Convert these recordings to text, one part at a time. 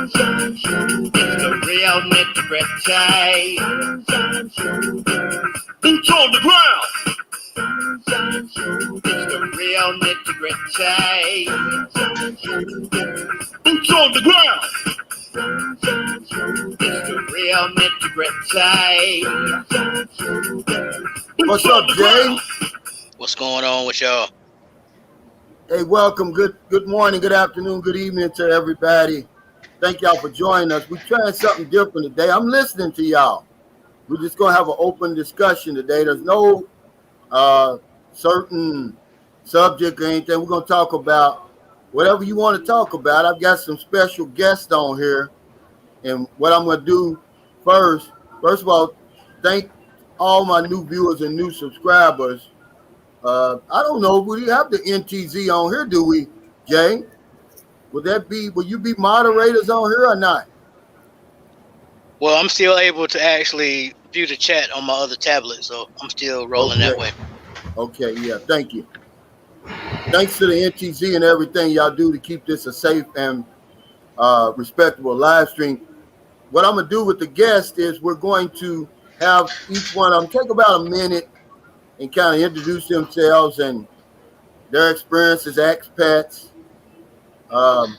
It's the real Mr. Riptide. Boots on the ground. It's the real Mr. Riptide. Boots on the ground. It's the real Mr. Riptide. What's up, Jay? What's going on with y'all? Hey, welcome. Good morning, good afternoon, good evening to everybody. Thank y'all for joining us. We're trying something different today. I'm listening to y'all. We're just going to have an open discussion today. There's no certain subject or anything. We're going to talk about whatever you want to talk about. I've got some special guests on here. And what I'm going to do first of all, thank all my new viewers and new subscribers. I don't know. Will you have the NTZ on here? Do we, Jay? Will you be moderators on here or not? Well, I'm still able to actually view the chat on my other tablet, so I'm still rolling that way. Okay, yeah. Thank you. Thanks to the NTZ and everything y'all do to keep this a safe and respectable live stream. What I'm going to do with the guest is we're going to have each one of them take about a minute and kind of introduce themselves and their experience as expats. And,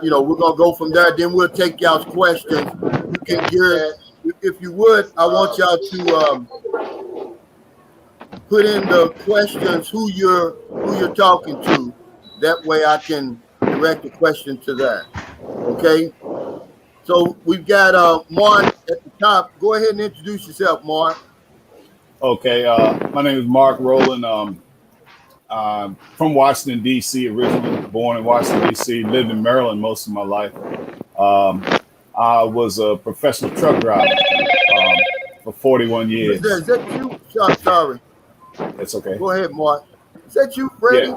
we're going to go from there. Then we'll take y'all's questions. You can hear, if you would, I want y'all to put in the questions who you're talking to. That way I can direct the question to that. Okay? So we've got Mark at the top. Go ahead and introduce yourself, Mark. Okay, my name is Mark Rowland. I'm from Washington, D.C., originally born in Washington, D.C., lived in Maryland most of my life. I was a professional truck driver for 41 years. Is that you? Sorry. That's okay. Go ahead, Mark. Is that you, Freddie?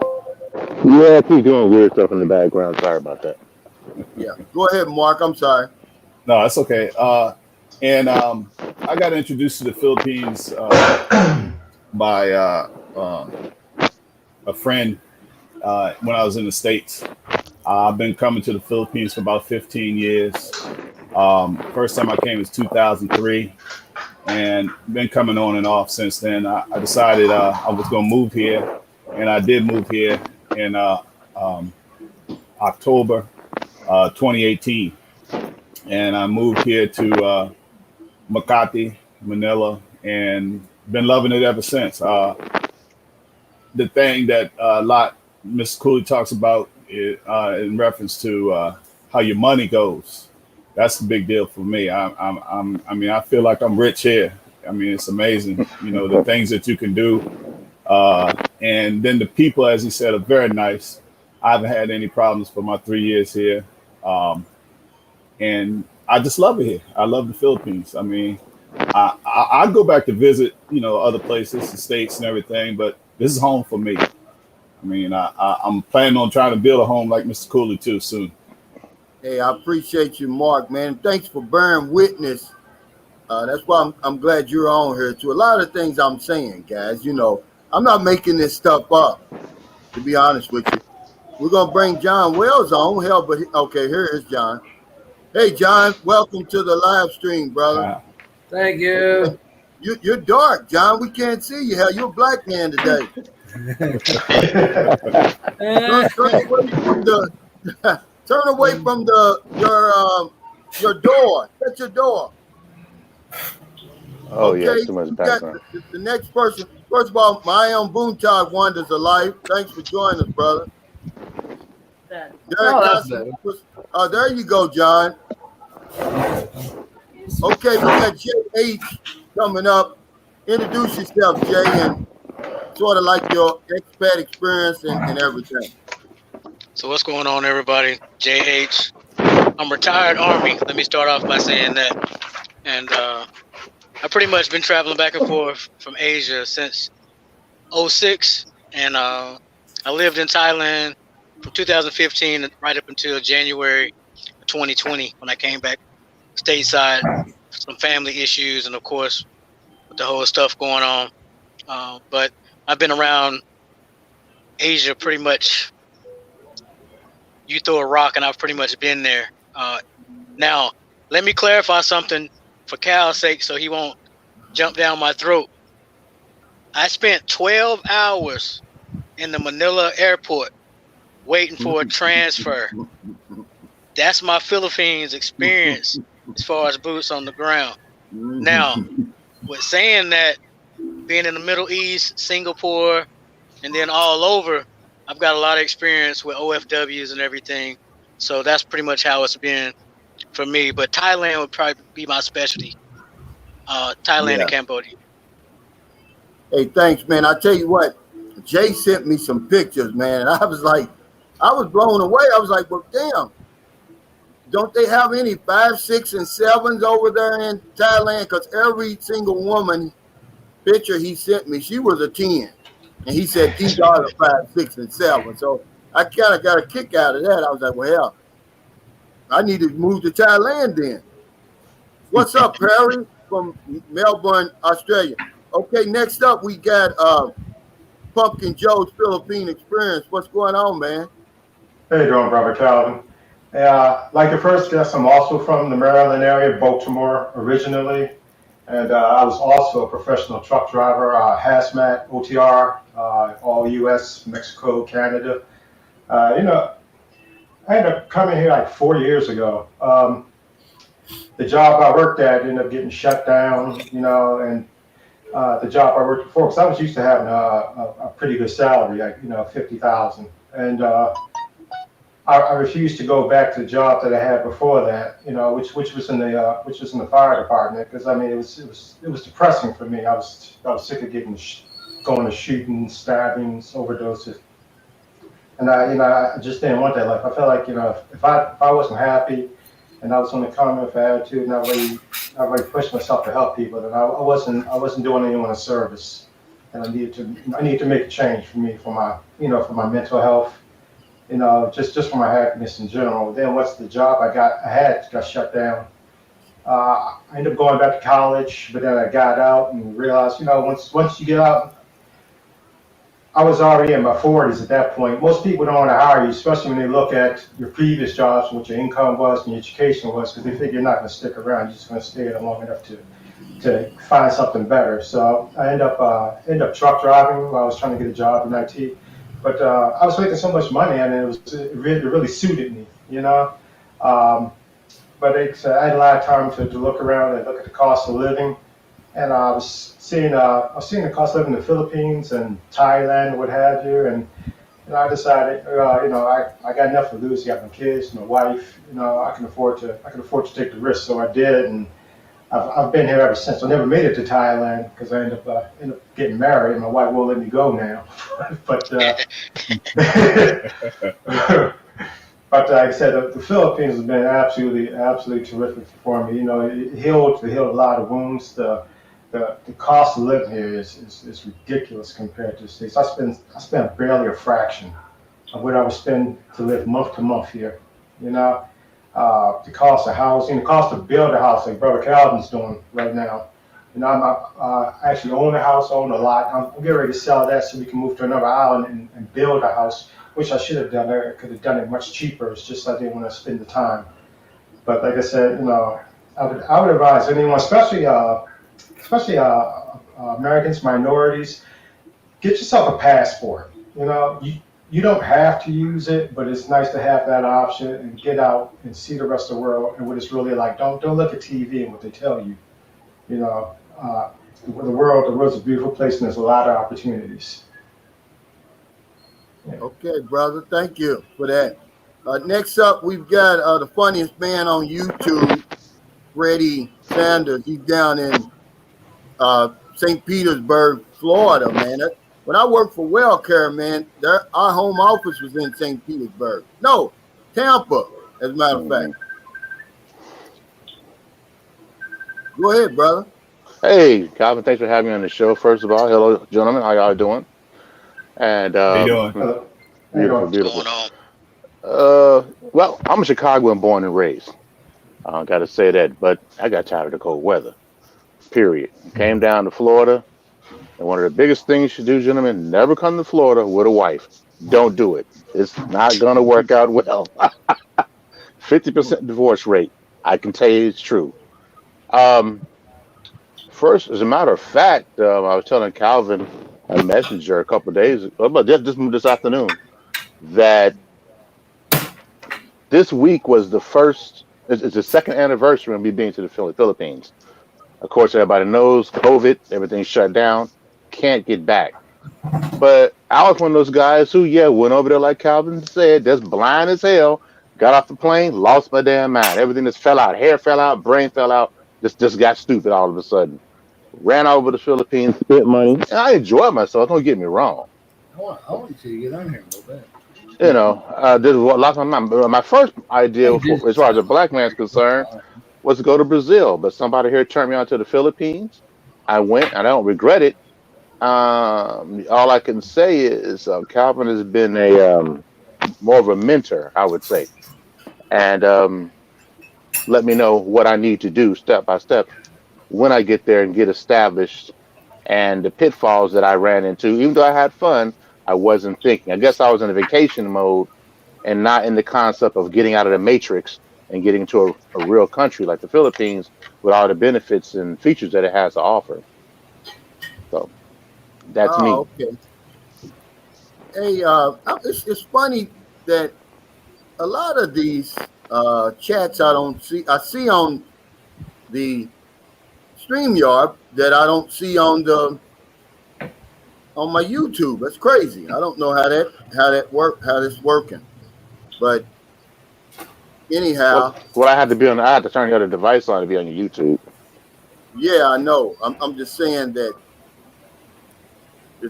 Yeah, I keep doing weird stuff in the background. Sorry about that. Yeah, go ahead, Mark. I'm sorry. No, that's okay. And I got introduced to the Philippines by a friend when I was in the States. I've been coming to the Philippines for about 15 years. First time I came was 2003, and been coming on and off since then. I decided I was going to move here, and I did move here in October 2018. And I moved here to Makati, Manila, and been loving it ever since. The thing that Mr. Cooley talks about in reference to how your money goes, that's the big deal for me. I feel like I'm rich here. I mean, it's amazing, the things that you can do. And then the people, as he said, are very nice. I haven't had any problems for my 3 years here. And I just love it here. I love the Philippines. I mean, I go back to visit, other places, the States and everything, but this is home for me. I mean, I'm planning on trying to build a home like Mr. Cooley too soon. Hey, I appreciate you, Mark, man. Thanks for bearing witness. That's why I'm glad you're on here too. A lot of things I'm saying, guys, I'm not making this stuff up, to be honest with you. We're going to bring John Wells on. Okay, here is John. Hey, John, welcome to the live stream, brother. Thank you. You're dark, John. We can't see you. Hell, you're a black man today. Turn away from your door. Shut your door. Oh, okay, yeah, too much background. The next person. First of all, my own Boontag Wonders of Life. Thanks for joining us, brother. There you go, John. Okay, we got JH coming up. Introduce yourself, Jay, and sort of like your expat experience and everything. So what's going on, everybody? JH. I'm retired Army. Let me start off by saying that. And I've pretty much been traveling back and forth from Asia since 2006. And I lived in Thailand from 2015 right up until January 2020 when I came back stateside. Some family issues and, of course, with the whole stuff going on. But I've been around Asia pretty much you throw a rock, and I've pretty much been there. Now, let me clarify something for Cal's sake, so he won't jump down my throat. I spent 12 hours in the Manila airport waiting for a transfer. That's my Philippines experience as far as boots on the ground. Now, with saying that, being in the Middle East, Singapore, and then all over, I've got a lot of experience with OFWs and everything. So that's pretty much how it's been for me. But Thailand would probably be my specialty. Thailand and Cambodia. Hey, thanks, man. I tell you what, Jay sent me some pictures, man. And I was like, I was blown away. I was like, well, damn. Don't they have any 5, 6, and 7s over there in Thailand? Because every single woman picture he sent me, she was a 10. And he said, these are the 5, 6, and 7. So I kind of got a kick out of that. I was like, well, I need to move to Thailand then. What's up, Perry from Melbourne, Australia? Okay, next up we got Pumpkin Joe's Philippine Experience. What's going on, man? How you doing, Brother Calvin? Like the first guest, I'm also from the Maryland area, Baltimore originally. And I was also a professional truck driver, hazmat, OTR, all U.S., Mexico, Canada. I ended up coming here like 4 years ago. The job I worked at ended up getting shut down, and the job I worked before, because I was used to having a pretty good salary, like, $50,000. And I refused to go back to the job that I had before that, which was in the fire department, because I mean it was depressing for me. I was sick of going to shooting, stabbings, overdoses, and I just didn't want that life. I felt like if I wasn't happy, and I was on the come with attitude, and I really pushed myself to help people, then I wasn't doing anyone a service, and I needed to make a change for me, for my mental health. Just for my happiness in general. Then once the job I had got shut down, I ended up going back to college, but then I got out and realized, once you get out, I was already in my 40s at that point. Most people don't want to hire you, especially when they look at your previous jobs, what your income was and your education was, because they figure you're not going to stick around. You're just going to stay there long enough to find something better. So I ended up truck driving while I was trying to get a job in IT. But I was making so much money, and it really suited me, But I had a lot of time to look around and look at the cost of living, and I was seeing the cost of living in the Philippines and Thailand and what have you, and I decided, I got enough to lose. I got my kids, my wife, I can afford to take the risk, so I did, and I've been here ever since. I never made it to Thailand because I ended up getting married, and my wife won't let me go now. But like I said, the Philippines has been absolutely terrific for me. It healed a lot of wounds. The cost of living here is ridiculous compared to the States. I spent barely a fraction of what I would spend to live month to month here. The cost of housing, the cost to build a house, like Brother Calvin's doing right now. I actually own a house, own a lot. I'm getting ready to sell that so we can move to another island and build a house, which I should have done. I could have done it much cheaper. It's just I didn't want to spend the time. But like I said, I would advise anyone, especially Americans, minorities, get yourself a passport. You don't have to use it, but it's nice to have that option and get out and see the rest of the world and what it's really like. Don't look at TV and what they tell you. The world's a beautiful place, and there's a lot of opportunities. Yeah. Okay, brother. Thank you for that. Next up, we've got the funniest man on YouTube, Freddie Sanders. He's down in St. Petersburg, Florida, man. When I worked for WellCare, man, our home office was in St. Petersburg. No, Tampa, as a matter of fact. Go ahead, brother. Hey, Calvin, thanks for having me on the show. First of all, hello, gentlemen. How y'all doing? And How you doing? Beautiful. What's going on? Well, I'm a Chicagoan born and raised. Got to say that, but I got tired of the cold weather. Period. Came down to Florida. And one of the biggest things you should do, gentlemen, never come to Florida with a wife. Don't do it. It's not gonna work out well. 50% divorce rate. I can tell you it's true. Um, First, as a matter of fact, I was telling Calvin a messenger a couple of days, about this afternoon, that this week was the first. It's the second anniversary of me being to the Philippines. Of course, everybody knows COVID, everything's shut down, can't get back. But I was one of those guys who, yeah, went over there like Calvin said, just blind as hell. Got off the plane, lost my damn mind. Everything just fell out. Hair fell out, brain fell out. Just got stupid all of a sudden. Ran over the Philippines, spent money. And I enjoyed myself. Don't get me wrong. I want you to get on here a little bit. You know, this is what lost my mind. My first idea, as far as a black man's concerned, was to go to Brazil. But somebody here turned me on to the Philippines. I went, and I don't regret it. All I can say is Calvin has been a more of a mentor, I would say, and let me know what I need to do step by step when I get there and get established. And the pitfalls that I ran into, even though I had fun, I wasn't thinking. I guess I was in a vacation mode and not in the concept of getting out of the matrix and getting to a real country like the Philippines with all the benefits and features that it has to offer. So that's me. Okay. Hey, it's funny that a lot of these chats I see on the StreamYard that I don't see on my YouTube. That's crazy. I don't know how this working. But anyhow, Well, I had to turn the other device on to be on your YouTube. yeah, I know. I'm just saying that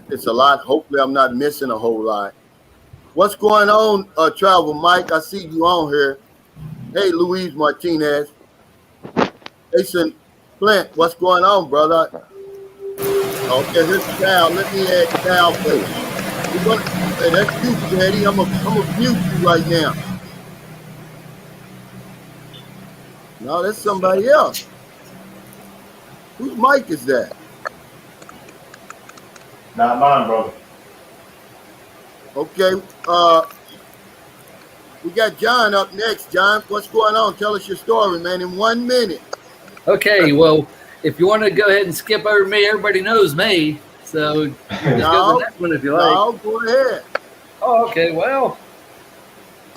it's a lot. Hopefully, I'm not missing a whole lot. What's going on, Travel Mike? I see you on here. Hey, Luis Martinez. Jason Flint, what's going on, brother? Okay, here's Cal. Let me add Cal, please. Hey, that's you, Daddy. I'm gonna mute you right now. No, that's somebody else. Whose mic is that? Not mine, brother. Okay, we got John up next. John, what's going on? Tell us your story, man, in 1 minute. Okay, well, if you want to go ahead and skip over me, everybody knows me. So just go to the next one if you like. No, go ahead. Oh, okay, well.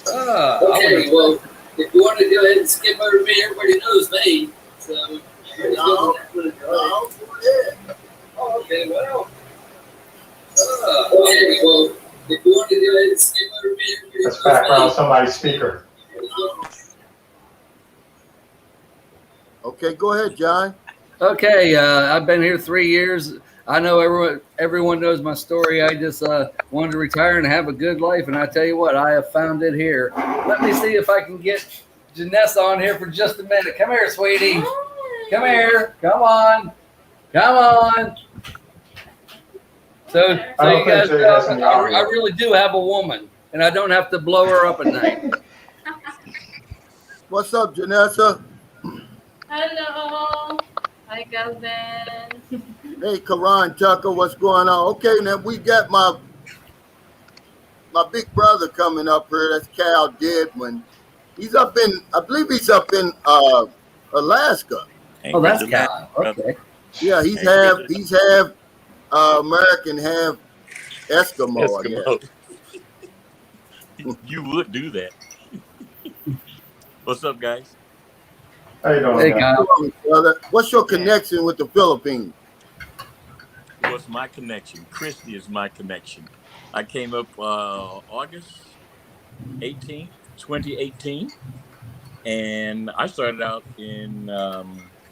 Okay, well, if you want to go ahead and skip over me, everybody knows me. So just go to the next one if you like. Go ahead. Oh, okay, well. Okay, well, if you want to go ahead and skip over me, everybody That's knows background me. somebody's speaker. Okay, go ahead, John. Okay, I've been here 3 years. I know everyone knows my story. I just wanted to retire and have a good life, and I tell you what, I have found it here. Let me see if I can get Janessa on here for just a minute. Come here, sweetie. Come here. Come on. Come on. So you guys know, I really do have a woman, and I don't have to blow her up at night. What's up, Janessa? Hello. Hi, Calvin. Hey, Karan Tucker, what's going on? Okay, now we got my big brother coming up here. That's Cal Deadman. He's up in, I believe he's up in Alaska. Oh, that's Cal. Okay. Yeah, he's half American, half Eskimo, I guess. You would do that. What's up, guys? How you doing, Hey, man? Kyle. Brother, what's your connection with the Philippines? What's my connection? Christy is my connection. I came up August 18th, 2018, and I started out in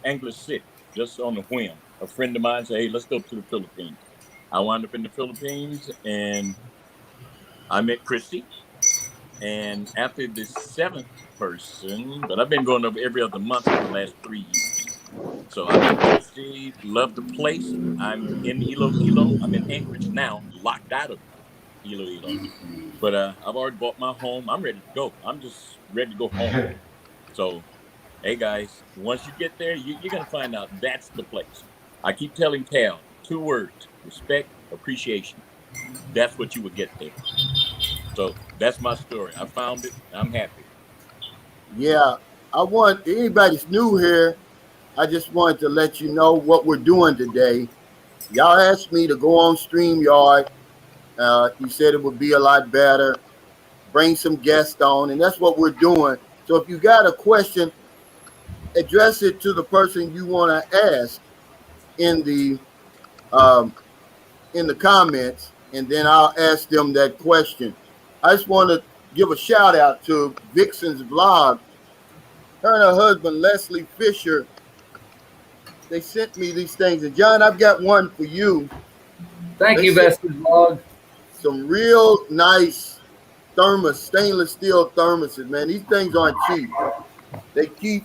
Angeles City, just on a whim. A friend of mine said, hey, let's go to the Philippines. I wound up in the Philippines, and I met Christy. And after the seventh person, but I've been going up every other month for the last 3 years. So I met Christy, love the place. I'm in Iloilo. I'm in Anchorage now, locked out of Iloilo. But I've already bought my home. I'm ready to go. I'm just ready to go home. So, hey guys, once you get there, you're going to find out that's the place. I keep telling Cal, 2 words: respect, appreciation. That's what you would get there. So that's my story. I found it. I'm happy. Yeah, I want anybody's new here. I just wanted to let you know what we're doing today. Y'all asked me to go on StreamYard. You said it would be a lot better. Bring some guests on, and that's what we're doing. So if you got a question, address it to the person you want to ask in the comments, and then I'll ask them that question. I just want to give a shout out to Vixen's Vlog. Her and her husband Leslie Fisher. They sent me these things, and John, I've got one for you. Thank you, Vixen's Vlog. Some real nice stainless steel thermoses, man. These things aren't cheap. They keep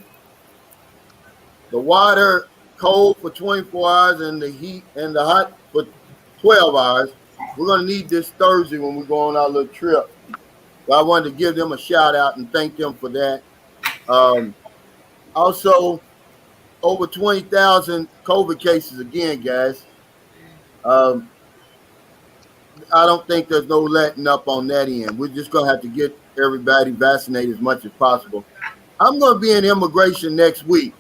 the water cold for 24 hours and the heat and the hot for 12 hours. We're going to need this Thursday when we go on our little trip. So I wanted to give them a shout out and thank them for that. Also, over 20,000 COVID cases again, guys. I don't think there's no letting up on that end. We're just going to have to get everybody vaccinated as much as possible. I'm going to be in immigration next week.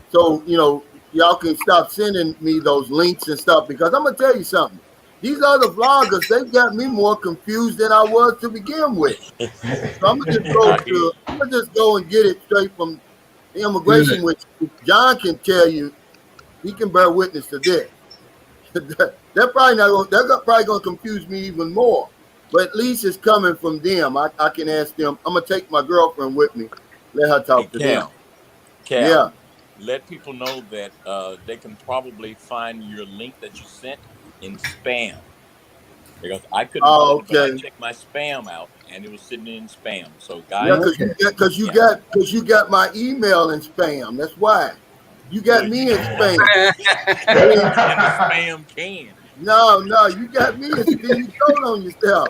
So, y'all can stop sending me those links and stuff, because I'm going to tell you something. These other vloggers, they got me more confused than I was to begin with. So I'm going to just go and get it straight from the immigration, which John can tell you. He can bear witness to this. They're probably going to confuse me even more, but at least it's coming from them. I can ask them. I'm gonna take my girlfriend with me. Let her talk to them. Cal, yeah. Let people know that they can probably find your link that you sent in spam, because I couldn't. But I checked my spam out, and it was sitting in spam. So guys, because you got my email in spam. That's why. You got me in spam. In the spam can. No, you got me in spam. You told on yourself.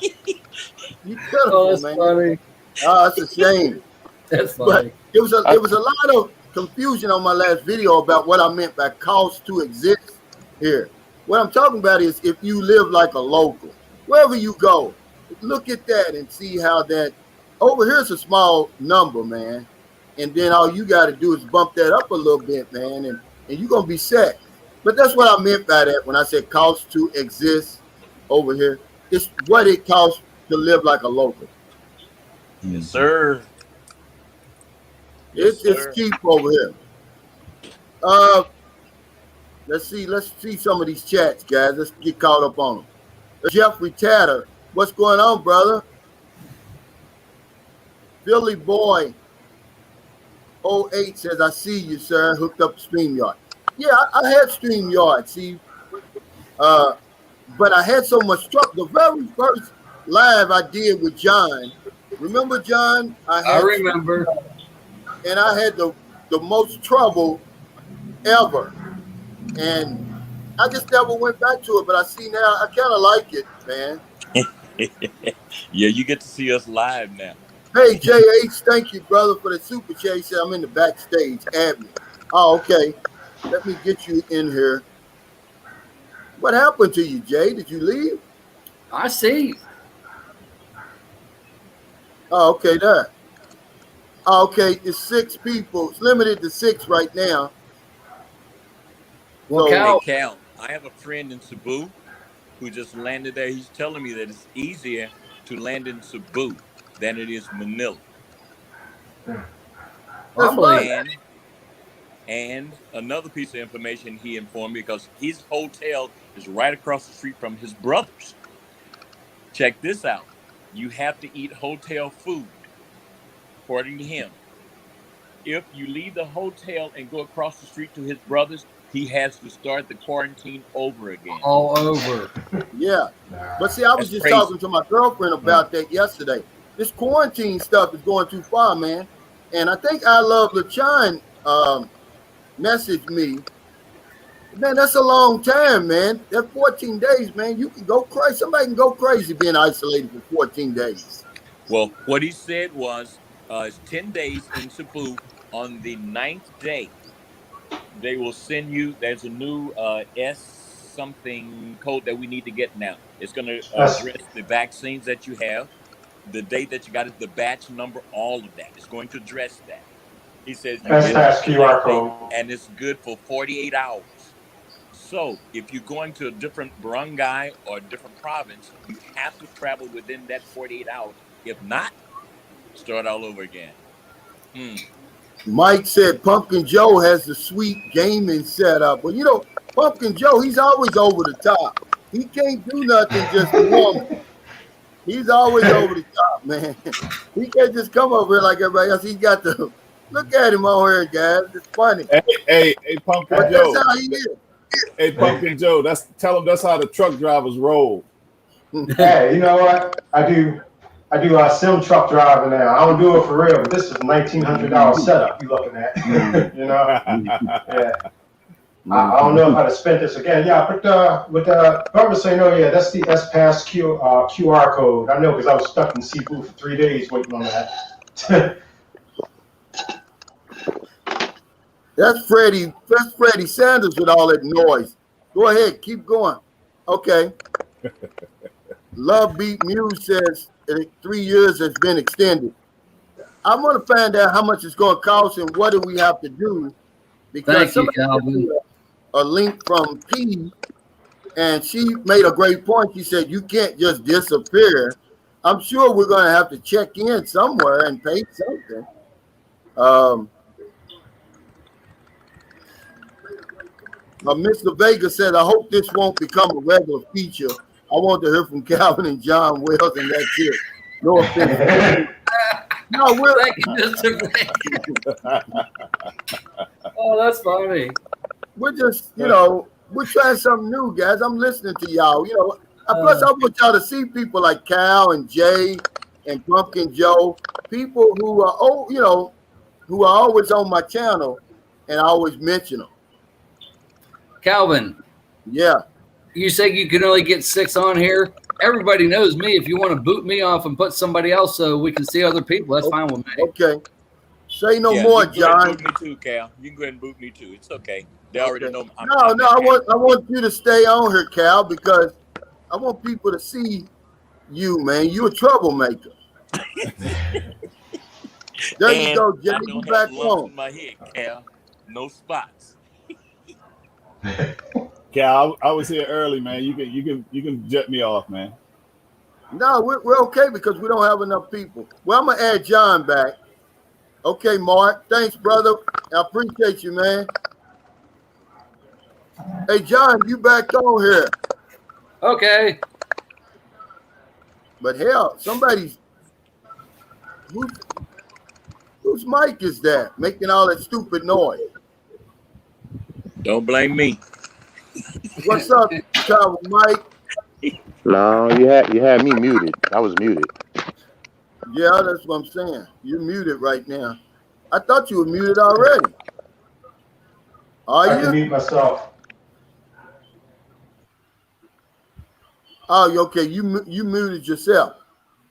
You pitiful, man. Funny. Oh, it's a shame. That's funny. But it was a lot of confusion on my last video about what I meant by cost to exist here. What I'm talking about is if you live like a local, wherever you go, look at that and see how that over here's a small number, man. And then all you got to do is bump that up a little bit, man, and you're going to be set. But that's what I meant by that when I said cost to exist over here. It's what it costs to live like a local. Yes, sir. It's cheap over here. Let's see some of these chats, guys. Let's get caught up on them. Jeffrey Tatter, what's going on, brother? Billy Boy 08 says, I see you, sir. Hooked up StreamYard. Yeah, I had StreamYard, see. But I had so much trouble. The very first live I did with John, remember, John? I remember. And I had the most trouble ever. And I just never went back to it. But I see now, I kind of like it, man. Yeah, you get to see us live now. Hey, JH, thank you, brother, for the super chat. He said I'm in the backstage admin. Oh, okay. Let me get you in here. What happened to you, Jay? Did you leave? I see. Oh, okay, there. Oh, okay, it's 6 people. It's limited to 6 right now. Well, So, Cal, I have a friend in Cebu who just landed there. He's telling me that it's easier to land in Cebu than it is Manila. And another piece of information he informed me, because his hotel is right across the street from his brother's. Check this out. You have to eat hotel food, according to him. If you leave the hotel and go across the street to his brother's, he has to start the quarantine over again. All over. Yeah. But see, I was just talking to my girlfriend about that yesterday. This quarantine stuff is going too far, man. And I think I Love LaChine messaged me. Man, that's a long time, man. That 14 days, man. You can go crazy. Somebody can go crazy being isolated for 14 days. Well, what he said was it's 10 days in Cebu. On the 9th day, they will send you, there's a new something code that we need to get now. It's going to That's address the vaccines that you have, the date that you got it, the batch number, all of that. It's going to address that. He says you that's get past it QR that day, code. and it's good for 48 hours. So if you're going to a different barangay or a different province, you have to travel within that 48 hours. If not, start all over again. Mike said Pumpkin Joe has the sweet gaming setup. Well, you know, Pumpkin Joe, he's always over the top. He can't do nothing just normal. He's always over the top, man. He can't just come over here like everybody else. He's got to look at him on here, guys. It's funny. Hey, Pumpkin But Joe. that's how he is. Hey, Pumpkin Joe. Tell him that's how the truck drivers roll. Hey, you know what? I do sim truck driving now. I don't do it for real, but this is a $1,900 setup you looking at. You know? Yeah. I don't know if I'd have spent this again. Yeah, but with whoever saying, oh yeah, that's the S-Pass QR code. I know because I was stuck in Cebu for 3 days waiting on that. That's Freddie Sanders with all that noise. Go ahead, keep going. Okay. Love Beat Muse says 3 years has been extended. I want to find out how much it's going to cost and what do we have to do. Because Thank you, somebody Calvin. sent me a link from P, and she made a great point. She said you can't just disappear. I'm sure we're going to have to check in somewhere and pay something. Mr. Vega said, I hope this won't become a regular feature. I want to hear from Calvin and John Wells, and that's it. No offense. No, Thank you, Mr. Vega. Oh, that's funny. we're just, you know, we're trying something new, guys. I'm listening to y'all. You know, plus I want y'all to see people like Cal and Jay and Pumpkin Joe, people who are, you know, who are always on my channel, and I always mention them. Calvin. Yeah. You say you can only get 6 on here. Everybody knows me. If you want to boot me off and put somebody else so we can see other people, that's fine with me. Okay. Say no Yeah, more, you can go ahead John. and boot me too, Cal. You can go ahead and boot me too. It's okay. They already know. No, I want you to stay on here, Cal, because I want people to see you, man. You're a troublemaker. There you And go, Jay. I You don't back have lumps on. in my head, Cal. No spots. Cal, I was here early, man. You can jet me off, man. No, we're okay because we don't have enough people. Well, I'm gonna add John back. Okay, Mark. Thanks, brother. I appreciate you, man. Hey, John, you back on here. Okay. But hell, somebody's whose mic is that making all that stupid noise? Don't blame me. What's up, Calvin Mike? No, you had me muted. I was muted. Yeah, that's what I'm saying. You're muted right now. I thought you were muted already. Are I can you? mute myself. Oh, okay. You muted yourself.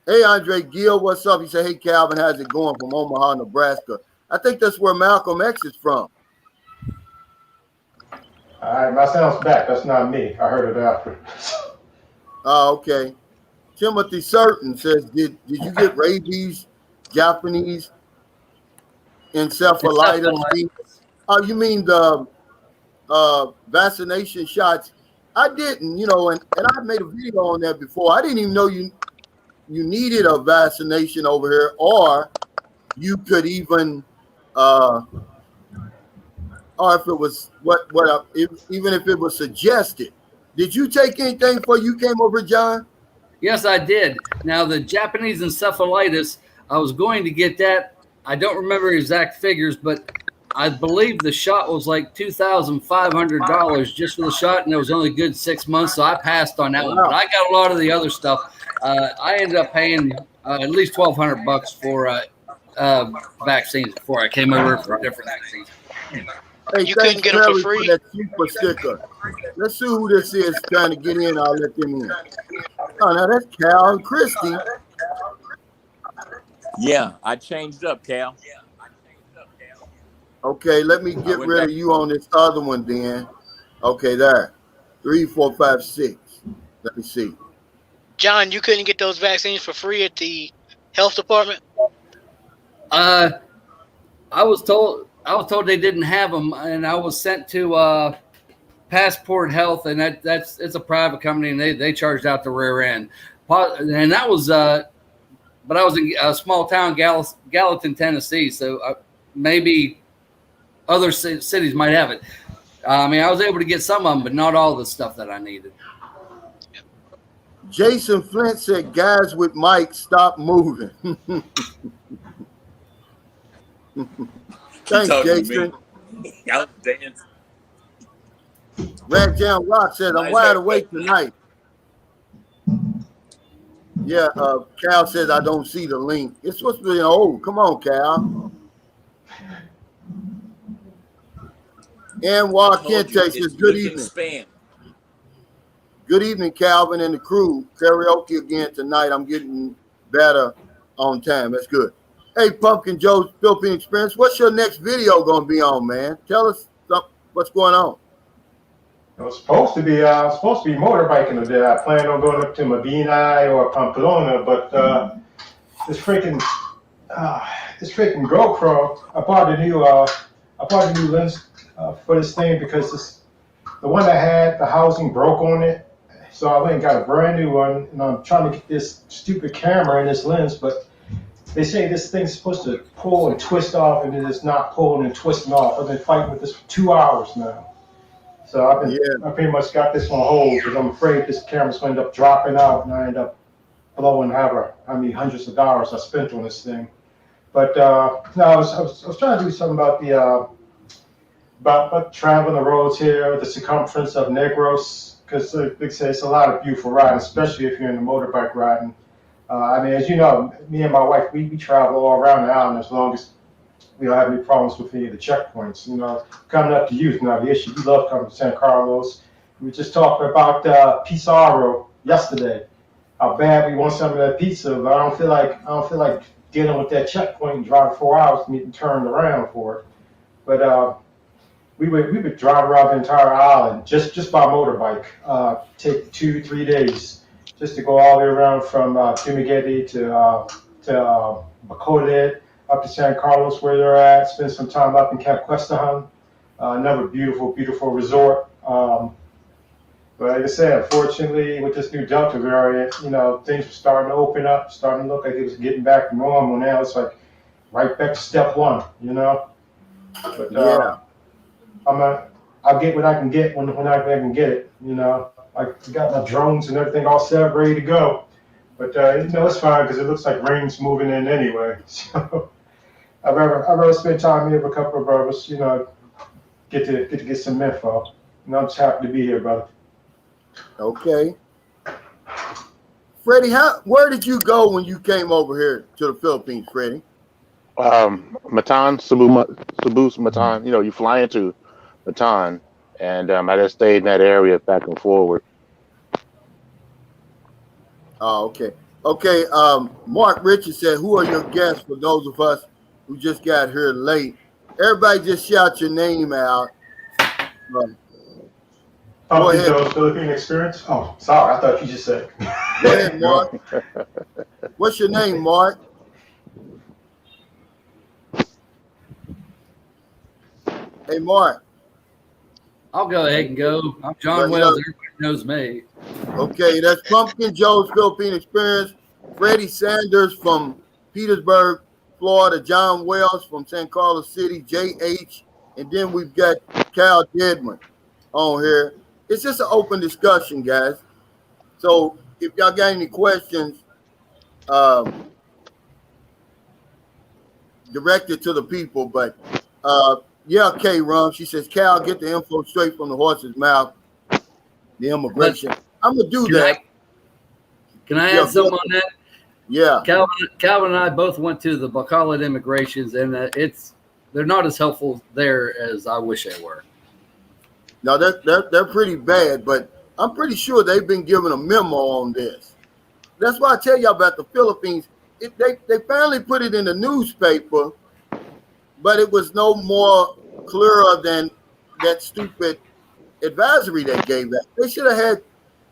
Hey, Andre Gill, what's up? He said, hey, Calvin, how's it going from Omaha, Nebraska? I think that's where Malcolm X is from. All right, my sound's back. That's not me. I heard it after. Oh, okay. Timothy Certain says, did you get rabies, Japanese encephalitis? Oh, you mean the vaccination shots? I didn't, you know, and I made a video on that before. I didn't even know you needed a vaccination over here, or you could even, or if it was even if it was suggested. Did you take anything before you came over, John? Yes, I did. Now, the Japanese encephalitis, I was going to get that. I don't remember exact figures, but I believe the shot was like $2,500 just for the shot, and it was only good 6 months, so I passed on that one. But I got a lot of the other stuff. I ended up paying at least $1,200 for vaccines before I came over for different vaccines. Hey, You couldn't get them for free? that super sticker. Let's see who this is trying to get in. I'll let them in. Oh, now that's Cal and Christy. Yeah, I changed up, Cal. Okay, let me get rid of you on this other one then. Okay, there. 3, 4, 5, 6. Let me see. John, you couldn't get those vaccines for free at the health department? I was told they didn't have them, and I was sent to Passport Health, and it's a private company, and they charged out the rear end. And that was, but I was in a small town, Gallatin, Tennessee, so maybe other cities might have it. I mean, I was able to get some of them, but not all the stuff that I needed. Jason Flint said, guys with mics, stop moving. Thanks, Jason. Y'all dance. Rag Jam Rock said, I'm wide awake tonight. Yeah, Cal says, I don't see the link. It's supposed to be old. Come on, Cal. And Kente says, good evening. Spam. Good evening, Calvin and the crew. Karaoke again tonight. I'm getting better on time. That's good. Hey, Pumpkin Joe's Philippine Experience. What's your next video going to be on, man? Tell us what's going on. It was supposed to be motorbiking today. I planned on going up to Medina or Pamplona, but this freaking GoPro. I bought a new lens for this thing because the one I had, the housing broke on it. So I went and got a brand new one, and I'm trying to get this stupid camera in this lens, but they say this thing's supposed to pull and twist off, and it is not pulling and twisting off. I've been fighting with this for 2 hours now. So I pretty much got this on hold because I'm afraid this camera's going to end up dropping out, and I end up blowing hundreds of dollars I spent on this thing. But no, I was trying to do something about about traveling the roads here, the circumference of Negros. Because like they say, it's a lot of beautiful riding, especially if you're in the motorbike riding. I mean, as you know, me and my wife, we travel all around the island as long as we don't have any problems with any of the checkpoints. You know, coming up to you is not the issue. We love coming to San Carlos. We were just talking about Pizarro yesterday. How bad we want some of that pizza, but I don't feel like dealing with that checkpoint and driving 4 hours to meet and turn around for it. But we would drive around the entire island just by motorbike. Take 2-3 days just to go all the way around from Dumaguete to Bacolod, up to San Carlos where they're at. Spend some time up in Camp Questahan, another beautiful resort. But like I said, unfortunately, with this new Delta variant, you know, things were starting to open up, starting to look like it was getting back to normal. Now it's like right back to step one, you know. But Yeah. I'll get what I can get when I can get it. You know, I got my drones and everything all set, ready to go. But you know, it's fine because it looks like rain's moving in anyway. So I'd rather spend time here with a couple of brothers. You know, get to get some info. And I'm just happy to be here, brother. Okay. Freddie, where did you go when you came over here to the Philippines, Freddie? Matan, Cebu, Matan. You know, you fly into Matan, and I just stayed in that area back and forward. Oh, okay. Okay, Mark Richards said, who are your guests for those of us who just got here late? Everybody just shout your name out. Go ahead. Joe's Philippine Experience? Oh, sorry, I thought you just said. Go ahead, Mark. What's your name, Mark? Hey, Mark. I'll go ahead and go. I'm John Wells. Everybody knows me. Okay, that's Pumpkin Joe's Philippine Experience. Freddie Sanders from Petersburg, Florida. John Wells from San Carlos City. JH. And then we've got Cal Deadman on here. It's just an open discussion, guys. So if y'all got any questions, directed to the people. But yeah, K-Rum, she says, Cal, get the info straight from the horse's mouth. The immigration. I'm gonna do that. Can I add something on that? Yeah. Calvin and I both went to the Bacolod immigrations, and they're not as helpful there as I wish they were. No, they're pretty bad, but I'm pretty sure they've been given a memo on this. That's why I tell you about the Philippines. They finally put it in the newspaper, but it was no more clearer than that stupid advisory they gave that. They should have had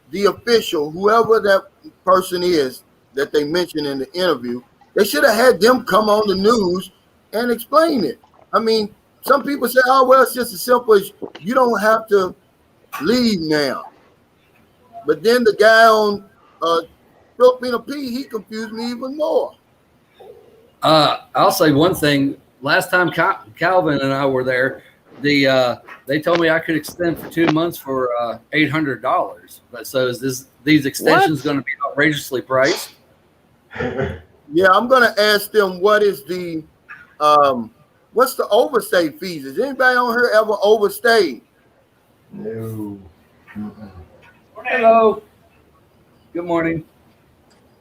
the official, whoever that person is that they mentioned in the interview, they should have had them come on the news and explain it. I mean, some people say, oh, well, it's just as simple as you don't have to leave now. But then the guy on Filipino P, he confused me even more. I'll say one thing. Last time Calvin and I were there, they told me I could extend for 2 months for $800. But so is these extensions going to be outrageously priced? Yeah, I'm going to ask them what is the what's the overstay fees? Has anybody on here ever overstayed? No. Hello. Good morning.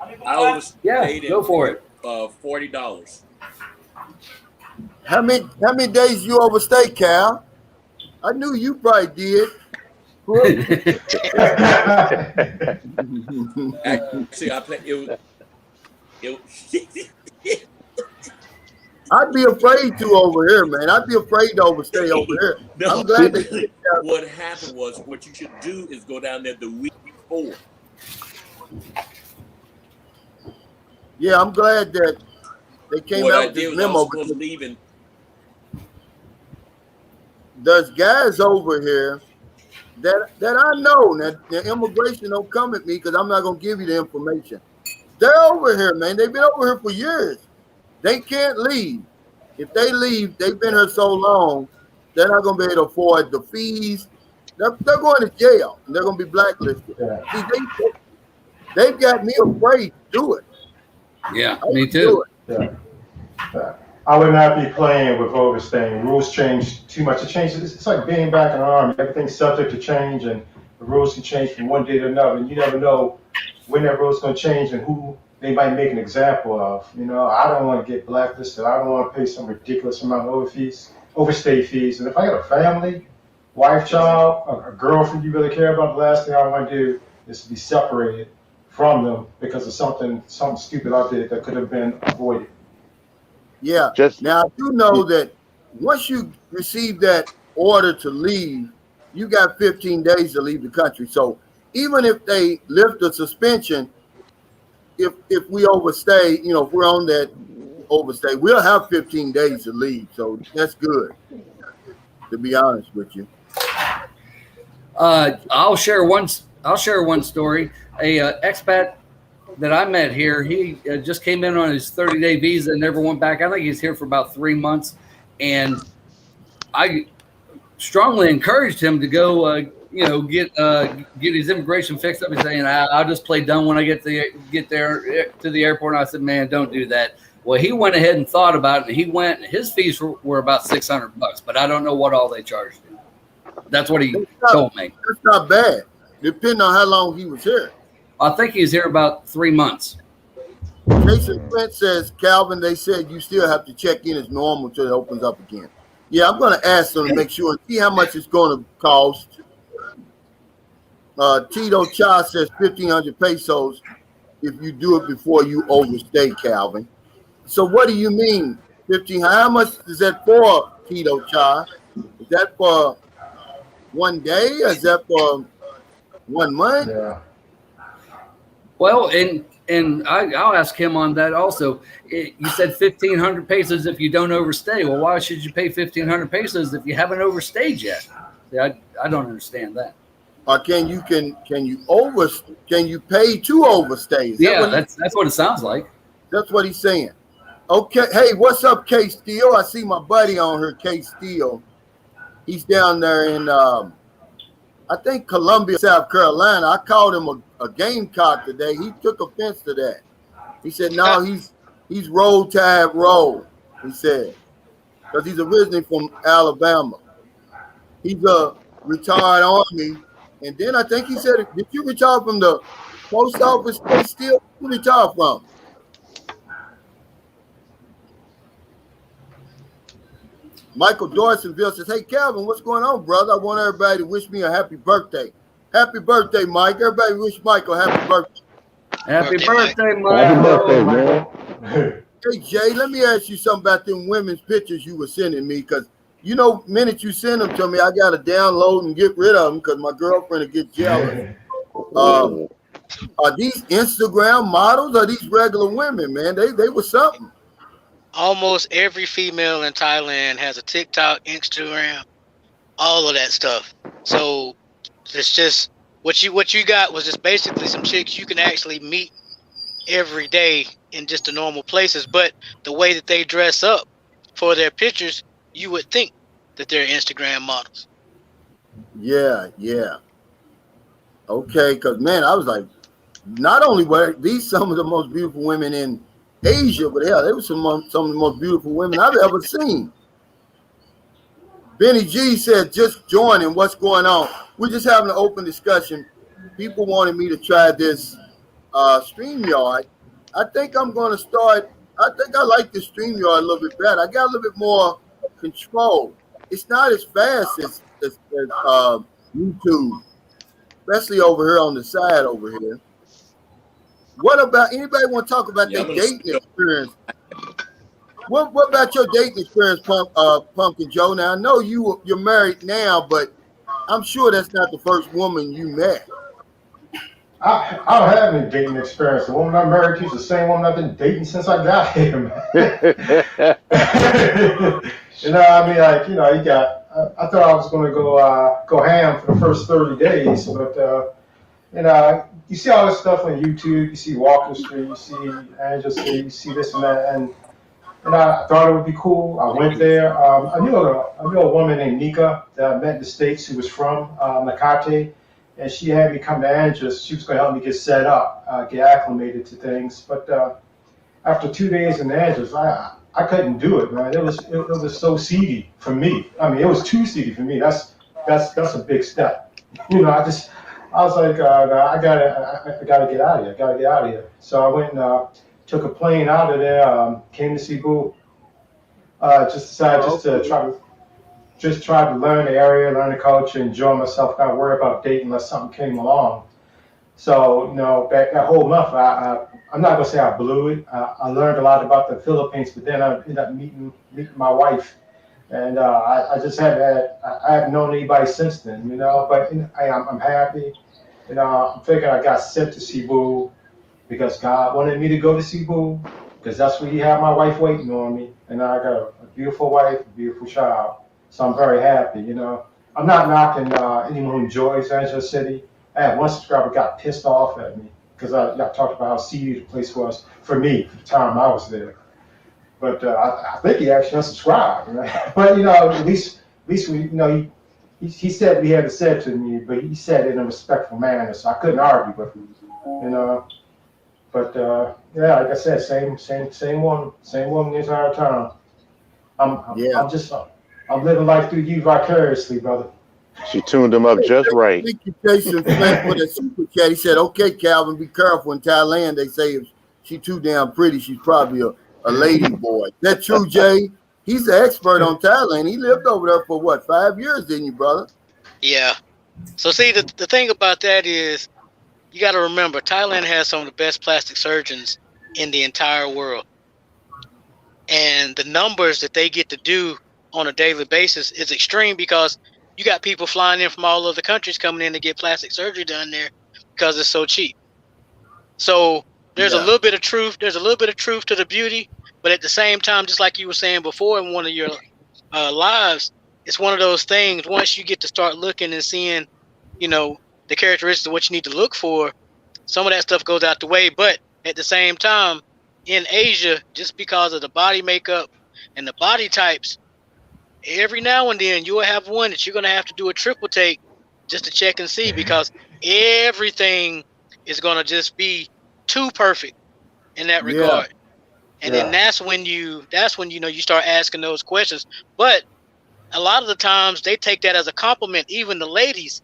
I overstayed Yeah, go for it. $40. How many days you overstay, Cal? I knew you probably did. Actually, I played I'd be afraid to over here, man. I'd be afraid to overstay over here. No, I'm glad they what happened was, what you should do is go down there the week before. Yeah, I'm glad that they came What out I with did this was I memo. was supposed to leave in. There's guys over here that I know that the immigration don't come at me because I'm not gonna give you the information. They're over here, man. They've been over here for years. They can't leave. If they leave, they've been here so long, they're not gonna be able to afford the fees. They're going to jail and they're gonna be blacklisted. Yeah. See, they've got me afraid to do it. Yeah, me too. Yeah. I would not be playing with overstaying. Rules change too much. It changes. It's like being back in the Army. Everything's subject to change, and the rules can change from one day to another. And you never know when that rule's going to change and who they might make an example of. You know, I don't want to get blacklisted. I don't want to pay some ridiculous amount of overstay fees. And if I got a family, wife, child, a girlfriend you really care about, the last thing I want to do is to be separated from them because of something stupid I did that could have been avoided. Yeah. Now I do know that once you receive that order to leave, you got 15 days to leave the country. So even if they lift the suspension, if we overstay, you know, if we're on that overstay, we'll have 15 days to leave. So that's good, to be honest with you. I'll share one story. A expat that I met here, he just came in on his 30-day visa and never went back. I think he's here for about 3 months, and I strongly encouraged him to go, get his immigration fixed up. He's saying, "I'll just play dumb when I get there to the airport." And I said, "Man, don't do that." Well, he went ahead and thought about it, and he went. His fees were about $600, but I don't know what all they charged him. That's what he told me. That's not bad, depending on how long he was here. I think he's here about 3 months. Jason Flint says, Calvin, they said you still have to check in as normal until it opens up again. Yeah, I'm going to ask them to make sure and see how much it's going to cost. Tito Cha says 1,500 pesos if you do it before you overstay, Calvin. So what do you mean, 15? How much is that for, Tito Cha? Is that for 1 day? Or is that for 1 month? Yeah. Well, and I'll ask him on that also. You said 1,500 pesos if you don't overstay. Well, why should you pay 1,500 pesos if you haven't overstayed yet? I don't understand that. Or can you pay to overstay? Yeah, that's what it sounds like. That's what he's saying. Okay, hey, what's up, K Steele? I see my buddy on here, K Steele. He's down there in I think Columbia, South Carolina. I called him a Gamecock today. He took offense to that. He said, no, he's roll tide roll, he said, because he's originally from Alabama. He's a retired Army. And then I think he said, did you retire from the post office? Still, who you retire from? Michael Dorsonville says, hey, Calvin, what's going on, brother? I want everybody to wish me a happy birthday. Happy birthday, Mike. Everybody wish Michael happy birthday. Happy birthday, Mike. Happy birthday, man. Hey, Jay, let me ask you something about them women's pictures you were sending me, because You know, minute you send them to me, I gotta download and get rid of them because my girlfriend will get jealous. Are these Instagram models? Or are these regular women, man? They were something. Almost every female in Thailand has a TikTok, Instagram, all of that stuff. So it's just what you got was just basically some chicks you can actually meet every day in just the normal places. But the way that they dress up for their pictures, you would think that they're Instagram models. Yeah. Okay, because man, I was like, not only were these some of the most beautiful women in Asia, but hell, they were some of the most beautiful women I've ever seen. Benny G said, just joining, what's going on? We're just having an open discussion. People wanted me to try this StreamYard. I think I'm going to start. I think I like the StreamYard a little bit better. I got a little bit more control. It's not as fast as YouTube, especially over here on the side over here. What about anybody want to talk about their dating experience? What about your dating experience, Pumpkin Joe? Now I know you're married now, but I'm sure that's not the first woman you met. I don't have any dating experience. The woman I'm married to is the same woman I've been dating since I got here, man. You know, I mean, like, you know, I thought I was going to go ham for the first 30 days, but you know, you see all this stuff on YouTube. You see Walker Street, you see Angel Street, you see this and that, and I thought it would be cool. I went there. I knew a woman named Nika that I met in the States who was from Makati, and she had me come to Angels. She was going to help me get set up, get acclimated to things. But after 2 days in Angels, I couldn't do it, man. It was so seedy for me. I mean, it was too seedy for me. That's a big step. You know, I was like, I gotta get out of here. I gotta get out of here. So I went and took a plane out of there. Came to Cebu. Just try to learn the area, learn the culture, enjoy myself. Not worry about dating unless something came along. So you know, that whole month, I'm not gonna say I blew it. I learned a lot about the Philippines, but then I ended up meeting my wife. And I haven't known anybody since then, you know. But I'm happy. You know, I'm figuring I got sent to Cebu because God wanted me to go to Cebu because that's where He had my wife waiting on me. And I got a beautiful wife, a beautiful child. So I'm very happy, you know. I'm not knocking anyone who enjoys Angelo City. I had one subscriber got pissed off at me because I talked about how seedy the place was for me for the time I was there. But I think he actually unsubscribed. Right? But you know, at least we, you know, he said what he had to say to me, but he said it in a respectful manner, so I couldn't argue with him. You know, but yeah, like I said, same one the entire time. I'm living life through you vicariously, brother. She tuned him up just right. Thank you, Jason, for the super chat. He said, "Okay, Calvin, be careful. In Thailand, they say if she's too damn pretty, she's probably a lady boy." That true, Jay? He's an expert on Thailand. He lived over there for what, 5 years, didn't you, brother? Yeah. So see, the thing about that is you got to remember Thailand has some of the best plastic surgeons in the entire world. And the numbers that they get to do on a daily basis is extreme because you got people flying in from all over the countries coming in to get plastic surgery done there because it's so cheap. So there's a little bit of truth. There's a little bit of truth to the beauty, but at the same time, just like you were saying before in one of your lives, it's one of those things. Once you get to start looking and seeing, you know, the characteristics of what you need to look for, some of that stuff goes out the way. But at the same time, in Asia, just because of the body makeup and the body types, every now and then you will have one that you're going to have to do a triple take just to check and see because everything is going to just be too perfect in that regard. And then that's when you know you start asking those questions. But a lot of the times they take that as a compliment, even the ladies,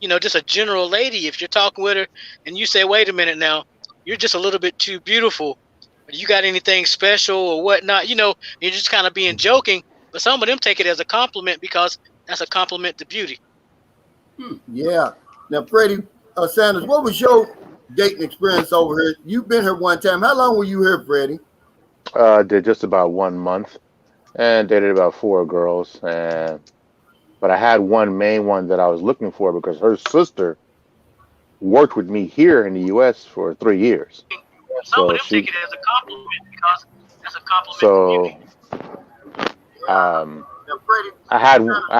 you know, just a general lady. If you're talking with her and you say, wait a minute now, you're just a little bit too beautiful. You got anything special or whatnot? You know, you're just kind of being joking. But some of them take it as a compliment because that's a compliment to beauty. Yeah. Now, Freddie Sanders, what was your dating experience over here? You've been here one time. How long were you here, Freddie? Did just about 1 month. and dated about 4 girls. But I had one main one that I was looking for because her sister worked with me here in the U.S. for 3 years. Some of So them take she, it as a compliment because that's a compliment to so you. um, Now, Freddie, I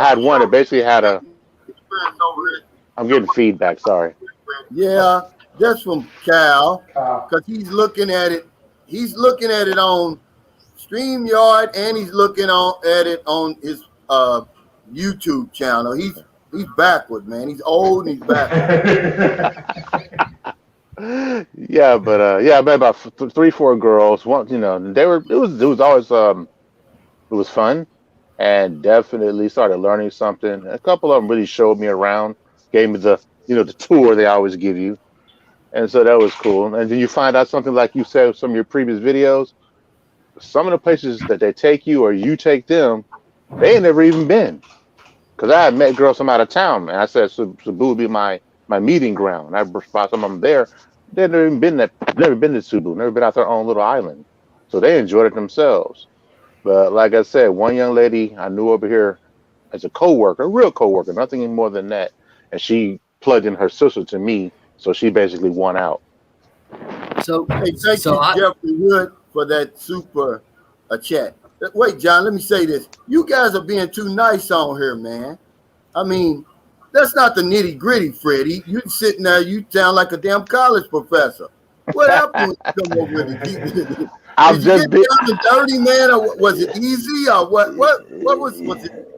had one that basically had a. experience over here. I'm getting feedback. Sorry. Yeah, that's from Cal, Uh, because he's looking at it. He's looking at it on StreamYard, and he's looking at it on his YouTube channel. He's backward, man. He's old and he's backward. Yeah, but yeah, I met about 3, 4 girls. One, they were. It was always it was fun, and definitely started learning something. A couple of them really showed me around, gave me the tour they always give you, and so that was cool. And then you find out something like you said with some of your previous videos. Some of the places that they take you or you take them, they ain't never even been. Because I had met girls from out of town, and I said Cebu would be my meeting ground. I brought some of them there. They'd never been to Cebu, never been out their own little island, so they enjoyed it themselves. But like I said, one young lady I knew over here as a coworker, a real coworker, nothing more than that, and she plugged in her sister to me, so she basically won out. So, Hey, thank so you, I, Jeffrey Wood, for that super chat. Wait, John, let me say this. You guys are being too nice on here, man. I mean, that's not the nitty gritty, Freddie. You sitting there, you sound like a damn college professor. What happened when you come over with it? Did I'm you just get be, down and dirty, man, or was it easy, or what? What was it?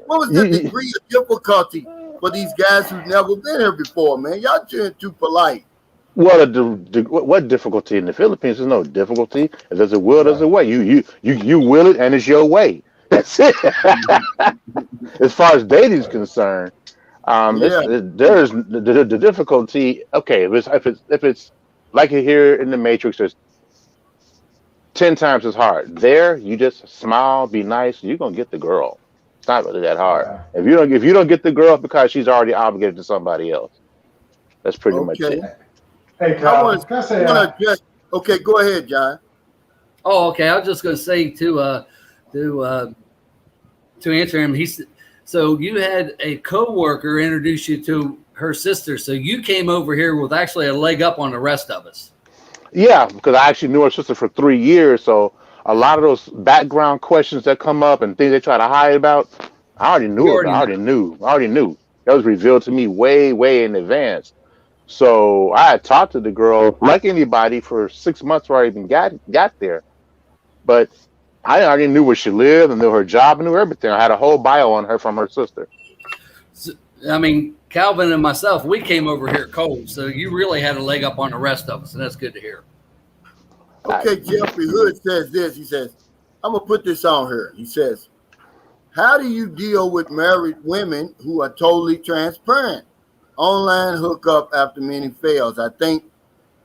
What was the you, degree of difficulty for these guys who've never been here before, man? Y'all too polite. what difficulty in the Philippines? There's no difficulty. If there's a will, there's right. a way. You will it, and it's your way. That's it. As far as dating is concerned, Yeah. there's the difficulty. Okay, if it's like here in the Matrix, there's 10 times as hard. There, you just smile, be nice, you're gonna get the girl. It's not really that hard. Yeah. If you don't get the girl because she's already obligated to somebody else, that's pretty much Okay. it. Hey, I Calvin, want can I to say, address. Okay, go ahead, John. oh, okay. I was just going to say to answer him. So you had a coworker introduce you to her sister. So you came over here with actually a leg up on the rest of us. Yeah, because I actually knew her sister for 3 years, so a lot of those background questions that come up and things they try to hide about, I already You knew about. already know. I already knew. That was revealed to me way, way in advance. So I had talked to the girl like anybody for 6 months before I even got there. But I already knew where she lived, I knew her job, I knew everything. I had a whole bio on her from her sister. So, I mean, Calvin and myself, we came over here cold. So you really had a leg up on the rest of us. And that's good to hear. Okay, Jeffrey Hood says this. He says, I'm going to put this on here. He says, how do you deal with married women who are totally transparent? Online hookup after many fails. I think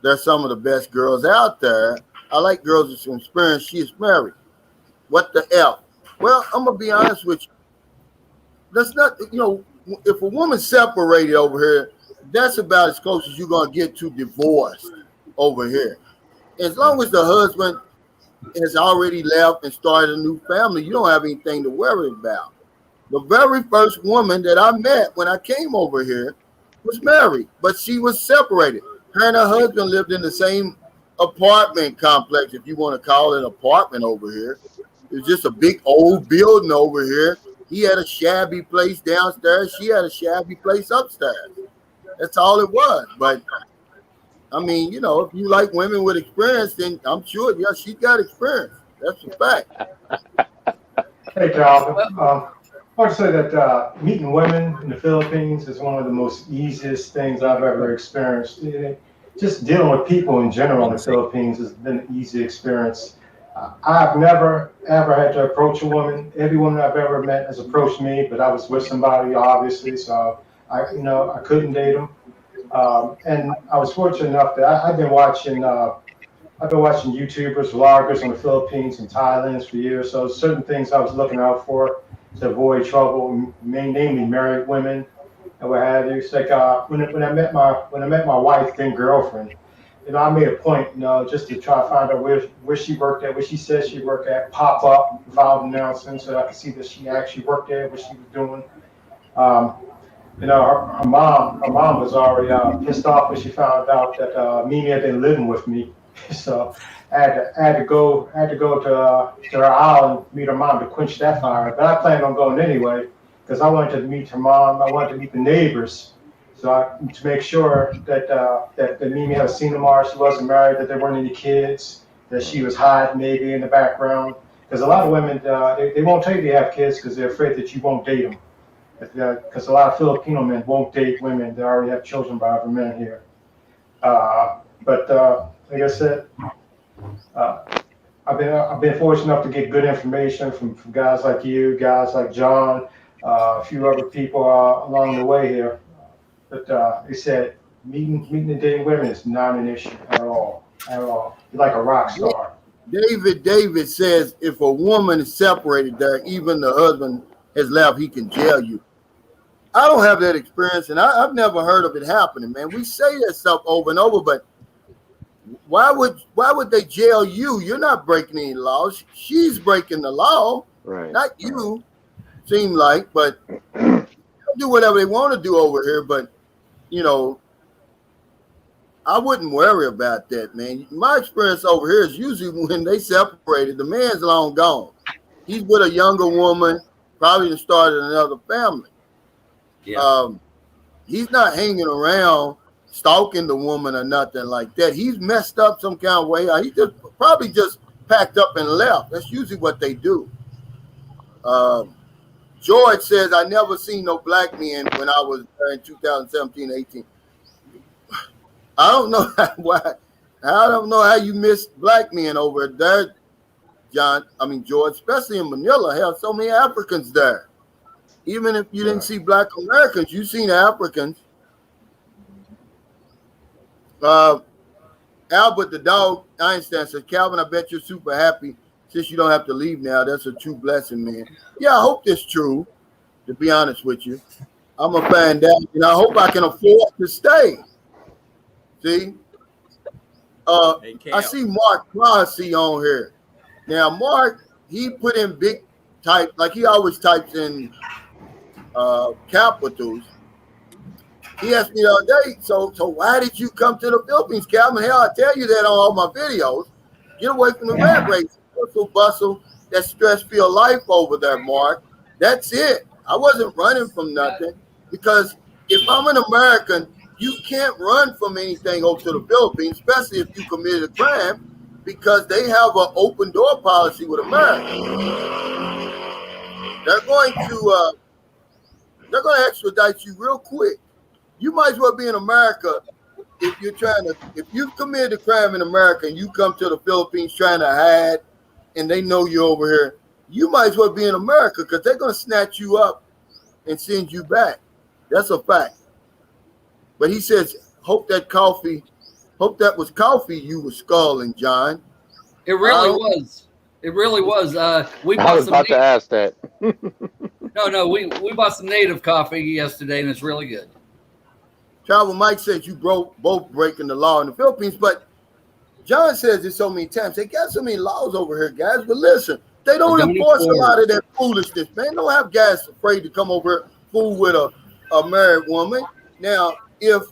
they're some of the best girls out there. I like girls with some experience. She is married. What the F? Well, I'm going to be honest with you. That's not, if a woman's separated over here, that's about as close as you're going to get to divorce over here. As long as the husband has already left and started a new family, you don't have anything to worry about. The very first woman that I met when I came over here was married, but she was separated. Her and her husband lived in the same apartment complex, if you want to call it an apartment over here. It was just a big old building over here. He had a shabby place downstairs. She had a shabby place upstairs. That's all it was. But I mean, if you like women with experience, then I'm sure, yeah, she's got experience. That's a fact. hey, Calvin, I want to say that meeting women in the Philippines is one of the most easiest things I've ever experienced. Just dealing with people in general in the Philippines has been an easy experience. I've never, ever had to approach a woman. Every woman I've ever met has approached me, but I was with somebody, obviously, so I couldn't date them. And I was fortunate enough that I've been watching YouTubers, vloggers in the Philippines and Thailand for years. So certain things I was looking out for to avoid trouble, namely married women and what have you. It's like when I met my wife, then girlfriend, I made a point, just to try to find out where she worked at, where she said she worked at, pop up without announcing, so I could see that she actually worked there, what she was doing. Her mom was already pissed off when she found out that Mimi had been living with me. So I had to go to her island, meet her mom to quench that fire. But I planned on going anyway because I wanted to meet her mom. I wanted to meet the neighbors, to make sure that Mimi had seen tomorrow. She wasn't married, that there weren't any kids, that she was hiding maybe in the background. Because a lot of women they won't tell you they have kids because they're afraid that you won't date them. Because a lot of Filipino men won't date women that already have children by other men here. But like I said, I've been fortunate enough to get good information from guys like you, guys like John, a few other people along the way here. But they said meeting and dating women is not an issue at all. You're like a rock star. David says if a woman is separated there, even the husband has left, he can jail you. I don't have that experience, and I've never heard of it happening, man. We say that stuff over and over, but why would they jail you? You're not breaking any laws. She's breaking the law, Right. not you. Seem like, but they'll do whatever they want to do over here. But I wouldn't worry about that, man. My experience over here is usually when they separated, the man's long gone. He's with a younger woman, probably started another family. Yeah. He's not hanging around stalking the woman or nothing like that. He's messed up some kind of way. He probably just packed up and left. That's usually what they do. George says, I never seen no black men when I was there in 2017, 18. I don't know why. I don't know how you missed black men over there, George, especially in Manila. Hell, so many Africans there. Even if you didn't see black Americans, you seen Africans. Albert the dog Einstein says, Calvin, I bet you're super happy since you don't have to leave now. That's a true blessing, man. Yeah, I hope that's true, to be honest with you. I'm going to find out, and I hope I can afford to stay. See? I see Mark Clancy on here. Now, Mark, he put in big type, like he always types in capitals. He asked me the other day, so why did you come to the Philippines, Calvin? Hell, I tell you that on all my videos. Get away from the rat race. Bustle, that stress-filled life over there, Mark. That's it. I wasn't running from nothing because if I'm an American, you can't run from anything over to the Philippines, especially if you committed a crime, because they have an open door policy with America. They're going to extradite you real quick. You might as well be in America if you've committed a crime in America and you come to the Philippines trying to hide and they know you're over here, you might as well be in America because they're going to snatch you up and send you back. That's a fact. But he says, hope that was coffee you were sculling, John. It really was. It really was. We I bought was some about to ask that. No, we bought some native coffee yesterday, and it's really good. Travel Mike says you both breaking the law in the Philippines, but John says it so many times. They got so many laws over here, guys. But listen, they don't enforce a lot of that foolishness, man. Don't have guys afraid to come over here fool with a married woman. Now, if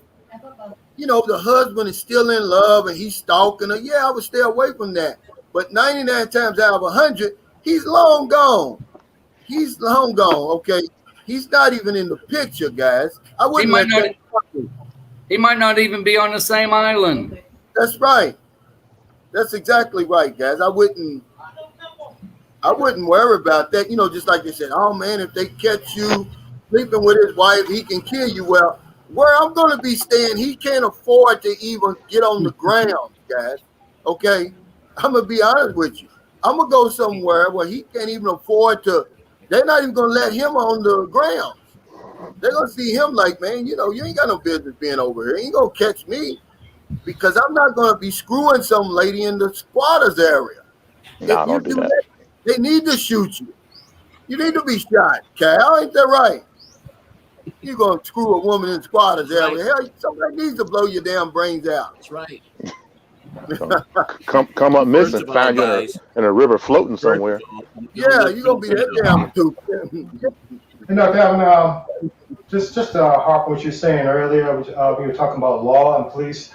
the husband is still in love and he's stalking her, yeah, I would stay away from that. But 99 times out of 100, he's long gone. He's long gone. Okay, he's not even in the picture, guys. I wouldn't. He might not even be on the same island. That's right. That's exactly right, guys. I wouldn't worry about that. Just like they said, oh man, if they catch you sleeping with his wife, he can kill you. Well, where I'm going to be staying, he can't afford to even get on the ground, guys. Okay, I'm gonna be honest with you. I'm gonna go somewhere where he can't even afford to. They're not even gonna let him on the ground. They're gonna see him like, man, you ain't got no business being over here. You ain't gonna catch me because I'm not gonna be screwing some lady in the squatters area. No, don't do that. They need to shoot you. You need to be shot, Cal. Ain't that right? You're gonna screw a woman in the squatters area. Hell, somebody needs to blow your damn brains out. That's right. Come up First missing, of all, find you guys, in a river floating first of somewhere. all, I'm Yeah, gonna you gonna be that damn stupid. You know, Kevin, just to harp on what you were saying earlier, we were talking about law and police.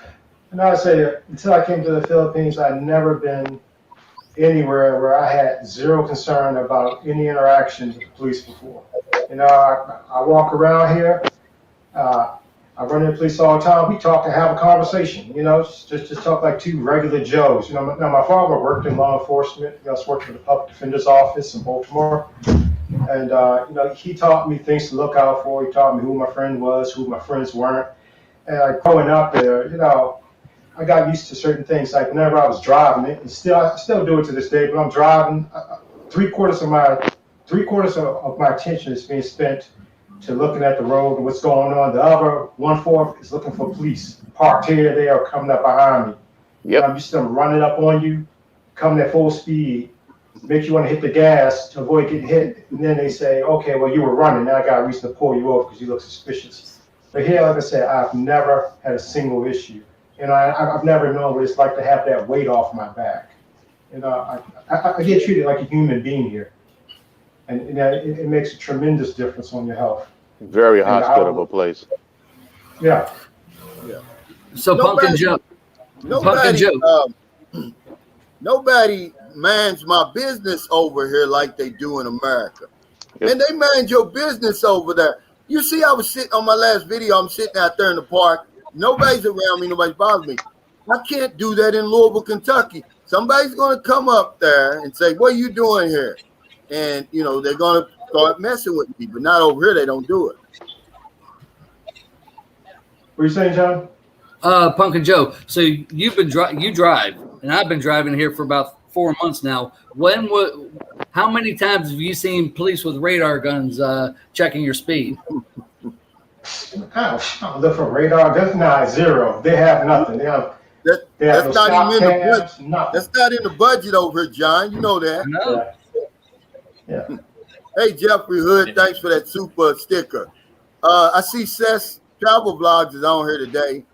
And I say, until I came to the Philippines, I'd never been anywhere where I had zero concern about any interactions with the police before. You know, I walk around here, I run into the police all the time. We talk and have a conversation, you know, just talk like two regular Joes. You know, now my father worked in law enforcement. He also worked for the public defender's office in Baltimore. And, you know, he taught me things to look out for. He taught me who my friend was, who my friends weren't. And like growing up there, you know, I got used to certain things. Like whenever I was driving, I still do it to this day. When I'm driving, three quarters of my attention is being spent to looking at the road and what's going on. The other 1/4 is looking for police parked here, there, or coming up behind me. Yep. I'm used to them running up on you, coming at full speed, make you want to hit the gas to avoid getting hit. And then they say, okay, well, you were running. Now I got a reason to pull you over because you look suspicious. But here, like I said, I've never had a single issue. You know, I've never known what it's like to have that weight off my back. You know, I get treated like a human being here. And you know, it makes a tremendous difference on your health. Very And hospitable place. Yeah. So Pumpkin Joe, Pumpkin Joe. Nobody mans my business over here like they do in America. Yep. And they man your business over there. You see, I was sitting on my last video, I'm sitting out there in the park. Nobody's around me, nobody's bothering me. I can't do that in Louisville, Kentucky. Somebody's going to come up there and say, what are you doing here? And, you know, they're going to start messing with me. But not over here, they don't do it. What are you saying, John? Pumpkin Joe. So you drive, and I've been driving here for about 4 months now. How many times have you seen police with radar guns checking your speed? I don't look for radar. That's not zero. They have nothing. They have That's no not even in the stop cams, nothing. That's not in the budget over here, John. You know that. No. Yeah. Hey, Jeffrey Hood, thanks for that super sticker. I see Seth's Travel Vlogs is on here today.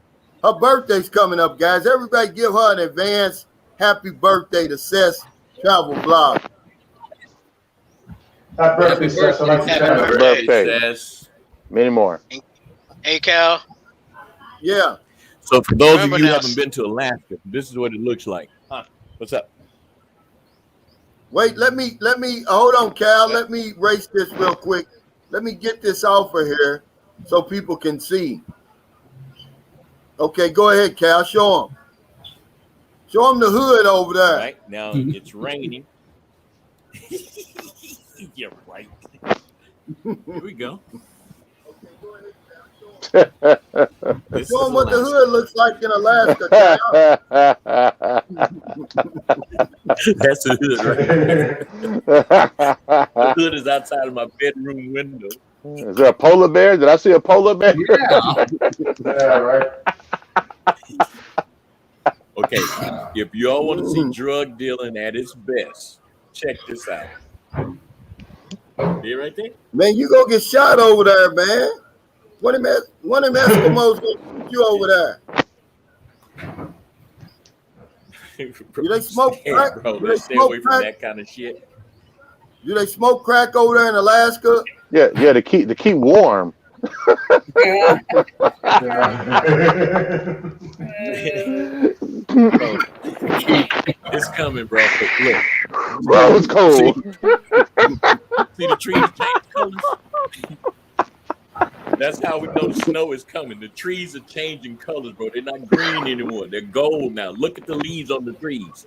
Her birthday's coming up, guys. Everybody give her an advance happy birthday to Seth's Travel Vlog. Happy birthday, Seth. I'd like to Happy celebrate. Birthday. Says. Many more. Hey, Cal. Yeah. So for those of Remember you who now- haven't been to Alaska, this is what it looks like. Huh? What's up? Wait, let me hold on, Cal. Let me erase this real quick. Let me get this off of here so people can see. Okay, go ahead, Cal. Show them. Show them the hood over there. Right now it's raining. You're right. Here we go. This is Show them what the Alaska. hood looks like in Alaska, Cal. That's the hood, right? The hood is outside of my bedroom window. Is there a polar bear? Did I see a polar bear? Yeah. Yeah, right. Okay, if you all want to see drug dealing at its best, check this out. See it right there? Man, you gonna get shot over there, man. One of them Eskimos gonna shoot you over there. Do they smoke crack? Bro, Do they let's stay smoke away from crack? that kind of shit. Do they smoke crack over there in Alaska? Yeah, to keep warm. Bro, it's coming, bro. But look, Bro, it's cold. see the trees change colors? That's how we know the snow is coming. The trees are changing colors, bro. They're not green anymore. They're gold now. Look at the leaves on the trees.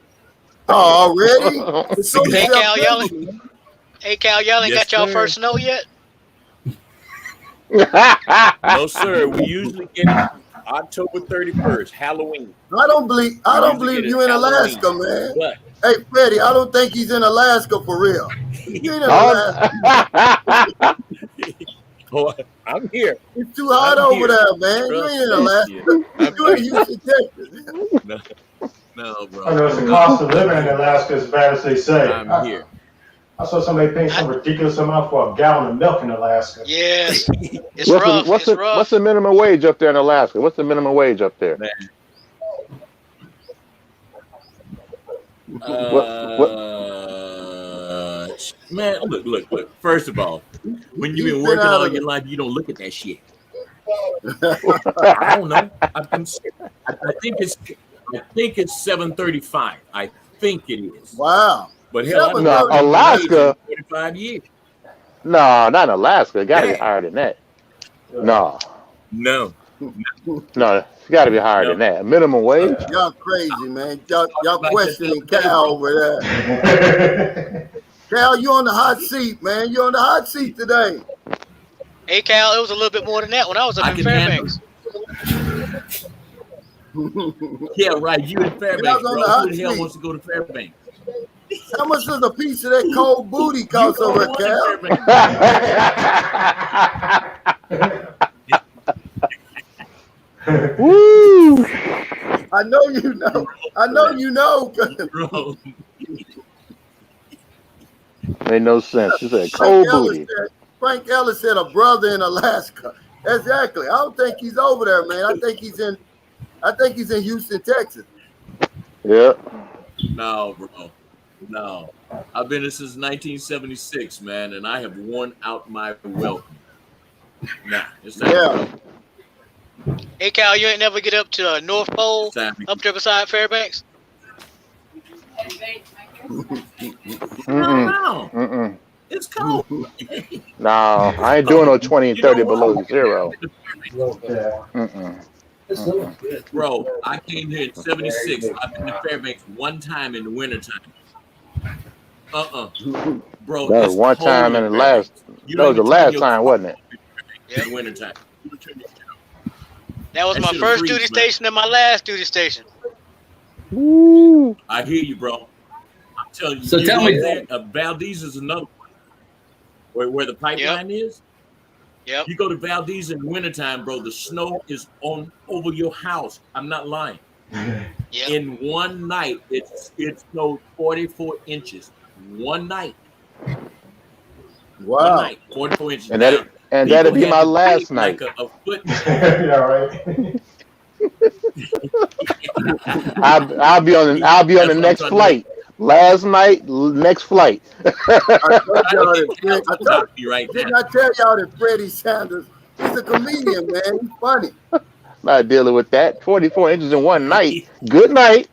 Oh, already? It's so Hey, Cal September. Yelling. Hey, Cal Yelling, Yes, got y'all sir. first snow yet? No, sir. We usually get it October 31st, Halloween. I don't believe Usually get it you in Halloween. Alaska, man. But Hey, Freddie, I don't think he's in Alaska for real. You ain't in Oh. Alaska. oh, I'm here. It's too hot I'm over here. there, man. You ain't in Alaska. I'm You in here. Houston, Texas. No, I bro. know the cost of living in Alaska is as bad as they say. I'm here. I saw somebody paying some ridiculous amount for a gallon of milk in Alaska. Yes. It's rough. What's the minimum wage up there in Alaska? What's the minimum wage up there? Man. What? Man, look. First of all, when you've been He's been working out all of your it. life, you don't look at that shit. I don't know. I think it's 735. I think it is. Wow. But hell, I've been No, working in Alaska. 45 years. No, not in Alaska. It got to be Dang. higher than that. No, No. it's got to be higher than that. Minimum wage. Y'all crazy, man. Y'all Like that questioning the other day, Cal bro. over there. Cal, you on the hot seat, man. You on the hot seat today. Hey, Cal, it was a little bit more than that when I was up I in can handle Fairbanks. Yeah, right. You in Fairbanks, on bro. the hot Who the hell seat. wants to go to Fairbanks? How much does a piece of that cold booty cost over You there, don't Cal? want Fairbanks. Woo! I know you know. I know you know. Bro. Made no sense. She said Frank cold Ellis booty. said, Frank Ellis said a brother in Alaska. Exactly. I don't think he's over there, man. I think he's in Houston, Texas. Yeah. No, bro. No. I've been here since 1976, man, and I have worn out my welcome. Nah, it's time to go. Hey, Cal, you ain't never get up to North Pole, It's time to up there beside Fairbanks? No. Mm-mm. It's cold. No, I ain't doing no 20 and You know 30 what? below zero. Yeah. Mm-mm. Bro, I came here in 76. I've been to Fairbanks one time in the wintertime. Bro, That was it's one cold time in in the last. Fairbanks. You That don't was the even turn last your time, car wasn't it? in the wintertime. That was That my shit'll first freeze, duty man. station and my last duty station. Woo! I hear you, bro. I'm telling you. So you tell go me- there, Valdez is another one. Where the pipeline is. Yep. You go to Valdez in the wintertime, bro. The snow is on over your house. I'm not lying. Yep. In one night, it snowed 44 inches. One night. One Wow. night, 44 inches. And Now, that'll be people my had to last dig night. like a foot. Yeah, right. I'll be on the That's what I'm next trying to flight. Last night, next flight. I told y'all that Fred, Stop me right didn't now. I tell y'all that Freddie Sanders, he's a comedian, man. He's funny. Not dealing with that. 44 inches in one night. Good night.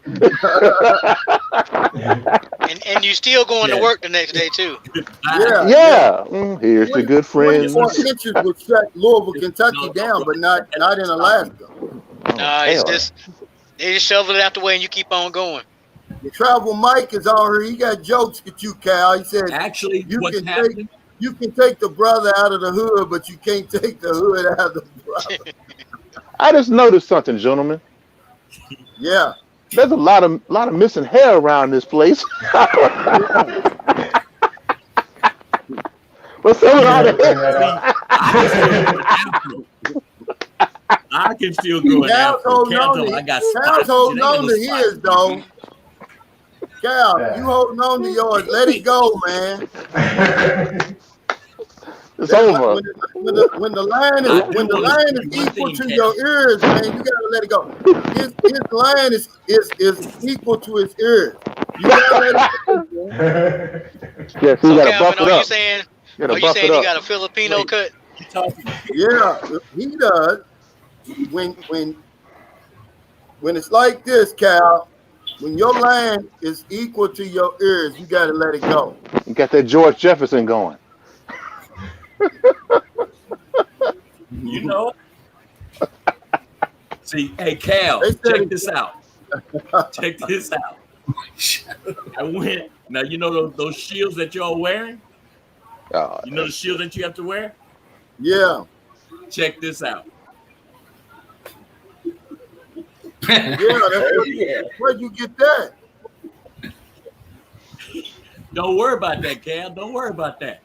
And you still going to Yeah. work the next day, too. Yeah. Yeah. Here's the good friends. 24 inches would shut Louisville, Kentucky No, down, bro. but not in Alaska. Nah, it's hell. just, they just shovel it out the way and you keep on going. The Travel Mike is on here. He got jokes with you, Cal. He said Actually, you what's can happening? you can take the brother out of the hood, but you can't take the hood out of the brother. I just noticed something, gentlemen. Yeah. There's a lot of missing hair around this place. What's up with all the Bring hair? that up. I can still grow an Cal's afro. holding Cal on told to me I got Cal's spots. It holding ain't got on no to spots. his, though. Cal, Yeah. you holding on to yours. Let it go, man. It's over. When the line is equal to your ears, man, you gotta let it go. His line is equal to his ears. You gotta let it go. Yeah, so So, you gotta Calvin, buff it are you up. saying, You are gotta you buff saying it he up. got a Filipino Wait. cut? You talking? Yeah, he does. When it's like this, Cal, when your line is equal to your ears, you gotta let it go. You got that George Jefferson going. You know? See, hey Cal, They said check it- this out. Check this out. I went. Now you know those shields that y'all wearing. You know the shield that you have to wear. Yeah. Check this out. Yeah, where'd you get that? Don't worry about that, Cal. Don't worry about that.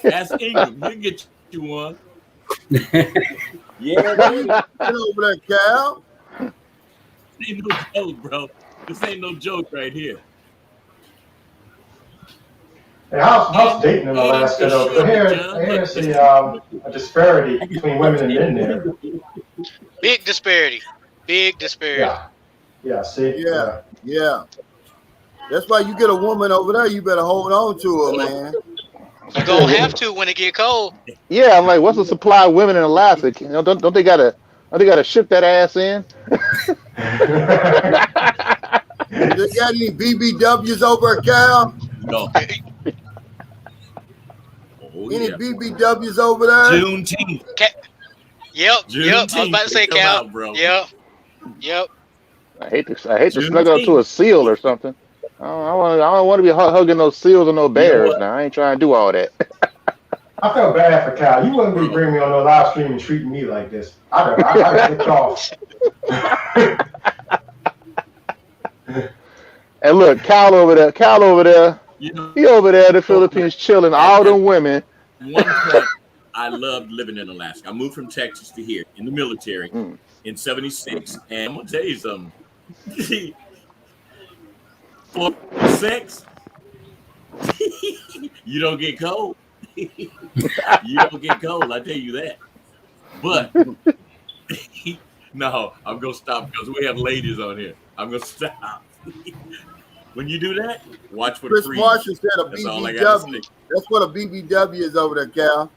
Ask Ingram. He'll get you one. Yeah, baby. Get over there, Cal. This ain't no joke, bro. This ain't no joke right here. Hey, how's dating in Alaska though? 'Cause I hear it's a disparity between women and men there. Big disparity. Big disparity. Yeah. Yeah. See. Yeah. That's why you get a woman over there, you better hold on to her, man. You're gonna have to when it get cold. Yeah, I'm like, what's the supply of women in Alaska? You know, don't they gotta ship that ass in? They got any BBWs over at Cal? No. Oh, Any yeah. BBWs over there? Juneteenth. Yep. I was about to say, Come Cal. out, bro. Yep. I hate to snuggle up to a seal or something. I don't want to be hugging no seals or no bears. Now I ain't trying to do all that. I feel bad for Cal. You wouldn't be bringing me on no live stream and treating me like this. I get off. And look, Cal over there. You know, He over there in the Philippines chilling. All them women. one point, I loved living in Alaska. I moved from Texas to here in the military in '76, and I'm gonna tell you something. For sex, you don't get cold. You don't get cold. I tell you that. But no, I'm gonna stop because we have ladies on here. I'm gonna stop. When you do that, watch for the Chris freeze. Marshall said a That's all I gotta BBW. say. That's what a BBW is over there, Cal.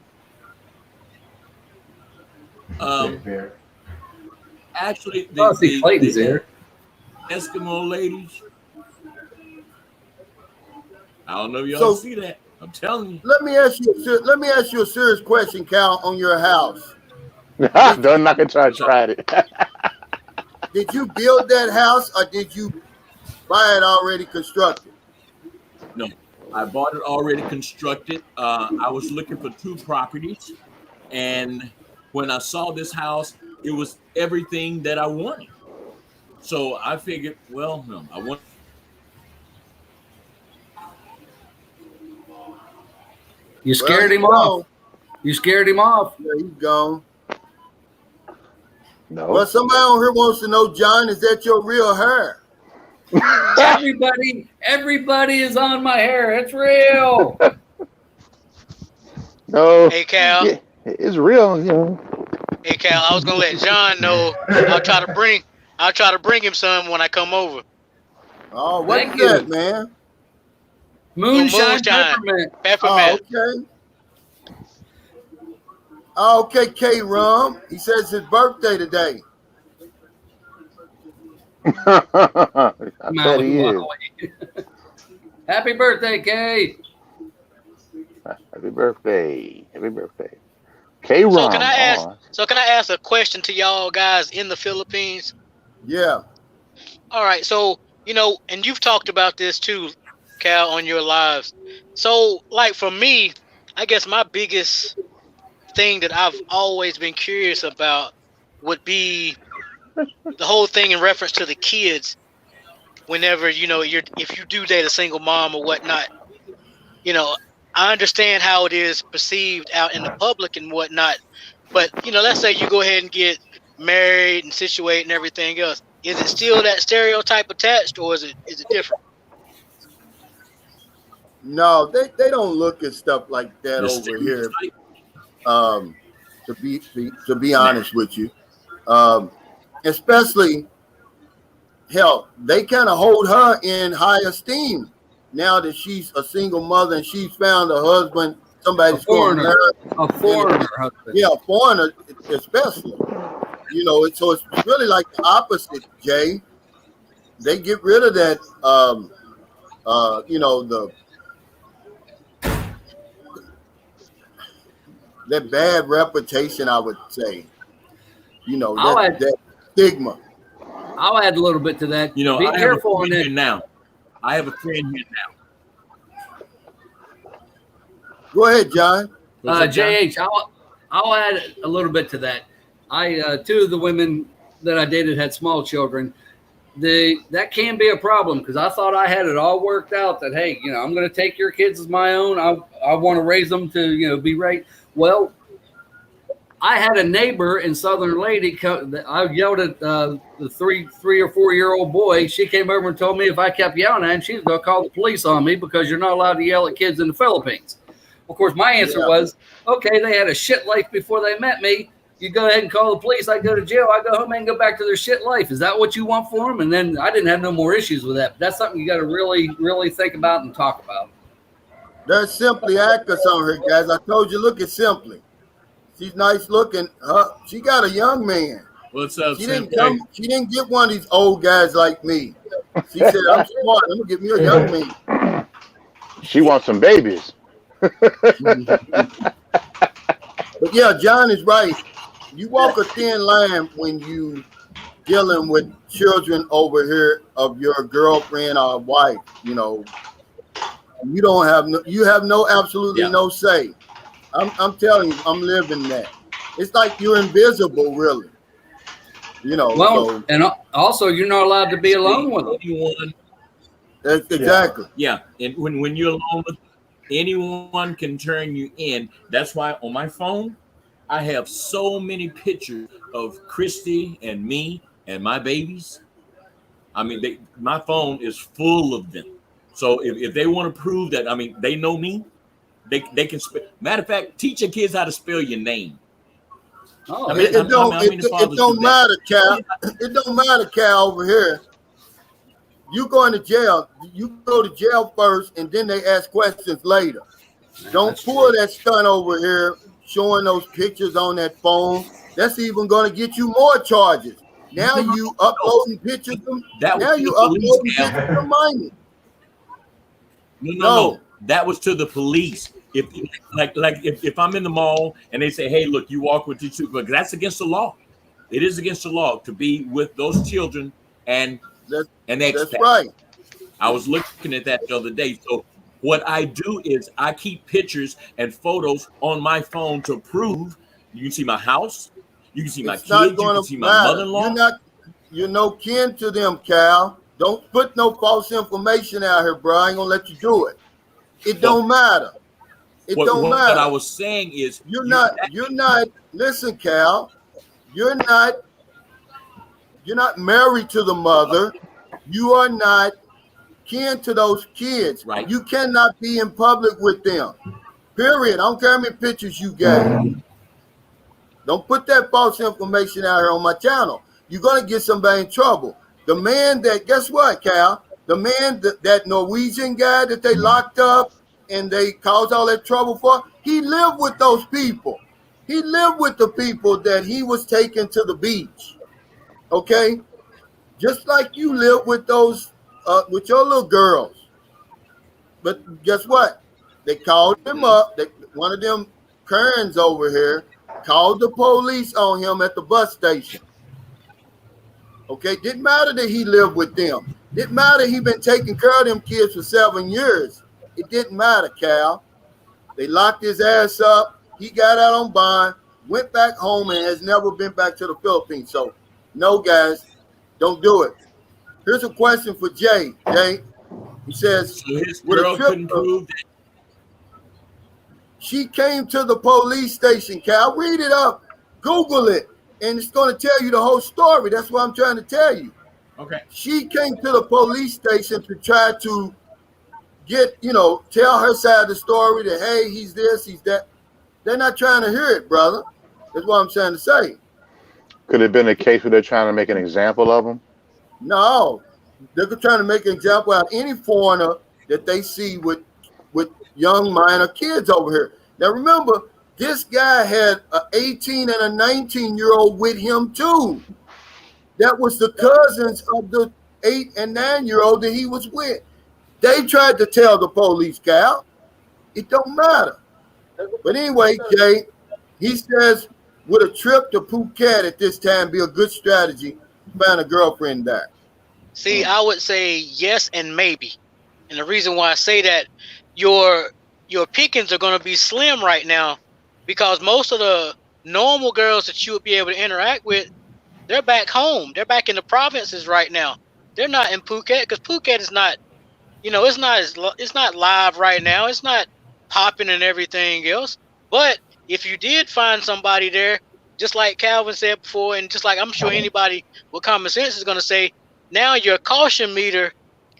Actually, see Clayton's there. Eskimo ladies. I don't know if y'all So- see that. I'm telling you. Let me ask you a serious question, Cal, on your house. Don't knock it till I tried it. Did you build that house or did you buy it already constructed? No, I bought it already constructed. I was looking for 2 properties, and when I saw this house, it was everything that I wanted. So I figured, well, no, I want. You scared him off. You scared him off. There you go. No. Well, somebody on here wants to know, John, is that your real hair? Everybody is on my hair. It's real. No. Hey, Cal. Yeah, it's real, you know. Hey, Cal. I was gonna let John know. I'll try to bring him some when I come over. Oh, what's Thank you. that, man? Moonshine peppermint. Peppermint. Oh, okay. Okay, K-Rum. He says his birthday today. I bet he is. Happy birthday, Kay. Happy birthday. Happy birthday. K-Ron. So can I ask a question to y'all guys in the Philippines? Yeah. All right. So, and you've talked about this too, Cal, on your lives. So, like for me, I guess my biggest thing that I've always been curious about would be the whole thing in reference to the kids. Whenever if you do date a single mom or whatnot, I understand how it is perceived out in the public and whatnot. But let's say you go ahead and get married and situated and everything else. Is it still that stereotype attached, or is it different? No, they don't look at stuff like that over here. To be honest with you, especially hell, they kind of hold her in high esteem now that she's a single mother and she's found a husband, somebody's going to marry. A foreigner husband. Yeah, a foreigner especially. So it's really like the opposite, Jay. They get rid of that, that bad reputation, I would say. That stigma. I'll add a little bit to that. Be I careful on have a friend that. here now. I have a friend here now. Go ahead, John. JH, I'll add a little bit to that. Two of the women that I dated had small children. That can be a problem because I thought I had it all worked out that, hey, I'm going to take your kids as my own. I want to raise them to, be right. Well, I had a neighbor in Southern Lady. I yelled at the 3 or 4 year old boy. She came over and told me if I kept yelling at him, she was going to call the police on me because you're not allowed to yell at kids in the Philippines. Of course, my answer was, okay, they had a shit life before they met me. You go ahead and call the police. I go to jail. I go home and go back to their shit life. Is that what you want for them? And then I didn't have no more issues with that. But that's something you got to really, really think about and talk about. There's Simply actress on her, guys. I told you, look at Simply. She's nice looking. She got a young man. What's up, She Simply? she didn't get one of these old guys like me. She said, I'm smart. I'm going to get me a young man. She wants some babies. But yeah, John is right. You walk a thin line when you dealing with children over here of your girlfriend or wife. You know, you don't have absolutely no say. I'm telling you, I'm living that. It's like you're invisible, really. You know. Well, so, and also you're not allowed to be alone with them. Anyone, that's exactly. yeah, and when you're alone with anyone can turn you in. That's why on my phone, I have so many pictures of Christy and me and my babies. I mean, my phone is full of them. So if they want to prove that, I mean, they know me, they can spell. Matter of fact, teach your kids how to spell your name. Oh, I mean, it don't matter, Cal. It don't matter, Cal, over here. You going to jail. You go to jail first, and then they ask questions later. Don't pull that stunt over here, showing those pictures on that phone. That's even going to get you more charges. Now you uploading pictures of now you uploading pictures of minors. No. That was to the police. If if I'm in the mall and they say, hey, look, you walk with these two, but that's against the law. It is against the law to be with those children and that's right. I was looking at that the other day. So what I do is I keep pictures and photos on my phone to prove. You can see my house, you can see my kids, you can see my mother-in-law. You're no kin to them, Cal. Don't put no false information out here, bro. I ain't gonna let you do it. It don't matter. What I was saying is you're not listen, Cal. You're not married to the mother. You are not kin to those kids. Right. You cannot be in public with them. Period. I don't care how many pictures you got. Don't put that false information out here on my channel. You're gonna get somebody in trouble. The man that, guess what, Cal? The man that Norwegian guy that they locked up and they caused all that trouble for, he lived with those people. He lived with the people that he was taken to the beach. Okay? Just like you live with those, with your little girls. But guess what? They called him up. One of them Kerns over here called the police on him at the bus station. Okay? Didn't matter that he lived with them. Didn't matter he been taking care of them kids for 7 years. It didn't matter, Cal. They locked his ass up. He got out on bond, went back home, and has never been back to the Philippines. So, no, guys, don't do it. Here's a question for Jay. Jay, he says, so his girl couldn't prove that. She came to the police station, Cal. Read it up. Google it. And it's going to tell you the whole story. That's what I'm trying to tell you. Okay. She came to the police station to try to get, tell her side of the story that, hey, he's this, he's that. They're not trying to hear it, brother. That's what I'm trying to say. Could it have been a case where they're trying to make an example of him? No. They're trying to make an example out of any foreigner that they see with young minor kids over here. Now, remember, this guy had an 18 and a 19-year-old with him, too. That was the cousins of the 8 and 9-year-old that he was with. They tried to tell the police, Cal. It don't matter. But anyway, Jay, he says, would a trip to Phuket at this time be a good strategy to find a girlfriend there? See, I would say yes and maybe. And the reason why I say that, your pickings are going to be slim right now because most of the normal girls that you would be able to interact with, they're back home. They're back in the provinces right now. They're not in Phuket because Phuket is not, it's not live right now. It's not popping and everything else. But if you did find somebody there, just like Calvin said before, and just like I'm sure anybody with common sense is going to say, now your caution meter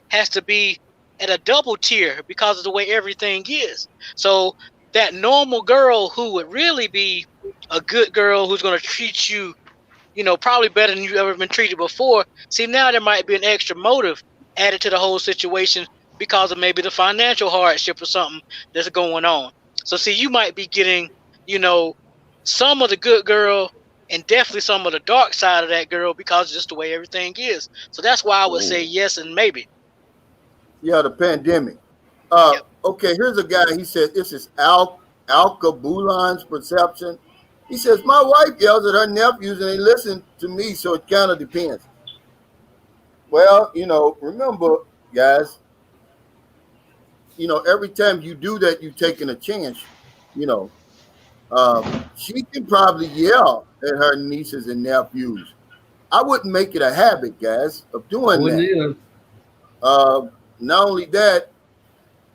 has to be at a double tier because of the way everything is. So that normal girl who would really be a good girl who's going to treat you, probably better than you've ever been treated before. See, now there might be an extra motive added to the whole situation because of maybe the financial hardship or something that's going on. So see, you might be getting, some of the good girl and definitely some of the dark side of that girl because of just the way everything is. So that's why I would say yes and maybe. Yeah, the pandemic. Okay, here's a guy. He said, this is Alcabulan's perception. He says, my wife yells at her nephews and they listen to me, so it kind of depends. Well, remember, guys, every time you do that, you're taking a chance. She can probably yell at her nieces and nephews. I wouldn't make it a habit, guys, of doing that. Not only that,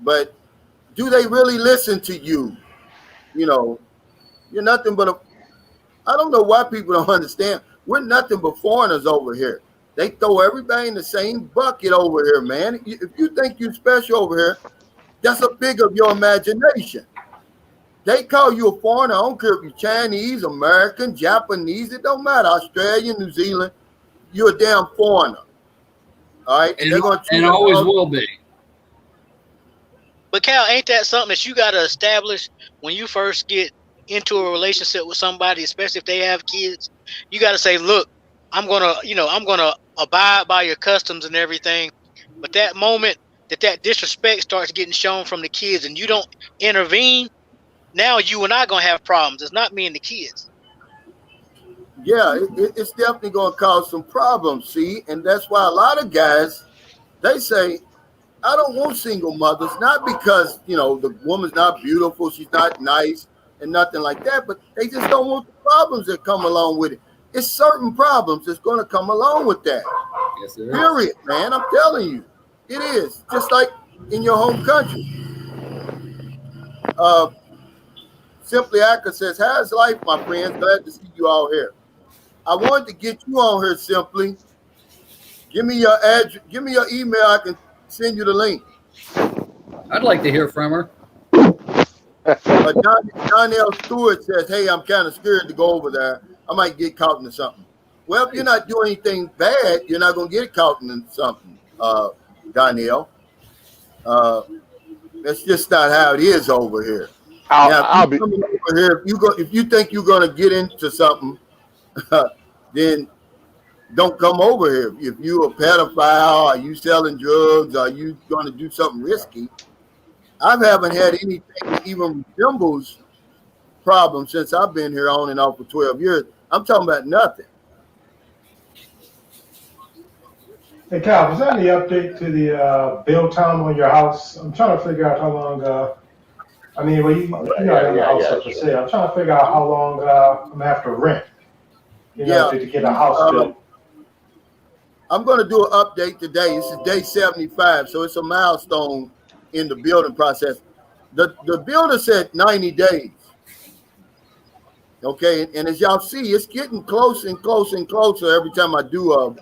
but do they really listen to you? You're nothing but I don't know why people don't understand. We're nothing but foreigners over here. They throw everybody in the same bucket over here, man. If you think you're special over here, that's a figure of your imagination. They call you a foreigner. I don't care if you're Chinese, American, Japanese. It don't matter. Australian, New Zealand. You're a damn foreigner. All right? And always will be. But Cal, ain't that something that you got to establish when you first get into a relationship with somebody, especially if they have kids? You got to say, look, I'm going to abide by your customs and everything. But that moment that disrespect starts getting shown from the kids and you don't intervene, now you and I going to have problems. It's not me and the kids. Yeah, it's definitely going to cause some problems, see? And that's why a lot of guys, they say, I don't want single mothers, not because, the woman's not beautiful, she's not nice and nothing like that, but they just don't want the problems that come along with it. It's certain problems that's going to come along with that. Yes, it is. Period, man. I'm telling you. It is. Just like in your home country. Simply Acker says, how's life, my friends? Glad to see you all here. I wanted to get you on here, Simply. Give me your address. Give me your email. I can send you the link. I'd like to hear from her. Donnell Stewart says, hey, I'm kind of scared to go over there. I might get caught into something. Well, if you're not doing anything bad, you're not going to get caught in something, Donnell. That's just not how it is over here. I'll be over here. If you think you're going to get into something, then don't come over here. If you're a pedophile, are you selling drugs? Are you going to do something risky? I haven't had anything that even resembles problems since I've been here on and off for 12 years. I'm talking about nothing. Hey, Cal, was there any update to the build time on your house? I'm trying to figure out how long, you know, the house up for sale. I'm trying to figure out how long I'm going to have to rent, to get a house built. I'm going to do an update today. This is day 75, so it's a milestone in the building process. The builder said 90 days. Okay, and as y'all see, it's getting closer and closer and closer every time I do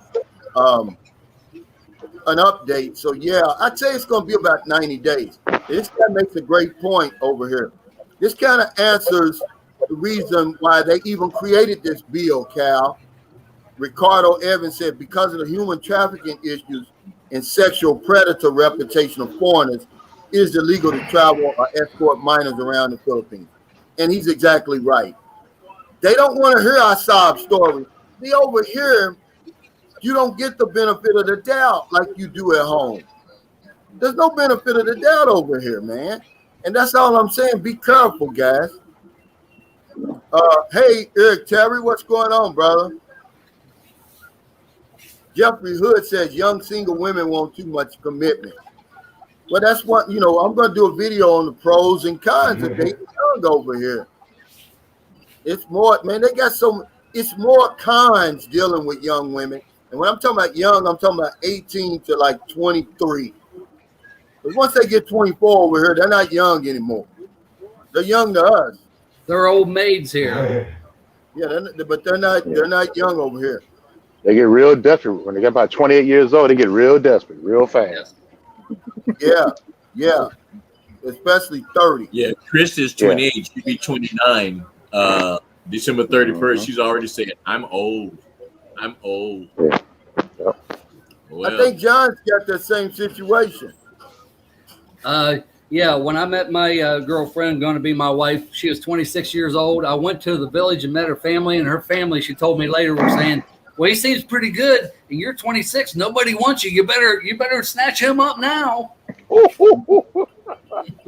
an update. So yeah, I'd say it's going to be about 90 days. This guy makes a great point over here. This kind of answers the reason why they even created this bill, Cal. Ricardo Evans said, because of the human trafficking issues and sexual predator reputation of foreigners, it is illegal to travel or escort minors around the Philippines. And he's exactly right. They don't want to hear our sob story. They over here, you don't get the benefit of the doubt like you do at home. There's no benefit of the doubt over here, man. And that's all I'm saying. Be careful, guys. Hey, Eric Terry, what's going on, brother? Jeffrey Hood says young single women want too much commitment. Well, that's what, I'm going to do a video on the pros and cons of dating young over here. It's more, man, it's more cons dealing with young women. And when I'm talking about young, I'm talking about 18 to like 23. But once they get 24 over here, they're not young anymore. They're young to us. They're old maids here. Yeah, but they're not young over here. They get real desperate. When they get about 28 years old, they get real desperate, real fast. Yeah. Especially 30. Yeah, Chris is 28. She'd be 29 December 31st, she's already said, I'm old. I'm old. Yeah. Yep. Well, I think John's got the same situation. Yeah, when I met my girlfriend, going to be my wife, she was 26 years old. I went to the village and met her family, and her family, she told me later, were saying, well, he seems pretty good, and you're 26. Nobody wants you. You better snatch him up now.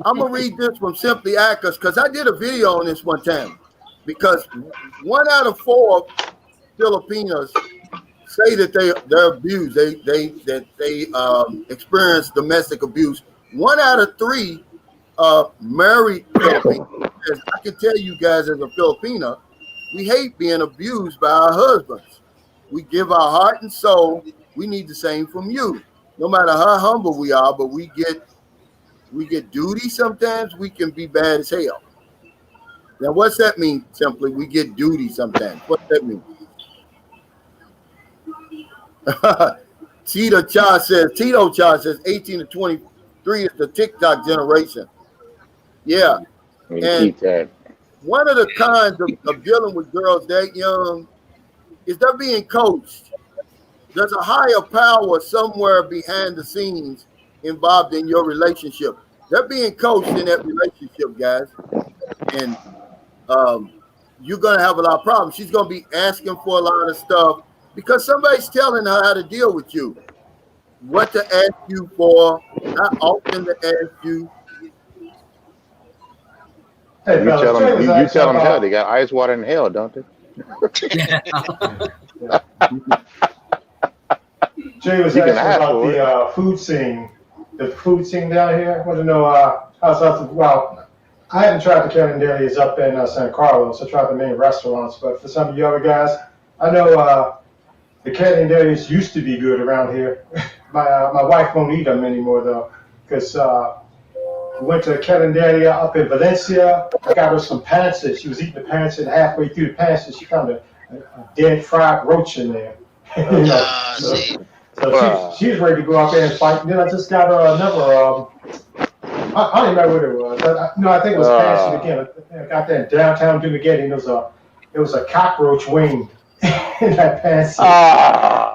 I'm going to read this from Simply Actors because I did a video on this one time. Because 1 out of 4 Filipinos say that they're abused. They experience domestic abuse. 1 out of 3 married Filipinos. I can tell you guys, as a Filipino, we hate being abused by our husbands. We give our heart and soul. We need the same from you. No matter how humble we are, but we get duty sometimes. We can be bad as hell. Now, what's that mean? Simply, we get duty sometimes. What's that mean? Tito Cha says 18 to 23 is the TikTok generation. Yeah. And one of the kinds of dealing with girls that young is they're being coached. There's a higher power somewhere behind the scenes involved in your relationship. They're being coached in that relationship, guys. And you're going to have a lot of problems. She's going to be asking for a lot of stuff because somebody's telling her how to deal with you, what to ask you for, how often to ask you. Hey, You fellas, tell Jay was them, you tell them asking hell. about- They got ice water in hell, don't they? Jay was You can asking ask about for the food scene. The food scene down here. I want to know how's that? Well, I haven't tried the Canandelias up in San Carlos. I tried the main restaurants, but for some of you other guys, I know the Canandelias used to be good around here. My wife won't eat them anymore though, because we went to a Canandelia up in Valencia. I got her some pancit. She was eating the pancit. Halfway through the pancit, she found a dead fried roach in there. You know, so she was ready to go out there and fight. And then I just got her another. I don't even know what it was. I think it was pancit again. I got that in downtown Dumageddon. It was a cockroach wing in that pancit.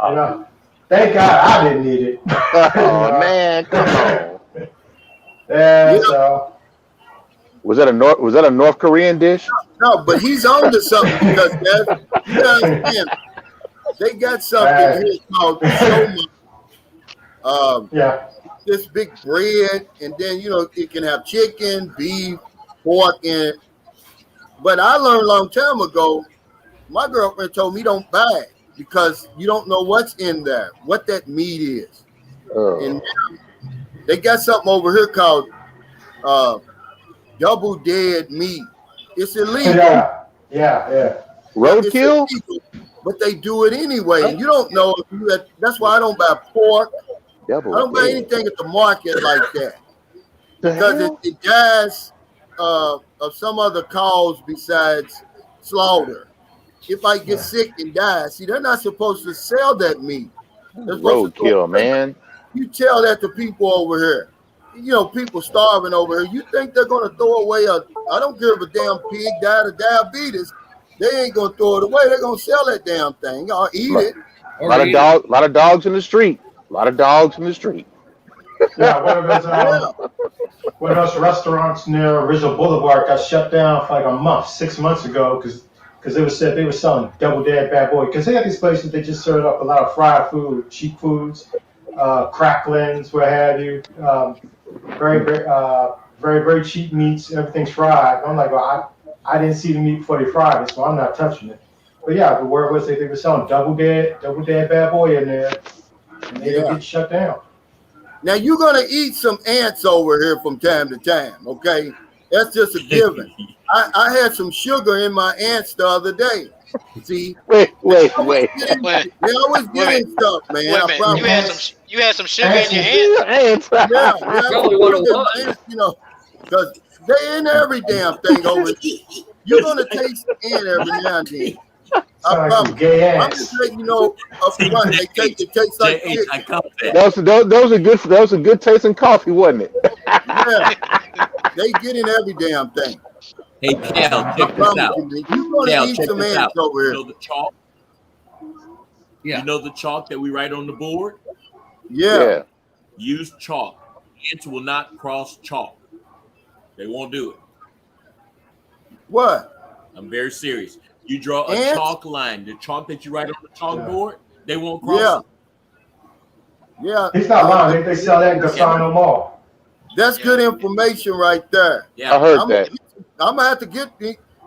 You know, thank God I didn't eat it. Oh man, come on. Yeah, so. Was that a North Korean dish? No, but he's on to something because you understand. They got something here called this big bread, and then it can have chicken, beef, pork in it. But I learned a long time ago, my girlfriend told me don't buy it because you don't know what's in there, what that meat is. And they got something over here called double dead meat. It's illegal. Yeah. Roadkill? But they do it anyway, and you don't know if you. That's why I don't buy pork. I don't buy anything at the market like that because it dies of some other cause besides slaughter. If I get sick and die, see, they're not supposed to sell that meat. Roadkill, man. You tell that to people over here. People starving over here. You think they're going to throw away I don't care if a damn pig died of diabetes. They ain't going to throw it away. They're going to sell that damn thing or eat it. A lot of dogs in the street. Yeah, one of those restaurants near Rizzo Boulevard got shut down for like 6 months ago because they were selling double dead bad boy. Because they have these places they just serve up a lot of fried food, cheap foods, cracklings, what have you. Very, very cheap meats. Everything's fried. I'm like, well, I didn't see the meat before they fried it, so I'm not touching it. But yeah, the word was they were selling double dead bad boy in there, and they get shut down. Now you're gonna eat some ants over here from time to time, okay? That's just a given. I had some sugar in my ants the other day. See? Wait. They always getting stuff, man. Wait a minute. You had some sugar in your ants? Yeah. Probably what it was. Because they in every damn thing over here. You're gonna taste the ant every now and then. I'm just letting you know up front. It tastes like chicken. That was a good tasting coffee, wasn't it? Yeah. They get in every damn thing. Hey, Cal, I check this promise out. you, man. You're going Cal, to eat check some this ants out. over You here. know the chalk? Yeah. You know the chalk that we write on the board? Yeah. Yeah. Use chalk. Ants will not cross chalk. They won't do it. What? I'm very serious. You draw a Ants? chalk line. The chalk that you write on the chalkboard, they won't cross Yeah. it. Yeah. He's not lying. They sell that in Gasano Mall. That's good information right there. Yeah. I heard that. I'm gonna have to get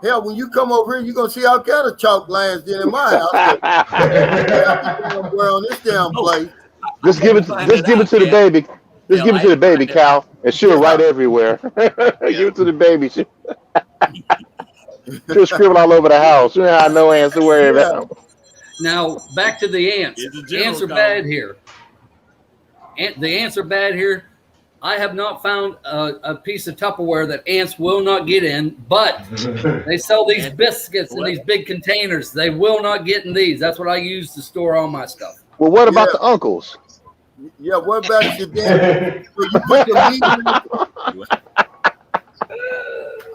hell when you come over here. You're gonna see all kind of chalk lines in my house. We're on this damn place. Just give it to the baby. Just give it to the baby, Cal, and she'll write everywhere. Give it to the baby. She'll scribble all over the house. You know how no ants to worry about. Now back to the ants. It's a general Ants are call. bad here. The ants are bad here. I have not found a piece of Tupperware that ants will not get in, but they sell these biscuits in these big containers. They will not get in these. That's what I use to store all my stuff. Well, what about the uncles? Yeah, what about your damn? You put the meat in the-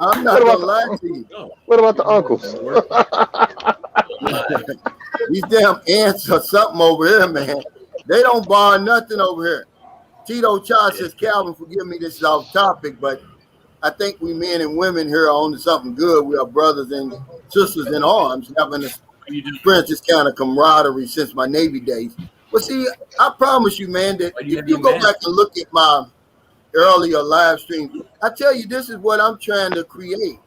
I'm not gonna lie to you. What about the uncles? These damn ants or something over here, man. They don't bar nothing over here. Tito Cha says, Calvin, forgive me, this is off topic, but I think we men and women here are on to something good. We are brothers and sisters in arms, having experienced this kind of camaraderie since my Navy days. But see, I promise you, man, that if you go back and look at my earlier live stream, I tell you, this is what I'm trying to create,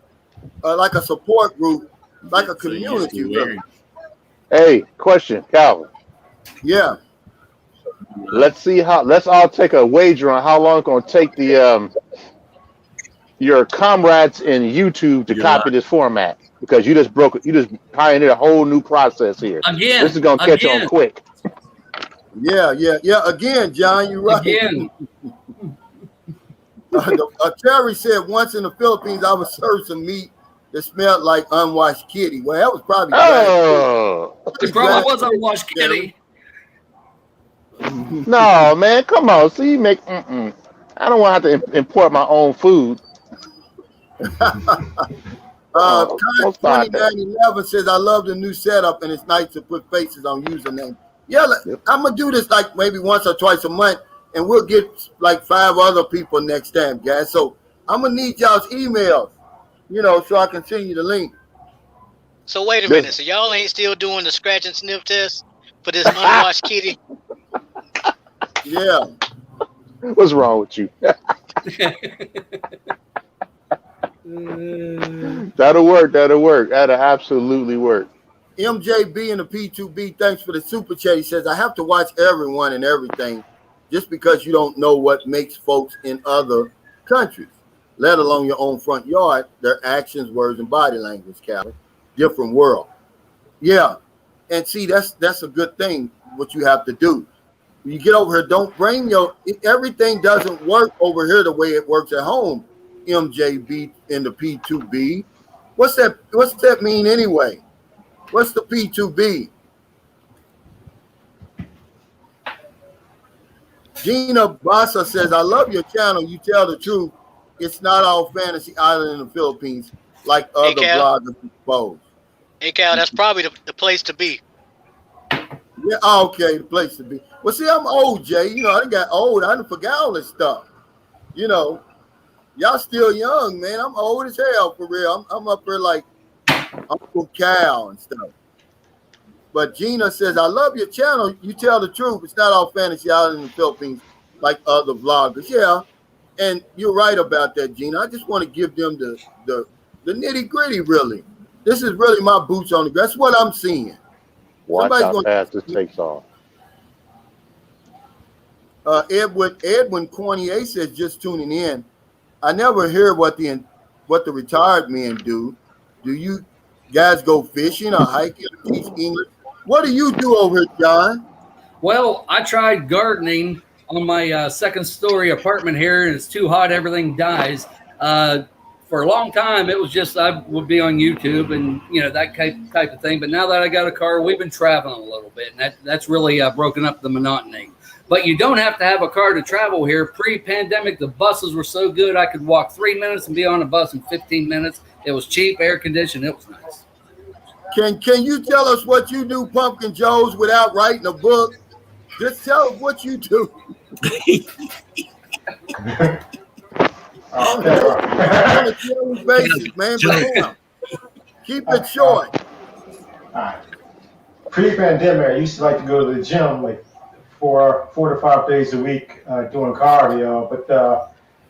like a support group, like a community. Really. Hey, question, Calvin. Yeah. Let's all take a wager on how long it's gonna take the your comrades in YouTube to copy this format, because you just pioneered a whole new process here. Again, this is gonna catch on quick. Yeah. Again, John, you're right. Again. Terry said once in the Philippines, I was served some meat that smelled like unwashed kitty. Well, that was probably it probably was unwashed kitty. No, man, come on. See, you make. I don't want to have to import my own food. Con 2911 says, I love the new setup and it's nice to put faces on username. Yeah, I'm gonna do this like maybe once or twice a month, and we'll get like 5 other people next time, guys. So I'm gonna need y'all's emails, so I can send you the link. So wait a minute. So y'all ain't still doing the scratch and sniff test for this unwashed kitty? Yeah. What's wrong with you? That'll work. That'll absolutely work. MJB and the P2B, thanks for the super chat. He says, I have to watch everyone and everything just because you don't know what makes folks in other countries, let alone your own front yard, their actions, words, and body language, Calvin. Different world. Yeah. And see, that's a good thing, what you have to do. When you get over here, don't bring everything doesn't work over here the way it works at home, MJB and the P2B. What's that mean anyway? What's the P2B? Gina Bassa says, I love your channel. You tell the truth. It's not all fantasy island in the Philippines like other bloggers expose. Hey, Cal, that's probably the place to be. Yeah, okay, the place to be. Well, see, I'm old, Jay. I done got old. I done forgot all this stuff. Y'all still young, man. I'm old as hell, for real. I'm up here like Uncle Cal and stuff. But Gina says, I love your channel. You tell the truth. It's not all fantasy island in the Philippines like other vloggers. Yeah, and you're right about that, Gina. I just want to give them the nitty gritty, really. This is really my boots on the ground. That's what I'm seeing. Watch how fast this takes off. Edwin Cornier says, just tuning in. I never hear what the retired men do. Do you guys go fishing or hiking or teach English? What do you do over here, John? Well, I tried gardening on my second-story apartment here, and it's too hot. Everything dies. For a long time, it was just I would be on YouTube and that type of thing. But now that I got a car, we've been traveling a little bit, and that's really broken up the monotony. But you don't have to have a car to travel here. Pre-pandemic, the buses were so good I could walk 3 minutes and be on a bus in 15 minutes. It was cheap, air conditioned. It was nice. Can you tell us what you do, Pumpkin Joe's, without writing a book? Just tell us what you do. On a daily basis, man. Keep it short. Pre-pandemic, I used to like to go to the gym like 4 to 5 days a week doing cardio, but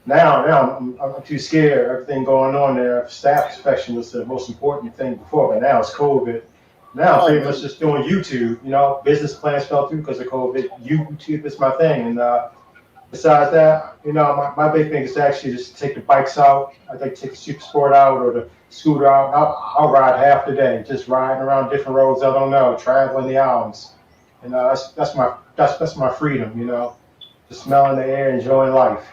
now I'm too scared. Everything going on there. Staph infection was the most important thing before, but now it's COVID. Now I'm pretty much just doing YouTube. You know, business plans fell through because of COVID. YouTube is my thing, and besides that, you know, my big thing is actually just to take the bikes out. I'd like to take the Super Sport out or the scooter out. I'll ride half the day, just riding around different roads I don't know, traveling the islands, and that's my freedom. You know, just smelling the air, enjoying life.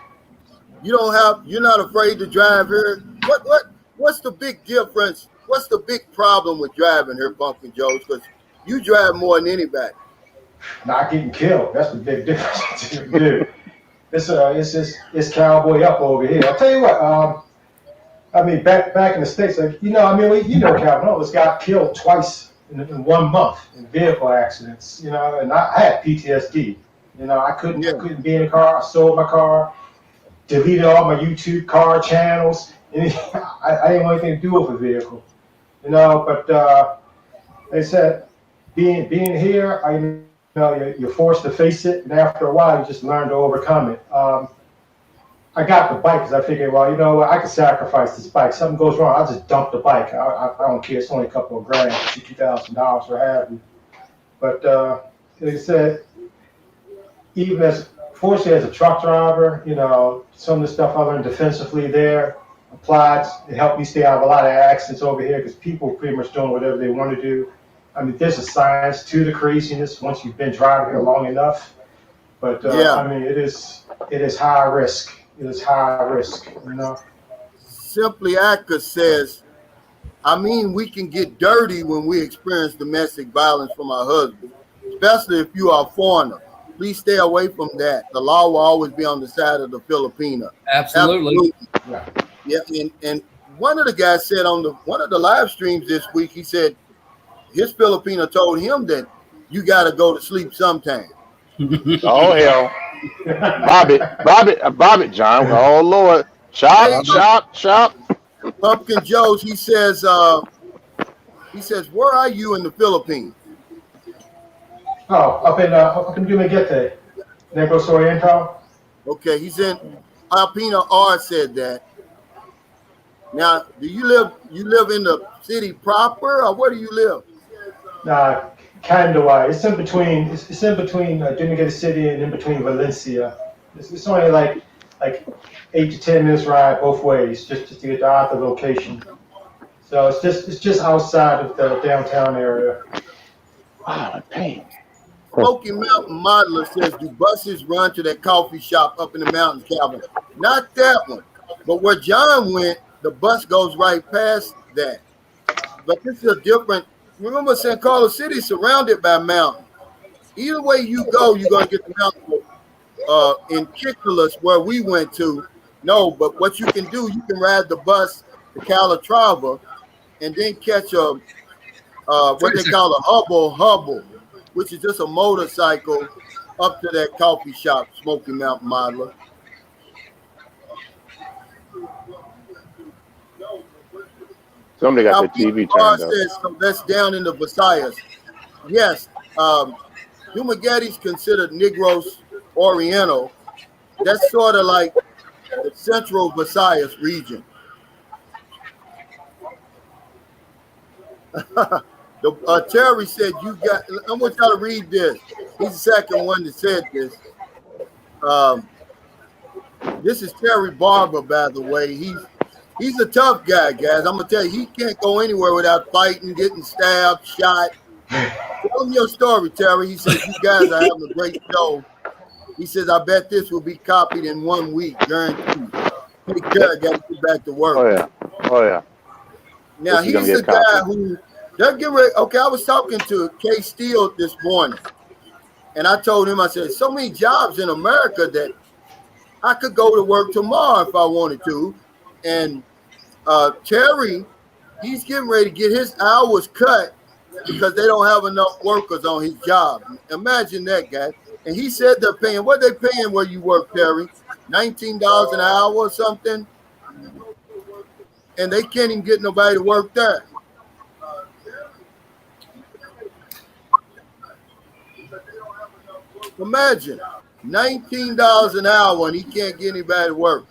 You're not afraid to drive here. What's the big difference? What's the big problem with driving here, Pumpkin Joe's? Because you drive more than anybody. Not getting killed. That's the big difference, dude. It's cowboy up over here. I'll tell you what. I mean, back in the States, like, Calvin Owens got killed twice in 1 month in vehicle accidents. You know, and I had PTSD. You know, I couldn't be in a car. I sold my car. Deleted all my YouTube car channels. I didn't want anything to do with a vehicle, you know. But they said, being here, you're forced to face it, and after a while, you just learn to overcome it. I got the bike because I figured, well, you know what, I can sacrifice this bike. Something goes wrong, I'll just dump the bike. I don't care. It's only a couple of grand, $2,000 or have you. But like I said, even fortunately, as a truck driver, you know, some of the stuff I learned defensively there applied. It helped me stay out of a lot of accidents over here because people are pretty much doing whatever they want to do. I mean, there's a science to the craziness once you've been driving here long enough. But I mean, it is high risk. It is high risk, you know. Simply Acca says, I mean, we can get dirty when we experience domestic violence from our husband, especially if you are a foreigner. Please stay away from that. The law will always be on the side of the Filipino. Absolutely. Yeah, and one of the guys said on one of the live streams this week, he said his Filipino told him that you got to go to sleep sometime. Oh, hell. Bobby, John. Oh, Lord. Shop. Pumpkin Joe's, he says, where are you in the Philippines? Oh, up in Dumaguete, Negros Oriental. Okay, he's in Alpina R said that. Now, do you live in the city proper, or where do you live? Nah, kind of. It's in between. It's in between Dumaguete City and in between Valencia. It's only like 8 to 10 minutes ride both ways, just to get to the location. So it's just outside of the downtown area. Wow, pain. Smoky Mountain Modeler says, do buses run to that coffee shop up in the mountains, Calvin? Not that one. But where John went, the bus goes right past that. But this is a different, remember San Carlos City is surrounded by mountains. Either way you go, you're going to get the mountain. In Chickalas, where we went to, no, but what you can do, you can ride the bus to Calatrava and then catch a, what they call a hubble, which is just a motorcycle up to that coffee shop, Smoky Mountain Modeler. Somebody got the TV turned up. Says, so that's down in the Visayas. Yes, Dumaguete is considered Negros Oriental. That's sort of like the central Visayas region. Terry said, I want y'all to read this. He's the second one that said this. This is Terry Barber, by the way. He's a tough guy, guys. I'm going to tell you, he can't go anywhere without fighting, getting stabbed, shot. Tell him your story, Terry. He says, you guys are having a great show. He says, I bet this will be copied in 1 week, guaranteed. Take care, I got to get back to work. Oh, yeah. Now, he's the guy who, they're getting ready. Okay, I was talking to Kay Steele this morning, And I told him, I said, so many jobs in America that I could go to work tomorrow if I wanted to. And Terry, he's getting ready to get his hours cut because they don't have enough workers on his job. Imagine that, guy. And he said they're paying, what they paying where you work, Terry? $19 an hour or something? And they can't even get nobody to work there. Imagine $19 an hour and he can't get anybody to work.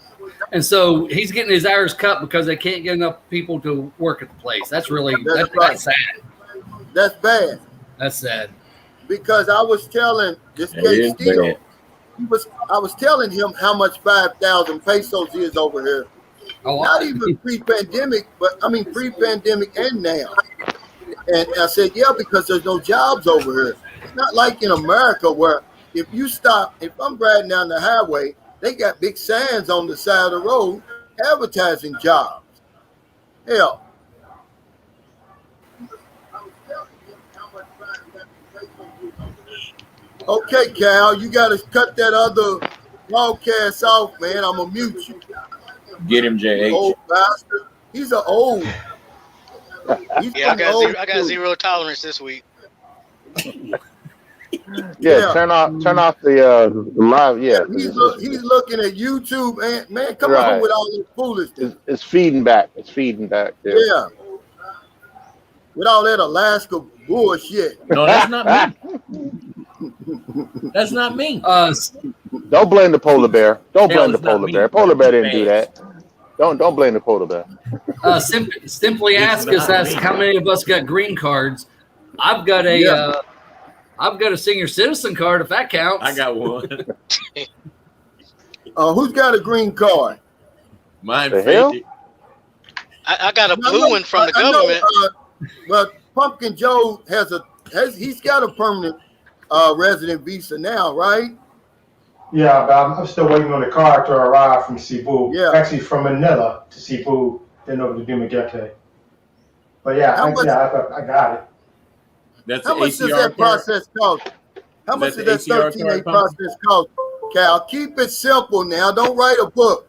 And so he's getting his hours cut because they can't get enough people to work at the place. That's really that's sad. That's bad. That's sad. Because I was telling this kid Steele, I was telling him how much 5,000 pesos is over here. Oh, not even pre-pandemic, but I mean pre-pandemic and now. And I said, yeah, because there's no jobs over here. It's not like in America where if I'm riding down the highway, they got big signs on the side of the road advertising jobs. Hell. Okay, Cal, you got to cut that other broadcast off, man. I'm going to mute you. Get him, JH. Old bastard. He's an old. Yeah, I got zero tolerance this week. Yeah, turn off the live. Yeah, he's looking at YouTube, and man, come on with all this foolishness. It's feeding back. It's feeding back. Yeah. With all that Alaska bullshit. No, that's not me. That's not me. Don't blame the polar bear. Don't blame the polar bear. Polar bear didn't do that. Don't blame the polar bear. Simply ask us how many of us got green cards. I've got a senior citizen card, if that counts. I got one. Who's got a green card? Mine. I got a blue one from the government. But Pumpkin Joe he's got a permanent resident visa now, right? Yeah, but I'm still waiting on the car to arrive from Cebu. Yeah. Actually, from Manila to Cebu, then over to Dumaguete. But yeah, I got it. That's how much does that process cost? How much does that 13A process cost, Cal? Keep it simple now. Don't write a book.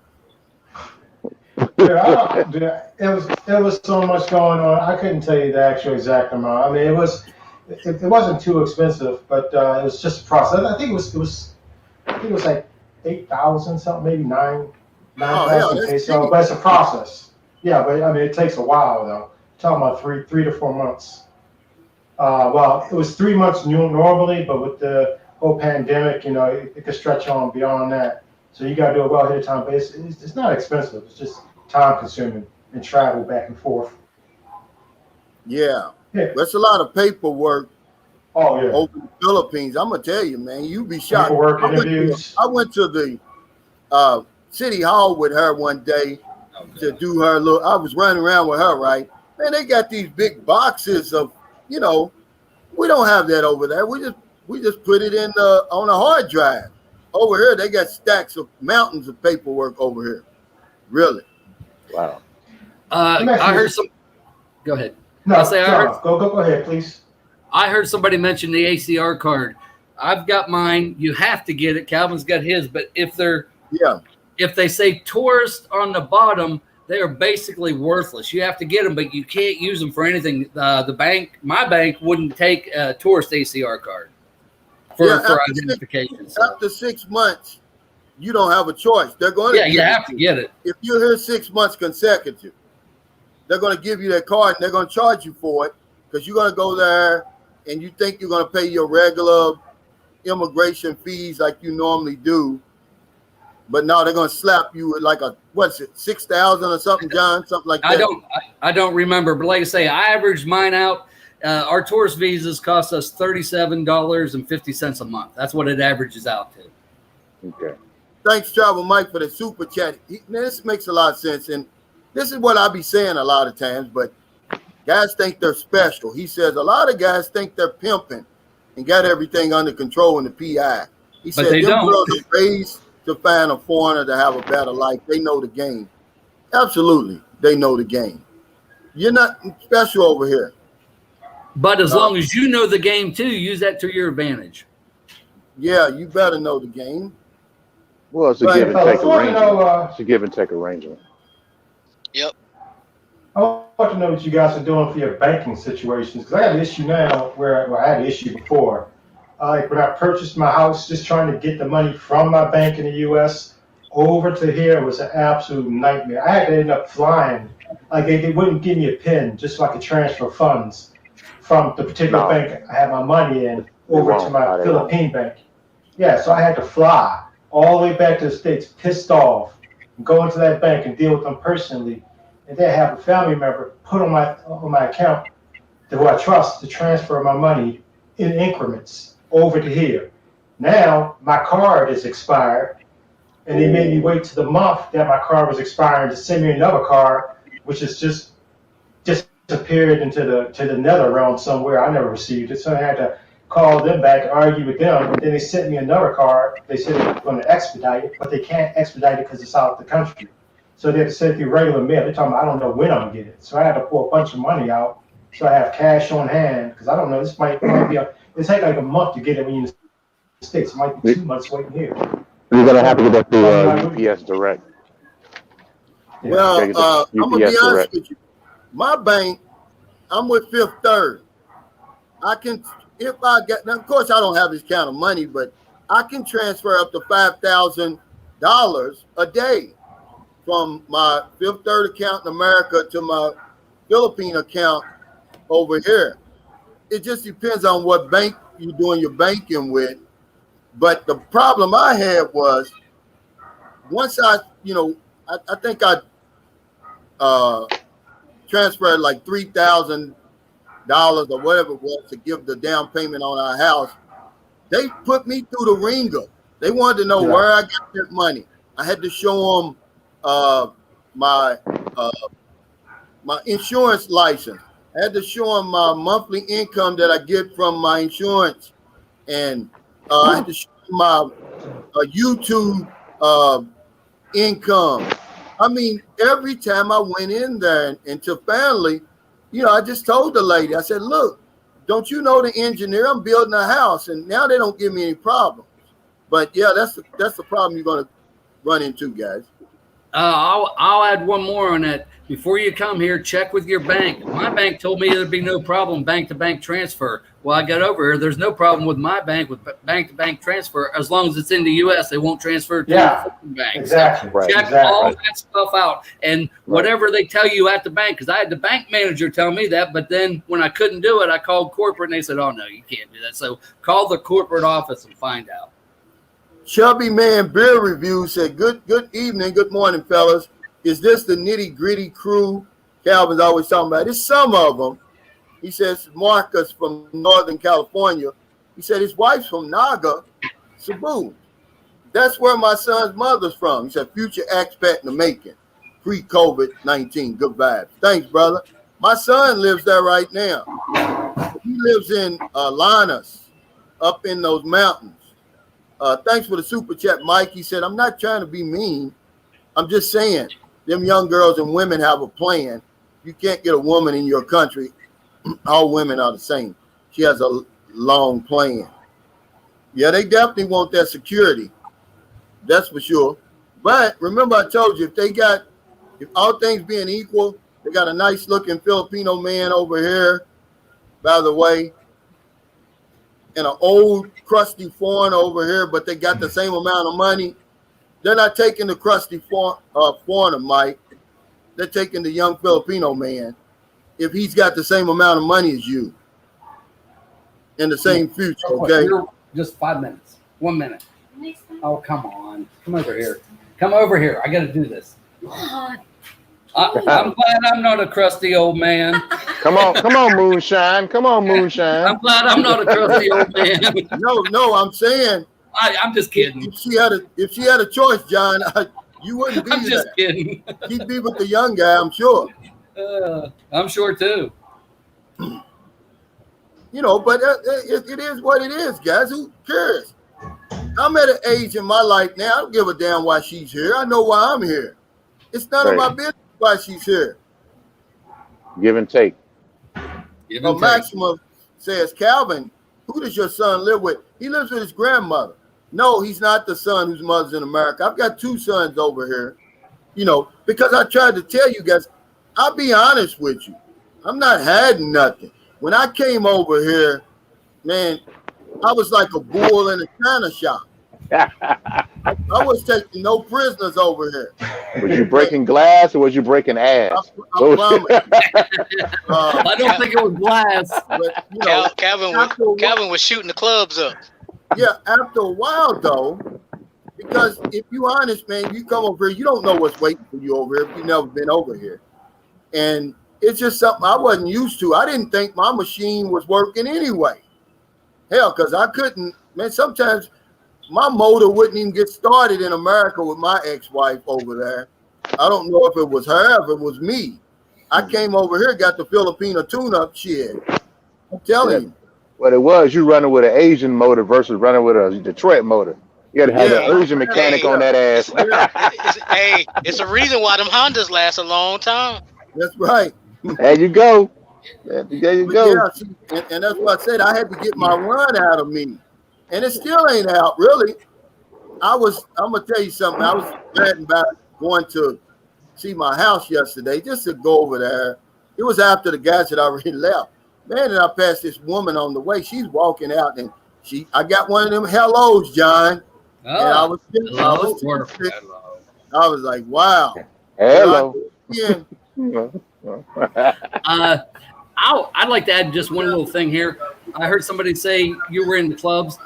Yeah, there was so much going on. I couldn't tell you the actual exact amount. I mean, it wasn't too expensive, but it was just a process. I think it was like 8,000 something, maybe 9,000 pesos. But it's a process. Yeah, but I mean, it takes a while though. Talking about three to 4 months. Well, it was 3 months normally, but with the whole pandemic, it could stretch on beyond that. So you got to do it well ahead of time. But it's not expensive. It's just time consuming and travel back and forth. Yeah. That's a lot of paperwork. Oh, yeah. Over the Philippines. I'm going to tell you, man, you'd be shocked. Paperwork, interviews. I went to the City Hall with her one day to do her I was running around with her, right? Man, they got these big boxes of, we don't have that over there. We just put it in on a hard drive. Over here, they got stacks of mountains of paperwork over here. Really? Wow. I heard some. Go ahead. No, go ahead, please. I heard somebody mention the ACR card. I've got mine. You have to get it. Calvin's got his. But if they say tourist on the bottom, they are basically worthless. You have to get them, but you can't use them for anything. My bank wouldn't take a tourist ACR card for identification. After 6 months, you don't have a choice. They're going to. Yeah, you have to get it. If you're here 6 months consecutive, they're going to give you that card and they're going to charge you for it because you're going to go there and you think you're going to pay your regular immigration fees like you normally do. But no, they're going to slap you with like what's it, 6,000 or something, John? Something like that. I don't remember, but like I say, I averaged mine out. Our tourist visas cost us $37.50 a month. That's what it averages out to. Okay. Thanks, Travel Mike, for the super chat. This makes a lot of sense. And this is what I be saying a lot of times, but guys think they're special. He says a lot of guys think they're pimping and got everything under control in the PI. He said they don't. Girls are raised to find a foreigner to have a better life. They know the game. Absolutely. They know the game. You're not special over here. But as long as you know the game too, use that to your advantage. Yeah, you better know the game. Well, it's a But- give and Fellas, take I want to know, arrangement. It's a give and take arrangement. Yep. I want to know what you guys are doing for your banking situations, because I got an issue now where I had an issue before. Like when I purchased my house, just trying to get the money from my bank in the U.S. over to here was an absolute nightmare. I had to end up flying. Like they wouldn't give me a PIN just so I could transfer funds from the particular No. bank I had my money in over to won't. my No, they Philippine bank. Yeah, so I had to fly all the way back to the States, pissed off, and go into that bank and deal with them personally, and then have a family member put on my account who I trust to transfer my money in increments over to here. Now my card is expired, and they made me wait to the month that my card was expiring to send me another card, which is just disappeared into the nether realm somewhere. I never received it, so I had to call them back, argue with them, and then they sent me another card. They said they were going to expedite it, but they can't expedite it because it's out of the country. So they had to send it through regular mail. They're talking about, I don't know when I'm going to get it. So I had to pull a bunch of money out so I have cash on hand, because I don't know, this might be it take like a month to get it when you're in the States. It might be 2 months waiting here. You're gonna have to get that through UPS Direct. Yeah. Well, Okay, so I'm gonna be UPS honest Direct. with you. My bank, I'm with Fifth Third. I can, if I get, now of course I don't have this kind of money, but I can transfer up to $5,000 a day from my Fifth Third account in America to my Philippine account over here. It just depends on what bank you're doing your banking with. But the problem I had was once I think I transferred like $3,000 or whatever it was to give the down payment on our house. They put me through the ringer. They wanted to know where I got that money. I had to show them my insurance license. I had to show them my monthly income that I get from my insurance, and I had to show them my YouTube income. I mean, every time I went in there and to family, I just told the lady, I said, look, don't you know the engineer? I'm building a house, and now they don't give me any problems. But yeah, that's the problem you're going to run into, guys. I'll add one more on that. Before you come here, check with your bank. My bank told me there'd be no problem bank-to-bank transfer. Well, I got over here. There's no problem with my bank with bank-to-bank transfer as long as it's in the U.S. They won't transfer to the bank. Exactly. So check all that stuff out, and whatever they tell you at the bank. Because I had the bank manager tell me that, but then when I couldn't do it, I called corporate and they said, "Oh no, you can't do that." So call the corporate office and find out. Chubby Man Beer Review said, good evening, good morning, fellas. Is this the nitty gritty crew Calvin's always talking about? It's some of them. He says Marcus from Northern California. He said his wife's from Naga, Cebu. That's where my son's mother's from. He said future expat in the making, pre-COVID-19. Good vibes. Thanks, brother. My son lives there right now. He lives in Lanus, up in those mountains. Thanks for the super chat, Mike. He said, I'm not trying to be mean. I'm just saying, them young girls and women have a plan. You can't get a woman in your country. All women are the same. She has a long plan. Yeah, they definitely want that security. That's for sure. But remember I told you, if all things being equal, they got a nice looking Filipino man over here, by the way, and an old crusty foreigner over here, but they got the same amount of money. They're not taking the crusty foreigner, Mike. They're taking the young Filipino man if he's got the same amount of money as you in the same future, okay? Just 5 minutes. 1 minute. Oh, come on. Come over here. Come over here. I got to do this. I'm glad I'm not a crusty old man. Come on, Moonshine. Come on, Moonshine. I'm glad I'm not a crusty old man. No, I'm saying. I'm just kidding. If she had a choice, John, you wouldn't be I'm just there. kidding. She'd be with the young guy, I'm sure. I'm sure too. But it is what it is, guys. Who cares? I'm at an age in my life now, I don't give a damn why she's here. I know why I'm here. It's none of my business why she's here. Give and take. Maxima says, Calvin, who does your son live with? He lives with his grandmother. No, he's not the son whose mother's in America. I've got 2 sons over here, because I tried to tell you guys, I'll be honest with you. I'm not hiding nothing. When I came over here, man, I was like a bull in a china shop. I was taking no prisoners over here. Was you breaking glass or was you breaking ass? I promise. I don't think it was glass. But, Calvin was shooting the clubs up. Yeah, after a while though, because if you honest, man, you come over here, you don't know what's waiting for you over here if you've never been over here. And it's just something I wasn't used to. I didn't think my machine was working anyway. Hell, because I couldn't, man, sometimes my motor wouldn't even get started in America with my ex-wife over there. I don't know if it was her, if it was me. I came over here, got the Filipino tune-up shit. I'm telling you. What it was, you running with an Asian motor versus running with a Detroit motor. You got to have an Asian mechanic on that ass. It's a reason why them Hondas last a long time. That's right. There you go. There you go. Yeah, see, and that's what I said. I had to get my run out of me. And it still ain't out, really. I'm going to tell you something. I was glad about going to see my house yesterday just to go over there. It was after the guys had already left. Man, and I passed this woman on the way. She's walking out, and I got one of them hellos, John. Oh, and I was like, wow. Hello. Yeah. I'd like to add just one little thing here. I heard somebody say you were in the clubs.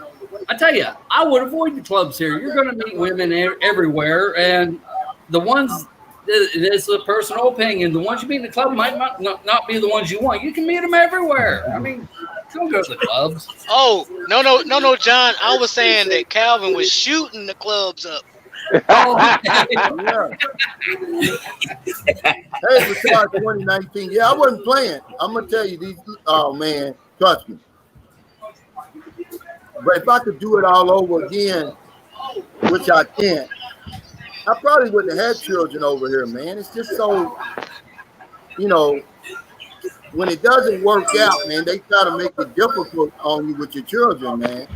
I tell you, I would avoid the clubs here. You're going to meet women everywhere, and the ones, it's a personal opinion. The ones you meet in the club might not be the ones you want. You can meet them everywhere. I mean, don't go to the clubs. Oh, no, John. I was saying that Calvin was shooting the clubs up. Yeah. Hey, besides 2019, I wasn't playing. I'm gonna tell you these. Oh man, trust me. But if I could do it all over again, which I can't, I probably wouldn't have had children over here, man. It's just so, when it doesn't work out, man, they try to make it difficult on you with your children, man.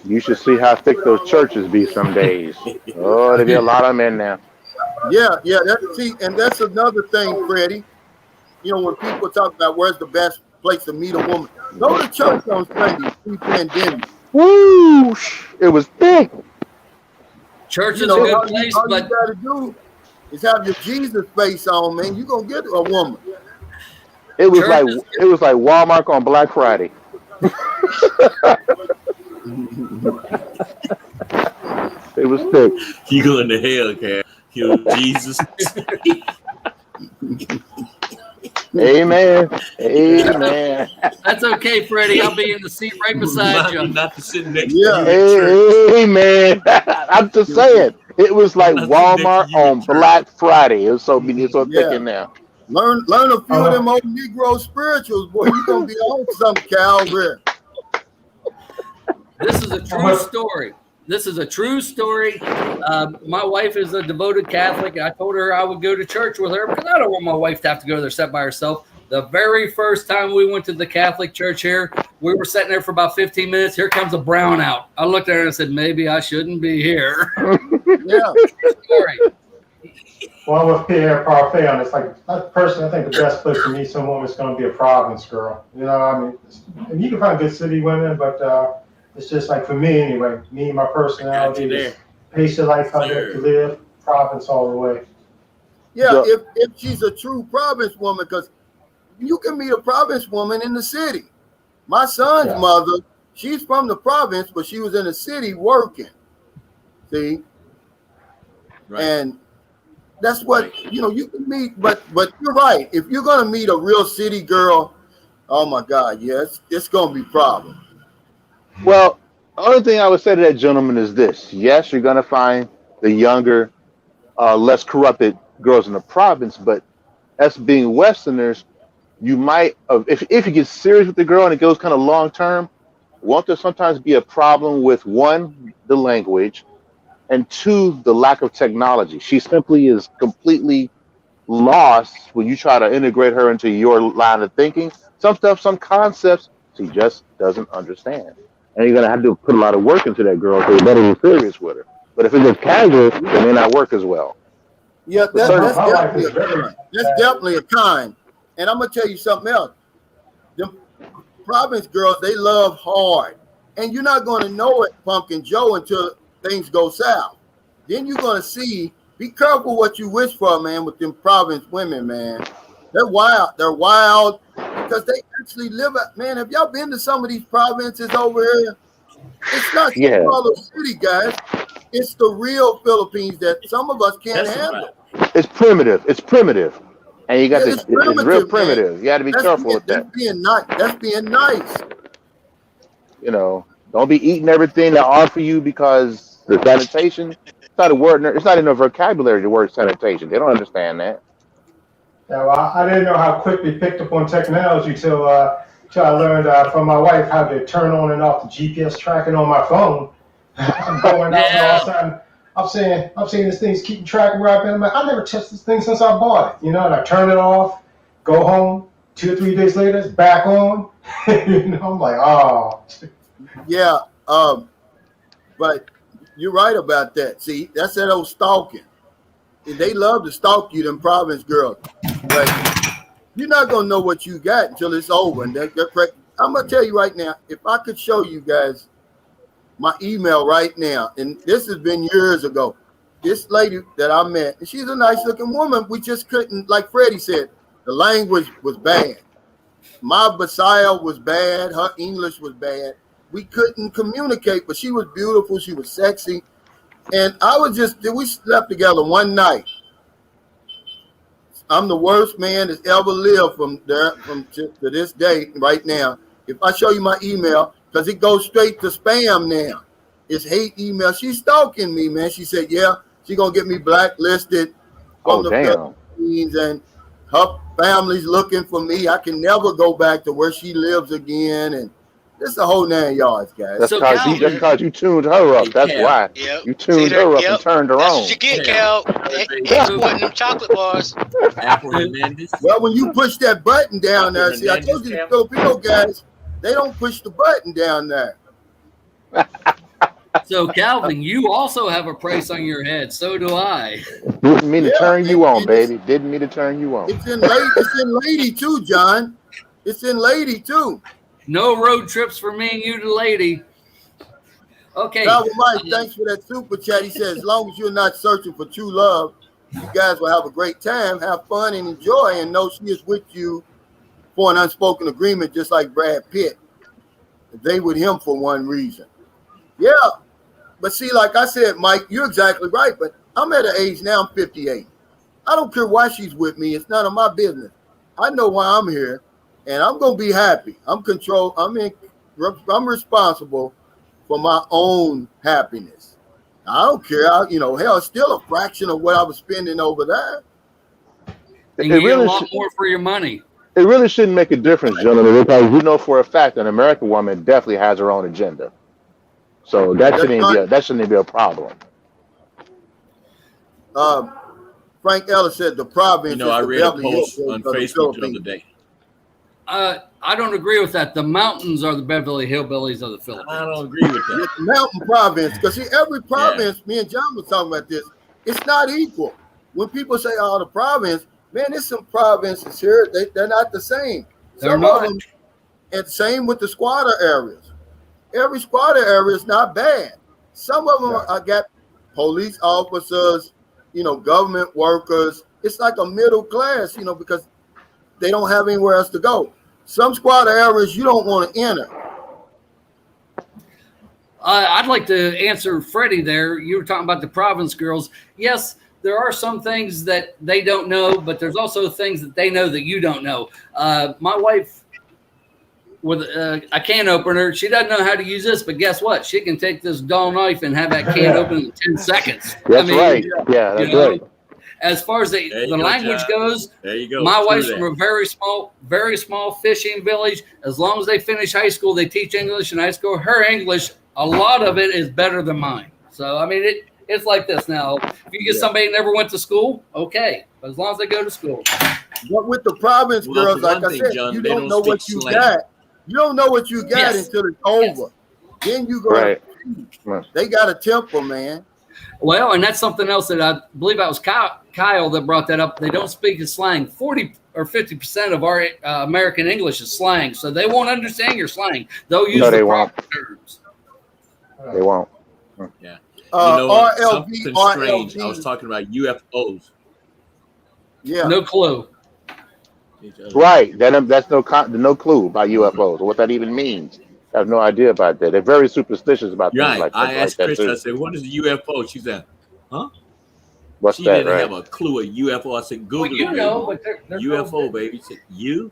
You should see how thick those churches be some days. Oh, there be a lot of men now. Yeah. That's another thing, Freddie. When people talk about where's the best place to meet a woman, go to church on Sunday pre-pandemic. Woo! It was thick. Church is a good place, all but you gotta do is have your Jesus face on, man. You're gonna get a woman. It was like Walmart on Black Friday. It was thick. You going to hell, Cal. You Jesus. Amen. Amen. That's okay, Freddie. I'll be in the seat right beside you. Not to sit next Yeah. to you. Amen. I'm just saying. It was like Walmart on Black Friday. It was so thick in there. Learn a few of them old Negro spirituals, boy. You're gonna be on some Calvary. This is a true story. This is a true story. My wife is a devoted Catholic. I told her I would go to church with her because I don't want my wife to have to go there set by herself. The very first time we went to the Catholic church here, we were sitting there for about 15 minutes. Here comes a brownout. I looked at her and I said, maybe I shouldn't be here. Yeah. Sorry. Well, with Pierre Parfait on, it's like, personally, I think the best place to meet some woman is going to be a Providence girl. And you can find good city women, but it's just like for me anyway, my personality is pace of life, how I like to live, Providence all the way. Yeah, if she's a true Providence woman, because you can meet a Providence woman in the city. My son's mother, she's from the province, but she was in the city working. See? Right. And that's what, you can meet, but you're right. If you're going to meet a real city girl, oh my God, yes, it's going to be a problem. Well, the only thing I would say to that gentleman is this. Yes, you're going to find the younger, less corrupted girls in the province, but us being Westerners, you might, if you get serious with the girl and it goes kind of long term, won't there sometimes be a problem with, one, the language, and two, the lack of technology? She simply is completely lost when you try to integrate her into your line of thinking. Some stuff, some concepts, she just doesn't understand. And you're gonna have to put a lot of work into that girl so you better be serious with her. But if it's just casual, it may not work as well. Yeah, But certain- that's definitely a kind. And I'm gonna tell you something else. The province girls, they love hard, and you're not gonna know it, Pumpkin Joe, until things go south. Then you're gonna see. Be careful what you wish for, man, with them province women, man. They're wild. They're wild because they actually live at, man, have y'all been to some of these provinces over here? It's not some Yeah. other city, guys. It's the real Philippines that some of us can't That's a handle. It's primitive. It's primitive. And you got Yeah, to, it's it's real primitive, primitive. You got to be careful with that. That's being nice. That's being nice. You know, don't be eating everything they offer you because the sanitation, it's not a word, it's not in the vocabulary, the word sanitation. They don't understand that. Yeah, well, I didn't know how quick we picked up on technology till I learned from my wife how to turn on and off the GPS tracking on my phone. I'm going out and all of a sudden I'm saying this thing's keeping track of where I've been. I'm like, I never touched this thing since I bought it, you know. And I turn it off, go home. 2 or 3 days later, it's back on. You know, I'm like, oh. Yeah, but you're right about that. See, that's that old stalking. And they love to stalk you, them province girls. But you're not gonna know what you got until it's over. And they're correct. I'm gonna tell you right now, if I could show you guys my email right now, and this has been years ago. This lady that I met, and she's a nice looking woman. We just couldn't, like Freddie said, the language was bad. My Bisaya was bad. Her English was bad. We couldn't communicate, but she was beautiful. She was sexy. And we slept together one night. I'm the worst man that's ever lived to this day right now. If I show you my email, because it goes straight to spam now. It's hate email. She's stalking me, man. She said, yeah, she's going to get me blacklisted from the Philippines, and her family's looking for me. I can never go back to where she lives again. And it's a whole 9 yards, guys. That's because you tuned her up. That's why. Yep. You tuned her up and turned her That's on. what you get, Cal. Exporting them chocolate bars. Well, when you push that button down there, see, I told you the Filipino guys, they don't push the button down there. So, Calvin, you also have a price on your head. So do I. Didn't mean to turn you on, baby. Didn't mean to turn you on. It's in lady too, John. It's in lady too. No road trips for me and you to lady. Okay. Mike, thanks for that super chat. He says, as long as you're not searching for true love, you guys will have a great time, have fun, and enjoy, and know she is with you for an unspoken agreement, just like Brad Pitt. They with him for one reason. Yeah. But see, like I said, Mike, you're exactly right. But I'm at an age now, I'm 58. I don't care why she's with me. It's none of my business. I know why I'm here, and I'm going to be happy. I'm responsible for my own happiness. I don't care. Hell, it's still a fraction of what I was spending over there. And you get a lot more for your money. It really shouldn't make a difference, gentlemen, because we know for a fact an American woman definitely has her own agenda. So that shouldn't be a problem. Frank Ellis said the province. I read a post on Facebook the other day. I don't agree with that. The mountains are the Beverly Hillbillies of the Philippines. I don't agree with that. The mountain province, because every province, me and John was talking about this, it's not equal. When people say, oh, the province, man, there's some provinces here, they're not the same. Some of them, and same with the squatter areas. Every squatter area is not bad. Some of them I got police officers, government workers. It's like a middle class, because they don't have anywhere else to go. Some squatter areas you don't want to enter. I'd like to answer Freddie there. You were talking about the province girls. Yes, there are some things that they don't know, but there's also things that they know that you don't know. My wife, with a can opener, she doesn't know how to use this, but guess what? She can take this dull knife and have that can open in 10 seconds. That's right. Yeah, that's right. As far as the language goes, there you go. My wife's from a very small fishing village. As long as they finish high school, they teach English in high school. Her English, a lot of it is better than mine. So, I mean, It's like this now. If you get somebody who never went to school, okay, but as long as they go to school. But with the province Well, girls, for like one I thing, said, John, you they don't don't know what speak you slang. got. You don't know what you got Yes. until it's over. Then you go. Right. They got a temper, man. Well, and that's something else that I believe that was Kyle that brought that up. They don't speak in slang. 40 or 50% of our American English is slang, so they won't understand your slang. They'll use No, the they proper terms. They won't. Yeah. You know what? Something RLV, strange. I was talking about UFOs. Yeah. No clue. Right. That's no clue about UFOs or what that even means. I have no idea about that. They're very superstitious about things Right. like that. I asked like Chris, that I too. said, what is a UFO? She said, huh? What's She that? didn't Right. have a clue a UFO. I said, Google Well, you it, know, baby. but they're UFO, baby. She said, you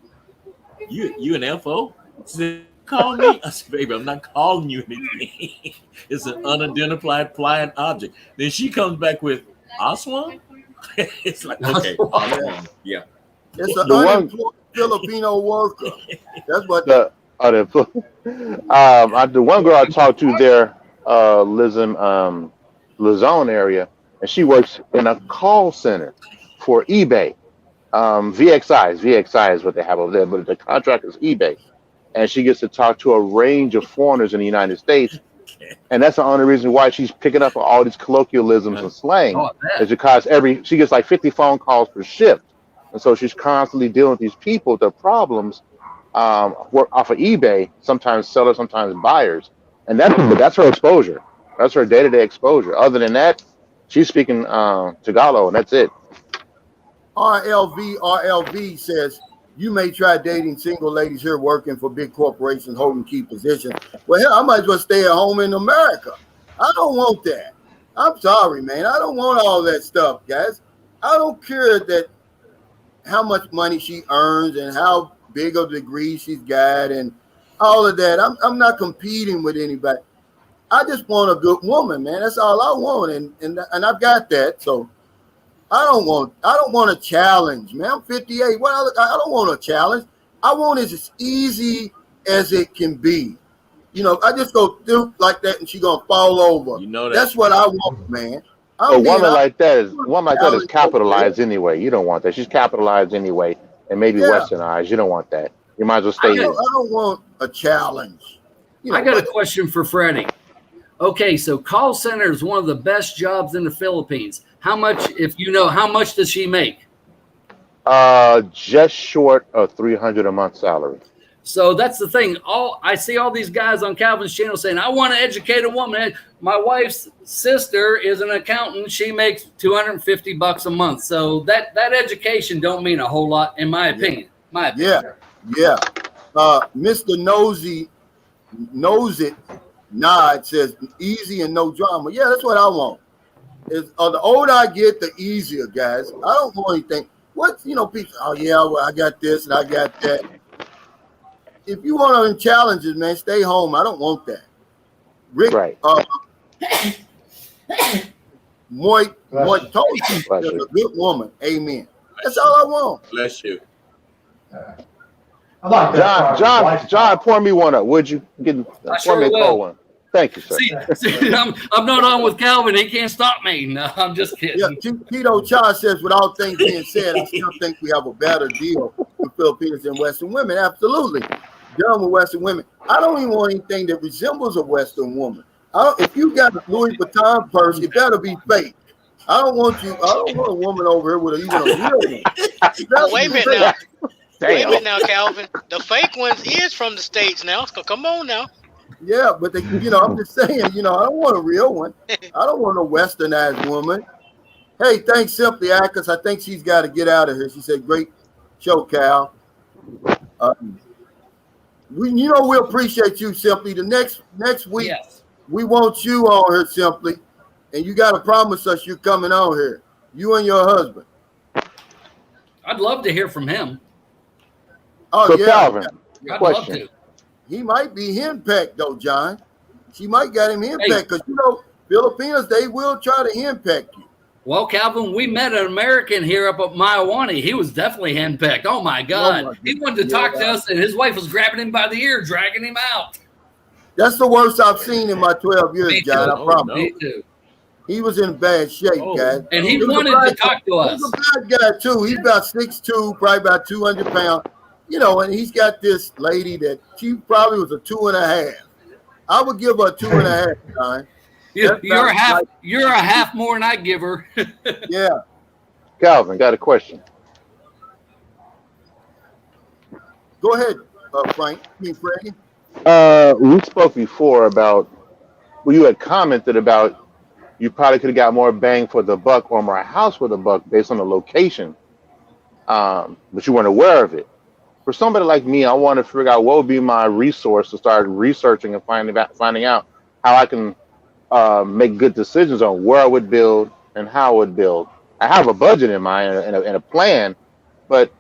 an FO? She said, call me. I said, baby, I'm not calling you anything. It's an unidentified flying object. Then she comes back with Aswan. It's like, okay, Aswan. Yeah. It's an The one- unemployed Filipino worker. That's what. The one girl I talked to there, Luzon area, and she works in a call center for eBay. VXI is what they have over there, but the contract is eBay. And she gets to talk to a range of foreigners in the United States. And that's the only reason why she's picking up on all these colloquialisms and slang Oh, I bet. is because she gets like 50 phone calls per shift. And so she's constantly dealing with these people, their problems, work off of eBay, sometimes sellers, sometimes buyers. And that's her exposure. That's her day-to-day exposure. Other than that, she's speaking Tagalog, and that's it. RLV says, you may try dating single ladies here working for big corporations holding key positions. Well, hell, I might as well stay at home in America. I don't want that. I'm sorry, man. I don't want all that stuff, guys. I don't care that how much money she earns and how big of a degree she's got and all of that. I'm not competing with anybody. I just want a good woman, man. That's all I want, and I've got that. So I don't want a challenge, man. I'm 58. Well, I don't want a challenge. I want it as easy as it can be. You know, I just go through like that, and she gonna fall over. You know that. That's what I want, man. A woman like that is capitalized anyway. You don't want that. She's capitalized anyway, and maybe westernized. You don't want that. You might as well stay I here. don't want a challenge. You know, I got a question for Freddie. Okay, so call center is one of the best jobs in the Philippines. How much, if you know, how much does she make? Just short of $300 a month salary. So that's the thing. I see all these guys on Calvin's channel saying, I want to educate a woman. My wife's sister is an accountant. She makes $250 a month. So that education don't mean a whole lot, in my opinion. Yeah. Mr. Nosy knows it. It says easy and no drama. Yeah, that's what I want. The older I get, the easier, guys. I don't want anything. People, oh yeah, well, I got this and I got that. If you want any challenges, man, stay home. I don't want that. Rick, Right. Moy Toshi is a good woman. Amen. That's all I want. Bless you. I like that. John, pour me one up. Would you pour me a cold one? Thank you, sir. See, I'm not on with Calvin. He can't stop me. No, I'm just kidding. Yeah, Tito Cha says, with all things being said, I still think we have a better deal with Filipinos than Western women. Absolutely. Done with Western women. I don't even want anything that resembles a Western woman. If you got a Louis Vuitton purse, it better be fake. I don't want a woman over here with even a real one. Wait a minute now. Wait a minute now, Calvin. The fake ones is from the States now. So come on now. Yeah, but I'm just saying, I don't want a real one. I don't want a westernized woman. Hey, thanks, Simply Atkins. I think she's got to get out of here. She said, great show, Cal. We appreciate you, Simply. The next week, Yes. we want you on here, Simply. And you got to promise us you're coming on here. You and your husband. I'd love to hear from him. Oh, So yeah. Calvin, I'd question. love to. He might be henpecked, though, John. She might got him henpecked because, Filipinos, they will try to henpeck you. Well, Calvin, we met an American here up at Maiawani. He was definitely handpicked. Oh, my God. Oh, my He wanted to talk to us, and his wife was grabbing him by the ear, dragging him out. That's the worst I've seen in my 12 years, Me John. too. I promise. Me too. He was in bad shape, Oh, guys. and he was a wanted black to talk to guy. us. He's a black guy too. He's about 6'2", probably about 200 pounds. You know, and he's got this lady that she probably was a 2.5. I would give her a 2.5, John. You're a half more than I give her. Yeah. Calvin, got a question. Go ahead, Frank. Freddie. We spoke before about, well, you had commented about you probably could have got more bang for the buck or more house for the buck based on the location, but you weren't aware of it. For somebody like me, I want to figure out what would be my resource to start researching and finding out how I can make good decisions on where I would build and how I would build. I have a budget in mind and a plan, but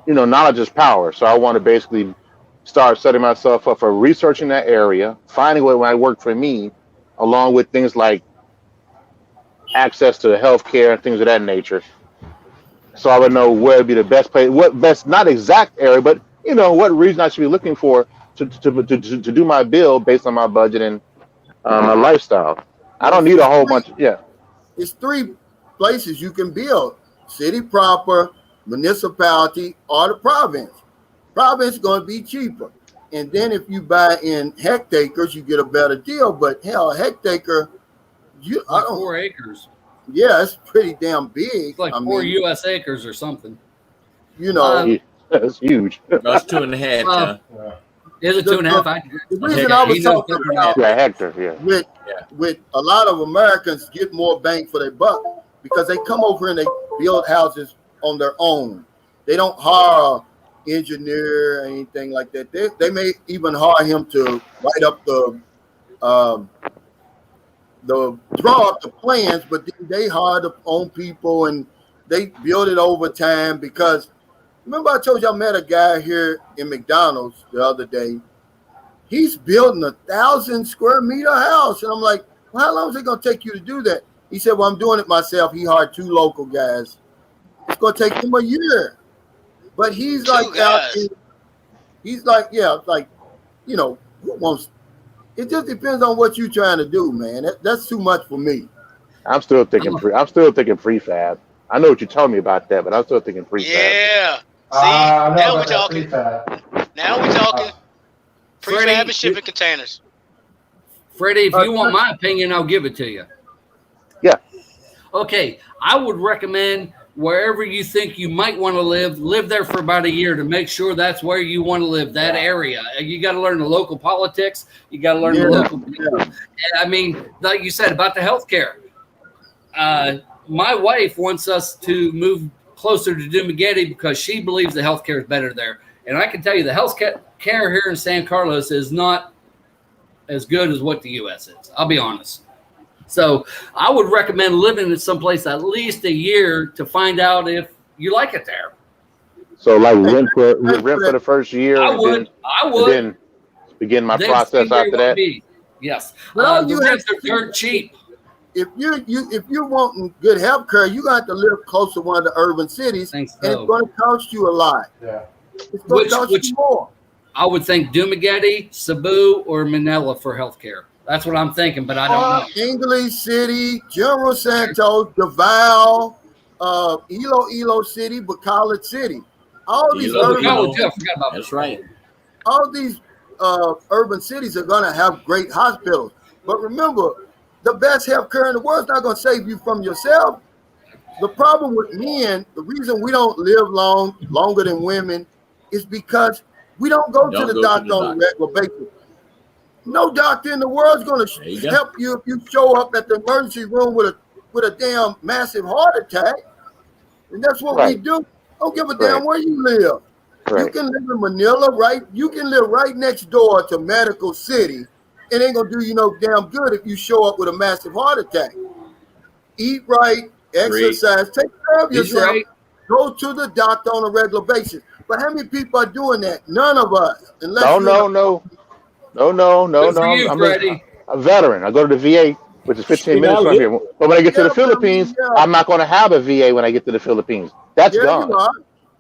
knowledge is power. So I want to basically start setting myself up for researching that area, finding what might work for me, along with things like access to healthcare and things of that nature. So I would know where would be the best place, what best, not exact area, but what region I should be looking for to do my build based on my budget and my lifestyle. I don't need a whole bunch. Yeah. It's 3 places you can build: city proper, municipality, or the province. Province is going to be cheaper. And then if you buy in hectares, you get a better deal. But hell, a hectare, I don't, 4 acres. Yeah, it's pretty damn big. It's like 4 U.S. acres or something. That's huge. That's 2.5. Is it 2.5? The reason I was talking about hectare, with a lot of Americans get more bang for their buck because they come over and they build houses on their own. They don't hire an engineer or anything like that. They may even hire him to write up the draw up the plans, but they hire their own people and they build it over time. Because remember I told you I met a guy here in McDonald's the other day. He's building 1,000 square meter house. And I'm like, well, how long is it going to take you to do that? He said, well, I'm doing it myself. He hired 2 local guys. It's going to take him a year. But he's like, out there, he's like, who wants, it just depends on what you're trying to do, man. That's too much for me. I'm still thinking prefab. I know what you told me about that, but I'm still thinking prefab. Yeah. See, now we're talking. Now we're talking. Prefab and shipping containers. Freddie, if you want my opinion, I'll give it to you. Yeah. Okay. I would recommend wherever you think you might want to live there for about a year to make sure that's where you want to live, that area. You got to learn the local politics. You got to learn the local people. And I mean, like you said about the healthcare. My wife wants us to move closer to Dumaguete because she believes the healthcare is better there. And I can tell you the healthcare here in San Carlos is not as good as what the U.S. is. I'll be honest. So I would recommend living in someplace at least a year to find out if you like it there. So like rent for the first year. I would. And then begin my process after that. Yes. Well, the rents are dirt cheap. If you're wanting good health care, you're going to have to live close to one of the urban cities, and it's going to cost you a lot. Yeah. It's going to cost you more. I would think Dumaguete, Cebu, or Manila for healthcare. That's what I'm thinking, but I don't know. English City, General Santos, Davao, Iloilo City, Bacolod City. All these That's right. All these urban cities are going to have great hospitals. But remember, the best health care in the world is not going to save you from yourself. The problem with men, the reason we don't live longer than women, is because we don't go to the doctor on a regular basis. No doctor in the world is going to help you if you show up at the emergency room with a damn massive heart attack. And that's what we do. Don't give a damn where you live. You can live in Manila, right? You can live right next door to Medical City. It ain't going to do you no damn good if you show up with a massive heart attack. Eat right, exercise, take care of yourself, go to the doctor on a regular basis. But how many people are doing that? None of us. No. I'm a veteran. I go to the VA, which is 15 minutes from here. But when I get to the Philippines, I'm not going to have a VA when I get to the Philippines. That's gone.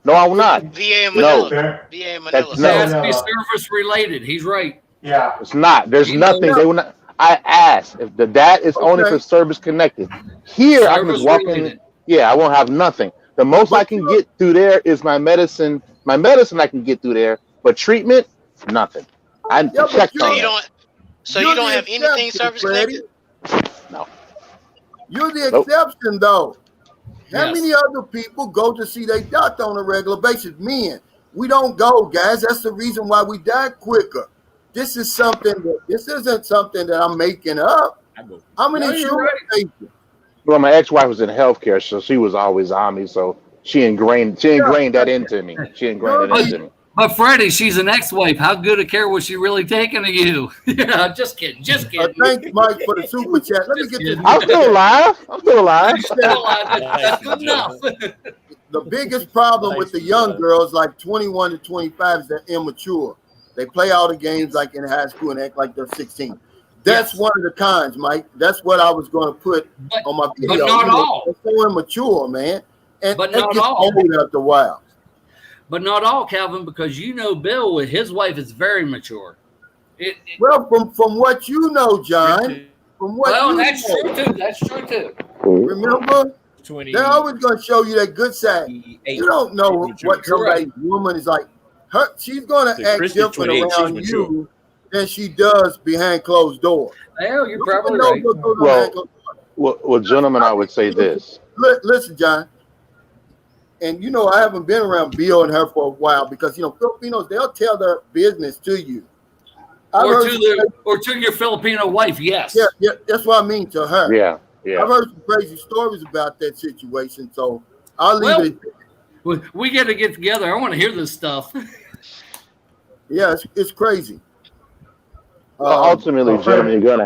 No, I'm not. VA in Manila. VA in Manila. It has to be service related. He's right. Yeah. It's not. There's nothing. They will not. I asked if that is only Okay. for service connected. Here I can Service just walk in. related. Yeah, I won't have nothing. The most I But can you're get through there is my medicine. My medicine I can get through there, but treatment, nothing. I yeah, but checked So on you you're that. don't. So you you're don't the have anything exception, service Freddie. connected. No, You're the nope. exception, though. How Yes. many other people go to see their doctor on a regular basis? Men, we don't go, guys. That's the reason why we die quicker. This is something that this isn't something that I'm making up. I go. I'm an No, you're insurance right. agent. Well, my ex-wife was in healthcare, so she was always on me. So she ingrained that into me. She ingrained it into me. But Freddie, she's an ex-wife. How good a care was she really taking of you? Yeah, just kidding. Just kidding. Thanks, Mike, for the super chat. Let me get this. I'm still alive. I'm still alive. You're still alive. That's good enough. The biggest problem with the young girls, like 21 to 25, is they're immature. They play all the games like in high school and act like they're 16. That's Yes. one of the cons, Mike. That's what I was going to put But, on my video. but not all. They're so immature, man. And But it not gets all. old after a while. But not all, Calvin, because you know Bill with his wife is very mature. Well, from what you know, John, from what Well, you that's know, true too. That's true too. remember, 20. they're always going to show you that good side. You don't know what somebody's woman is like. She's going to The act Christian different 28, she's around mature. you than she does behind closed doors. Well, you're You probably know right. what goes on behind Well, closed well, gentlemen, I would say this. Listen, John, and you know I haven't been around Bill and her for a while because you know Filipinos, they'll tell their business to you. I've Or heard to your Filipino wife, yes. yeah, that's what I mean to her. Yeah, yeah. I've heard some crazy stories about that situation, so I'll leave Well, it. we got to get together. I want to hear this stuff. Yeah, it's crazy. Well, ultimately, gentlemen, you're going to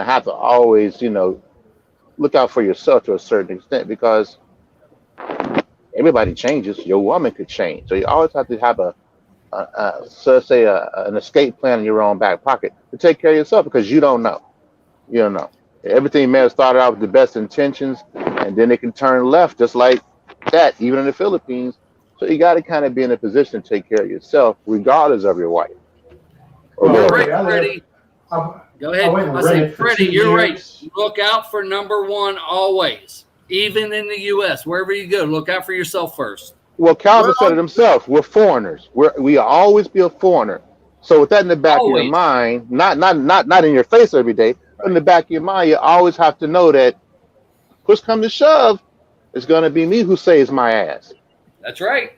have to always, look out for yourself to a certain extent because everybody changes. Your woman could change, so you always have to have an escape plan in your own back pocket to take care of yourself because you don't know. You don't know. Everything may have started out with the best intentions, and then it can turn left just like that, even in the Philippines. So you got to kind of be in a position to take care of yourself, regardless of your wife. Or Well, girlfriend. Right, Freddie. Go ahead. went and I say, rented for Freddie, 2 you're right. years. Look out for number one always, even in the U.S. Wherever you go, look out for yourself first. Well, Calvin said it himself. We're foreigners. We always be a foreigner. So with that in the back of your Always. mind, not in your face every day, but in the back of your mind, you always have to know that push come to shove, it's gonna be me who saves my ass. That's right.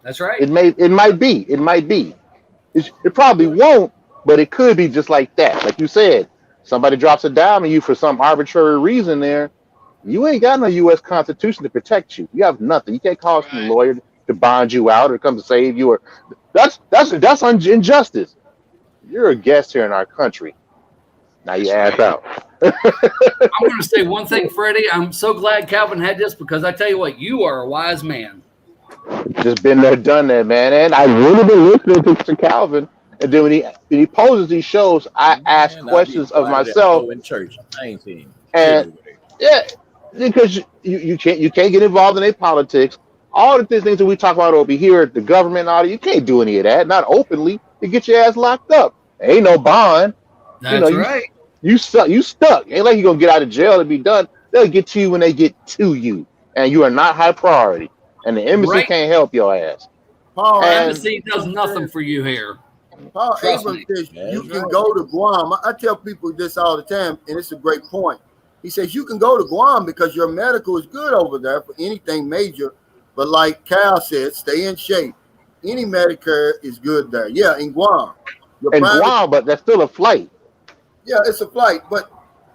That's right. It might be. It probably won't, but it could be just like that. Like you said, somebody drops a dime on you for some arbitrary reason there. You ain't got no U.S. Constitution to protect you. You have nothing. You can't call some lawyer to bond you out or come to save you. Or that's injustice. You're a guest here in our country. Now you ass out. I'm going to say one thing, Freddie. I'm so glad Calvin had this because I tell you what, you are a wise man. Just been there, done that, man. And I really been listening to Calvin. And then when he poses these shows, I ask questions of myself. In church, I ain't seen him. And yeah, because you can't get involved in their politics. All the things that we talk about over here, the government and all that, you can't do any of that, not openly. You get your ass locked up. Ain't no bond. That's right. You stuck. Ain't like you're gonna get out of jail to be done. They'll get to you when they get to you. And you are not high priority. And the embassy can't help your ass. Paul Embassy does nothing for you here. Paul Trust Abrams me. says you can go to Guam. I tell people this all the time, and it's a great point. He says you can go to Guam because your medical is good over there for anything major. But like Cal said, stay in shape. Any Medicare is good there. Yeah, in Guam. Guam, but that's still a flight. Yeah, it's a flight. But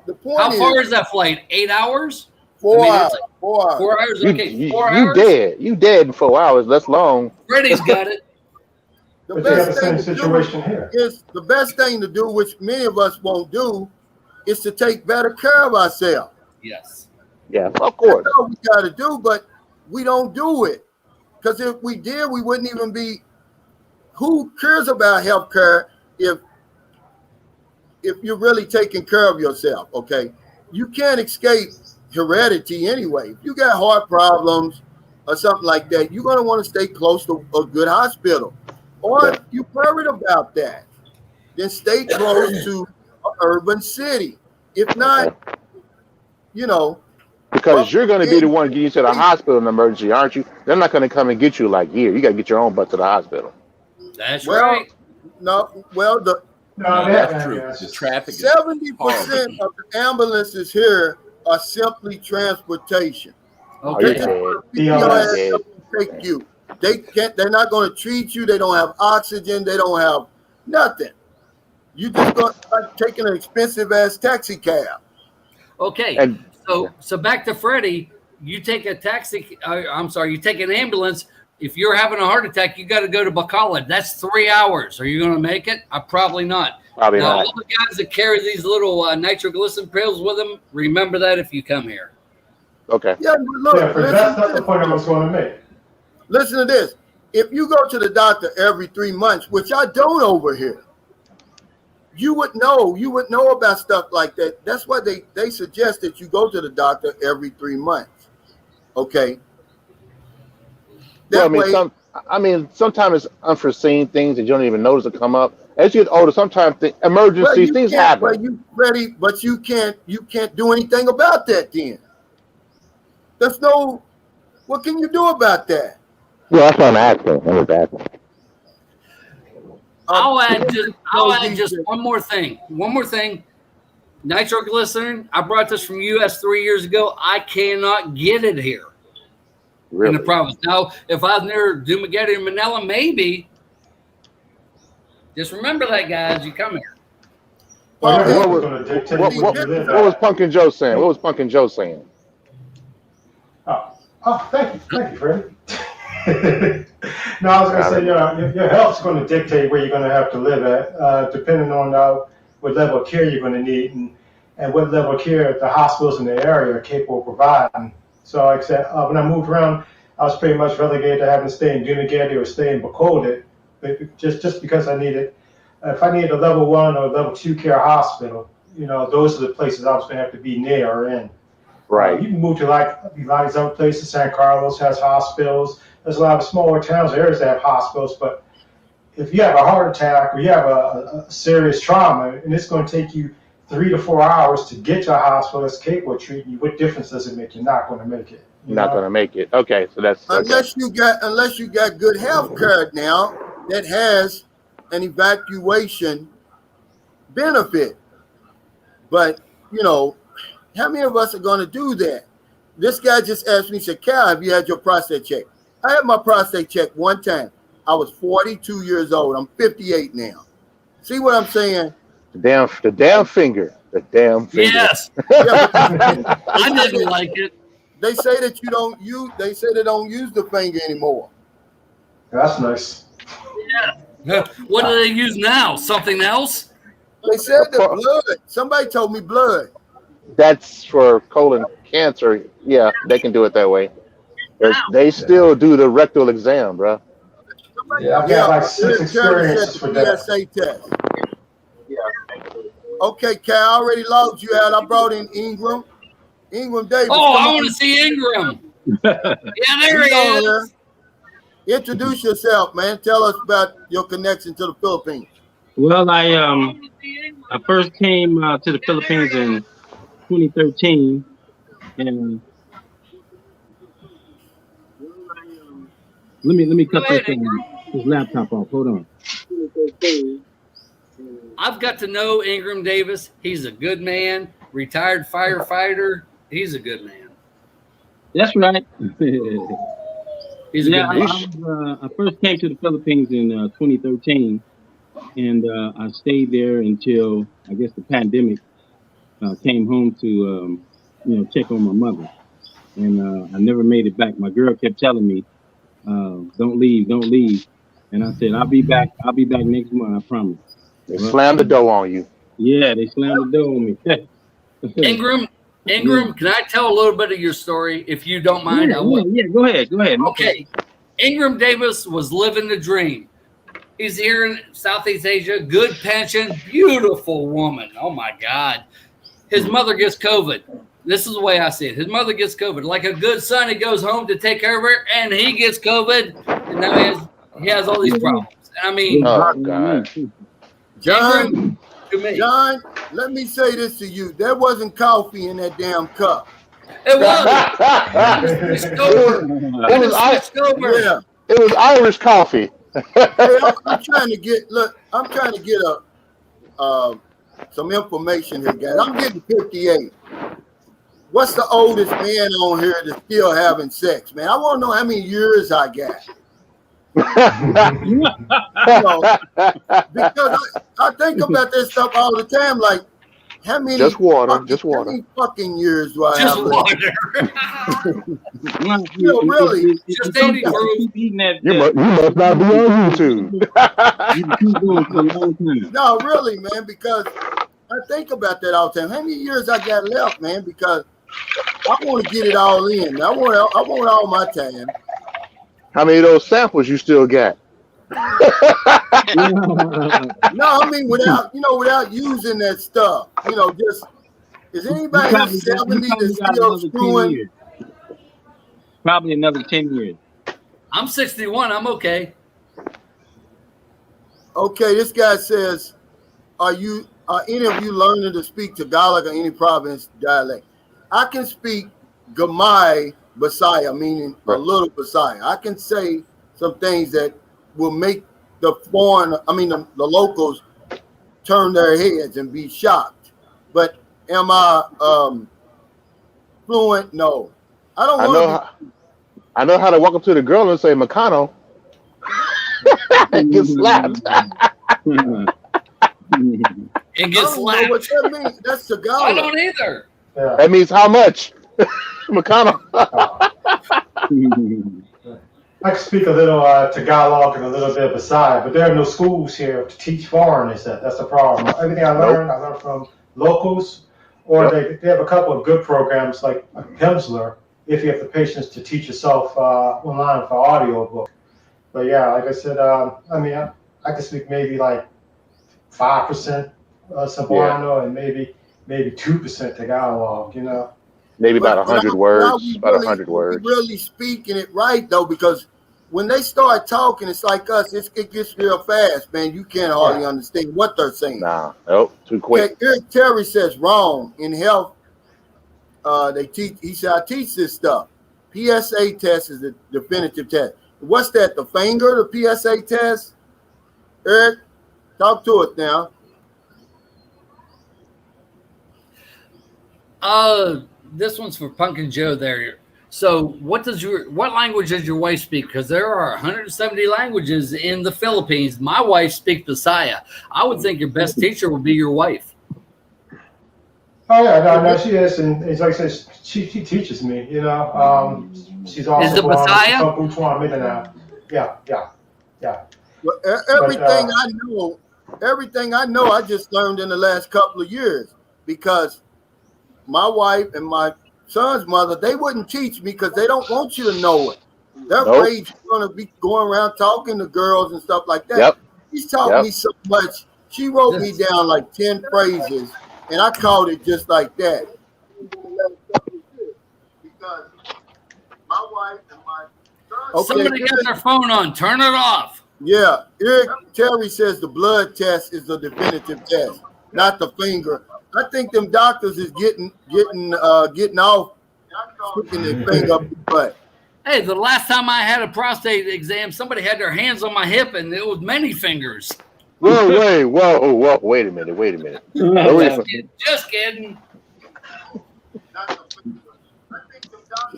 the point How far is that flight? 8 hours? 4 hours. It's like 4 hours. 4 hours. Okay, 4 You hours. dead. You dead in 4 hours. That's long. Freddie's got it. The But you have the best same thing to situation do here. is the best thing to do, which many of us won't do, is to take better care of ourselves. Yes. Yeah, of course. That's all we got to do, but we don't do it. Because if we did, we wouldn't even be. Who cares about health care if you're really taking care of yourself? Okay, you can't escape heredity anyway. If you got heart problems or something like that, you're going to want to stay close to a good hospital, or you're worried about that. then stay close to an urban city. If not, you know, Because you're going to be the one getting you to the hospital in emergency, aren't you? They're not going to come and get you like here. You got to get your own butt to the hospital. That's well, right. no, well, the No, That's true. The traffic is 70% horrible. of the ambulances here are simply transportation. Oh, Okay. you're dead. Pick your ass dead. up and take you. They can't. They're not going to treat you. They don't have oxygen. They don't have nothing. You just go like taking an expensive ass taxi cab. Okay. And So back to Freddie. You take a taxi. I'm sorry. You take an ambulance. If you're having a heart attack, you got to go to Bacala. That's 3 hours. Are you going to make it? Probably not. probably Now, not. all the guys that carry these little nitroglycerin pills with them, remember that if you come here. Okay. Yeah, but look. Yeah, but that's the point I was going to make. Listen to this. If you go to the doctor every 3 months, which I don't over here, you would know. You would know about stuff like that. That's why they suggest that you go to the doctor every 3 months. Okay. Well, That I way, mean, sometimes it's unforeseen things that you don't even notice that come up. As you get older, sometimes emergencies, things happen. But you can't do anything about that then. There's no, what can you do about that? Well, that's what I'm asking. I'm just asking. I'll add just one more thing. One more thing. Nitroglycerin. I brought this from US 3 years ago. I cannot get it here in Really? the province. Now, if I was near Dumaguete or Manila, maybe. Just remember that, guys. You come here. Well, Well, your it- health is going to dictate What what you live was at. Pumpkin Joe saying? What was Pumpkin Joe saying? Oh, thank you, Freddie. No, I was going to say, your health's going to dictate where you're going to have to live at, depending on what level of care you're going to need and what level of care the hospitals in the area are capable of providing. So, like I said, when I moved around, I was pretty much relegated to having to stay in Dumaguete or stay in Bacolod, just because I needed. If I needed a level 1 or level 2 care hospital, those are the places I was going to have to be near or in. Right. You can move to like a lot of these other places. San Carlos has hospitals. There's a lot of smaller towns, areas that have hospitals. But if you have a heart attack or you have a serious trauma, and it's going to take you 3 to 4 hours to get to a hospital that's capable of treating you, what difference does it make? You're not going to make it. You're not going to make it. Okay, so that's okay. Unless you got good health care now that has an evacuation benefit. But, how many of us are going to do that? This guy just asked me, he said, Cal, have you had your prostate check? I had my prostate check one time. I was 42 years old. I'm 58 now. See what I'm saying? The damn finger. The damn finger. Yes. Yeah, but I didn't like it. they say that they say they don't use the finger anymore. That's nice. What do they use now? Something else? They said the blood. Somebody told me blood. That's for colon cancer. Yeah, they can do it that way. They still do the rectal exam, bro. Yeah, I've got like 6 experiences for that. PSA test. Okay, Cal, I already logged you out. I brought in Ingram. Ingram Davis. Oh, come I on. want to see Ingram. Yeah, there he Get on is. here. Introduce yourself, man. Tell us about your connection to the Philippines. Well, I first came to the Philippines in 2013, and let me cut this laptop off. Hold on. I've got to know Ingram Davis. He's a good man, retired firefighter. He's a good man. That's right. He's a Yeah, good man. I first came to the Philippines in 2013, and I stayed there until I guess the pandemic. Came home to check on my mother, and I never made it back. My girl kept telling me, "Don't leave, don't leave," and I said, "I'll be back. I'll be back next month. I promise." They slammed the door on you. Yeah, they slammed the door on me. Ingram, can I tell a little bit of your story, if you don't mind? I will. Yeah, go ahead. Okay. Ingram Davis was living the dream. He's here in Southeast Asia, good pension, beautiful woman. Oh my God. His mother gets COVID. This is the way I see it. His mother gets COVID. Like a good son, he goes home to take care of her, and he gets COVID, and now he has all these problems. I mean, Oh God. John, To me. John, let me say this to you. There wasn't coffee in that damn cup. It was. Switched over. It was Switched over. Yeah. It was Irish coffee. Hey, I'm trying to get some information here, guys. I'm getting 58. What's the oldest man on here that's still having sex, man? I want to know how many years I got. You know, because I think about this stuff all the time. Like, how many? Just water. How many fucking years do I Just have left? water. You know, really? Just 80 proof. You must not be on YouTube. No, really, man, because I think about that all the time. How many years I got left, man? Because I want to get it all in. I want all my time. How many of those samples you still got? No, I mean without using that stuff. You know, just is anybody in 70 that's still screwing? Probably another 10 years. I'm 61. I'm okay. Okay, this guy says, are any of you learning to speak Tagalog or any province dialect? I can speak Gamay Bisaya, meaning a little Bisaya. I can say some things that will make the locals turn their heads and be shocked. But am I fluent? No. I don't want to. I know how to walk up to the girl and say Makano and get slapped. And get slapped. What that means? That's Tagalog. I don't either. Yeah. That means how much? Makano. I can speak a little Tagalog and a little bit of Bisaya, but there are no schools here to teach foreigners. That's the problem. Everything I learned from locals, or they have a couple of good programs like Pimsleur, if you have the patience to teach yourself online for audiobook. But yeah, like I said, I can speak maybe like 5% Cebuano and maybe 2% Tagalog, you know. Maybe about 100 words. About 100 We're words. really speaking it right though, because when they start talking, it's like us. It gets real fast, man. You can't hardly understand what they're saying. Nope, too quick. Okay, Eric Terry says wrong in health. They teach. He said, I teach this stuff. PSA test is the definitive test. What's that? The finger, the PSA test? Eric, talk to us now. This one's for Pumpkin Joe there. So what language does your wife speak? Because there are 170 languages in the Philippines. My wife speaks Bisaya. I would think your best teacher would be your wife. Oh yeah, no, she is, and it's like I said, she teaches me. You know, she's also Is the Bisaya? Yeah. Well, everything I know, I just learned in the last couple of years, because my wife and my son's mother, they wouldn't teach me because they don't want you to know it. They're afraid you're going to be going around talking to girls and stuff like that. She's taught me so much. She wrote me down like 10 phrases, and I called it just like that. Because my wife and my son... Somebody got their phone on. Turn it off. Yeah. Eric Terry says the blood test is the definitive test, not the finger. I think them doctors is getting off sticking their finger up the butt. Hey, the last time I had a prostate exam, somebody had their hands on my hip, and it was many fingers. Whoa, wait a minute. Just kidding.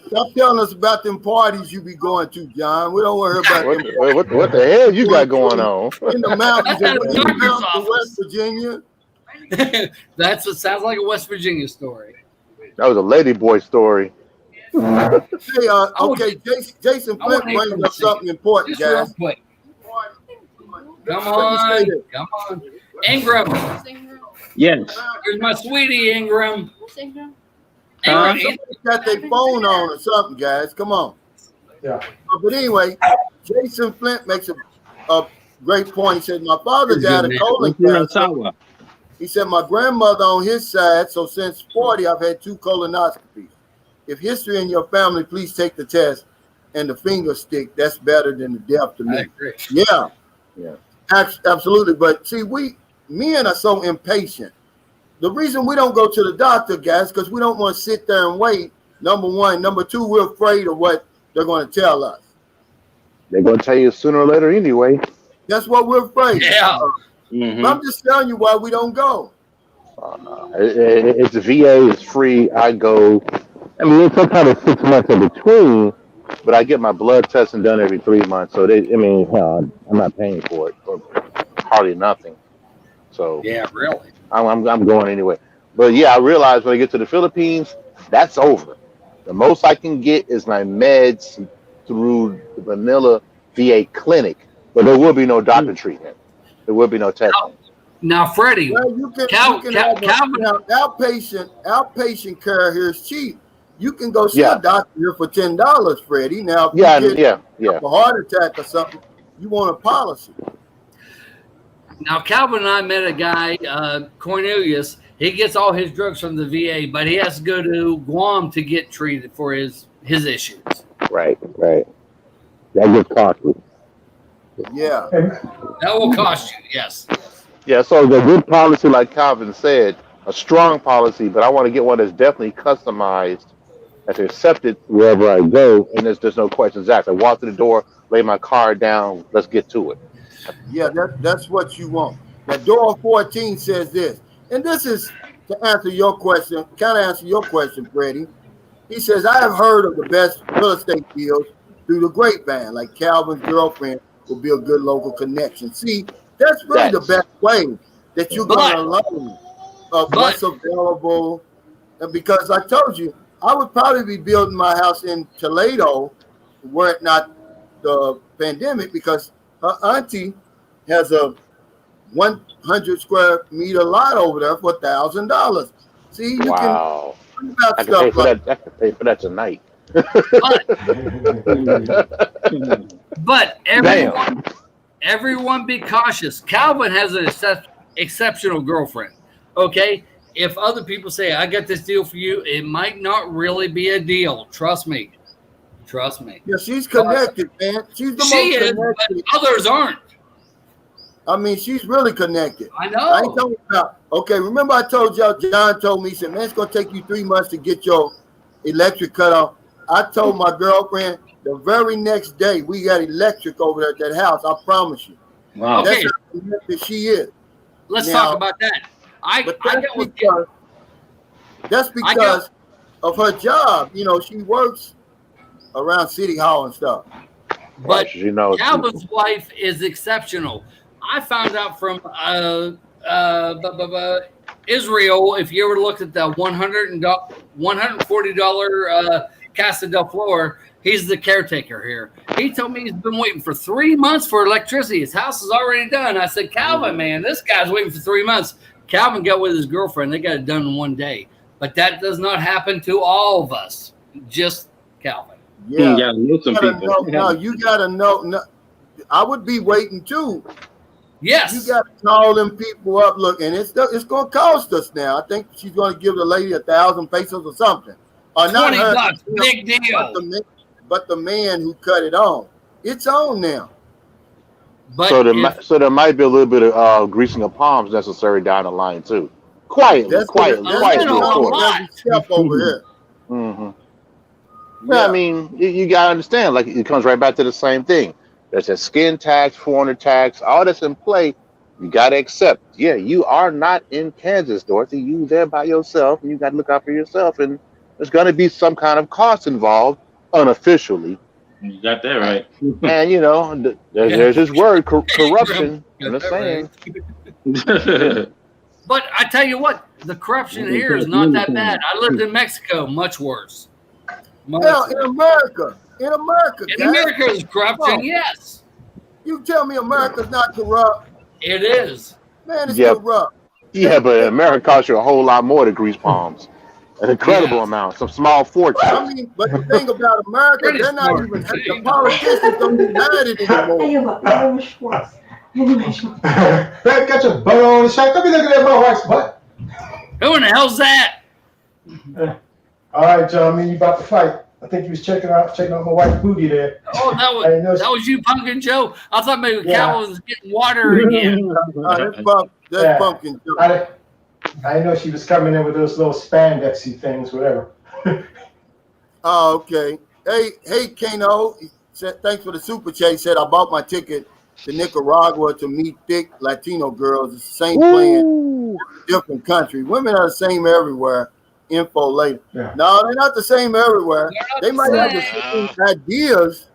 Stop telling us about them parties you be going to, John. We don't want to hear about them. What the hell you got going on? In the mountains of West Virginia. It sounds like a West Virginia story. That was a lady boy story. Hey, okay, Jason Flint brings up something important, just guys. real quick. Come on. Ingram. Yes. Here's my sweetie, Ingram. Ingram. Somebody got their phone on or something, guys. Come on. Yeah. But anyway, Jason Flint makes a great point. He said, my father died of colon cancer. He said, my grandmother on his side, so since 40, I've had 2 colonoscopies. If history in your family, please take the test. And the finger stick, that's better than the death to me. I agree. Yeah. Absolutely. But see, men are so impatient. The reason we don't go to the doctor, guys, because we don't want to sit there and wait. Number one. Number two, we're afraid of what they're going to tell us. They're going to tell you sooner or later anyway. That's what we're afraid Yeah. of. I'm just telling you why we don't go. It's the VA is free. I go. I mean, it's sometimes 6 months in between, but I get my blood testing done every 3 months. So I'm not paying for it or hardly nothing. So Yeah, really. I'm going anyway. But yeah, I realize when I get to the Philippines, that's over. The most I can get is my meds through the Manila VA clinic, but there will be no doctor treatment. There will be no testing. Now, Freddie, Well, you can Calvin, have outpatient care here is cheap. You can go see Yeah. a doctor here for $10, Freddie. Now, if Yeah, you get yeah. a heart attack or something, you want a policy. Now, Calvin and I met a guy, Cornelius. He gets all his drugs from the VA, but he has to go to Guam to get treated for his issues. Right. That gets costly. Yeah. That will cost you, yes. Yeah, so the good policy, like Calvin said, a strong policy, but I want to get one that's definitely customized, that's accepted wherever I go, and there's no questions asked. I walk through the door, lay my card down, let's get to it. Yeah, that's what you want. Now, door 14 says this, and this is to answer your question, Freddie. He says, I have heard of the best real estate deals through the grapevine, like Calvin's girlfriend will be a good local connection. See, that's really the best way that you're going to learn of what's available. And because I told you, I would probably be building my house in Toledo were it not the pandemic, because her auntie has a 100 square meter lot over there for $1,000. See, you Wow. can about I can stuff pay for like that. I can pay for that tonight. But everyone be cautious. Calvin has an exceptional girlfriend. Okay? If other people say, I got this deal for you, it might not really be a deal. Trust me. Yeah, she's connected, man. She's the She most is, connected. but others aren't. I mean, she's really connected. I know. I ain't talking about, okay, remember I told y'all, John told me, he said, man, it's going to take you 3 months to get your electric cut off. I told my girlfriend the very next day we got electric over there at that house. I promise you. Wow. That's Okay. how connected she is. Let's Now, talk about that. That's because of her job. You know, she works around City Hall and stuff. But you know, Calvin's wife is exceptional. I found out from Israel, if you ever looked at the $140 Casa del Flor, he's the caretaker here. He told me he's been waiting for 3 months for electricity. His house is already done. I said, Calvin, man, this guy's waiting for 3 months. Calvin got with his girlfriend. They got it done in 1 day. But that does not happen to all of us. Just Calvin. Yeah. You gotta know some people. No, you got to know. No, I would be waiting too. Yes. You got to call them people up. Look, and it's going to cost us now. I think she's going to give the lady 1,000 pesos or something. Or not her, $20, big deal. But the man who cut it on. It's on now. But so there might be a little bit of greasing of palms necessary down the line too. Quietly, of course. Every step over here. Mm-hmm. Yeah. I mean, you gotta understand. Like, it comes right back to the same thing. There's a skin tax, foreigner tax, all that's in play. You gotta accept. Yeah, you are not in Kansas, Dorothy. You there by yourself, and you gotta look out for yourself. And there's gonna be some kind of cost involved, unofficially. You got that right. And you know, there's this word, corruption. In the saying. But I tell you what, the corruption here is not that bad. I lived in Mexico, much worse. Well, in America, In America is corruption, yes. You tell me America's not corrupt. It is. Man, it's Yep. corrupt. Yeah, but America costs you a whole lot more to grease palms. An incredible amount, some small fortune. I mean, but the thing about America, they're not even, the politicians don't deny it anymore. Man, got your butt on the shot. Don't be looking at my wife's butt. Who in the hell's that? All right, John, me, you about to fight. I think he was checking out my wife's booty there. Oh, that was you, Pumpkin Joe. I thought maybe Calvin was getting water again. That's Pumpkin Joe. I didn't know she was coming in with those little spandexy things, whatever. Oh, okay. Hey, Kano. He said, thanks for the super chat. He said, I bought my ticket to Nicaragua to meet thick Latino girls. It's the same plan, different country. Women are the same everywhere. Info later. Yeah. No, they're not the same everywhere. They might have the same ideas,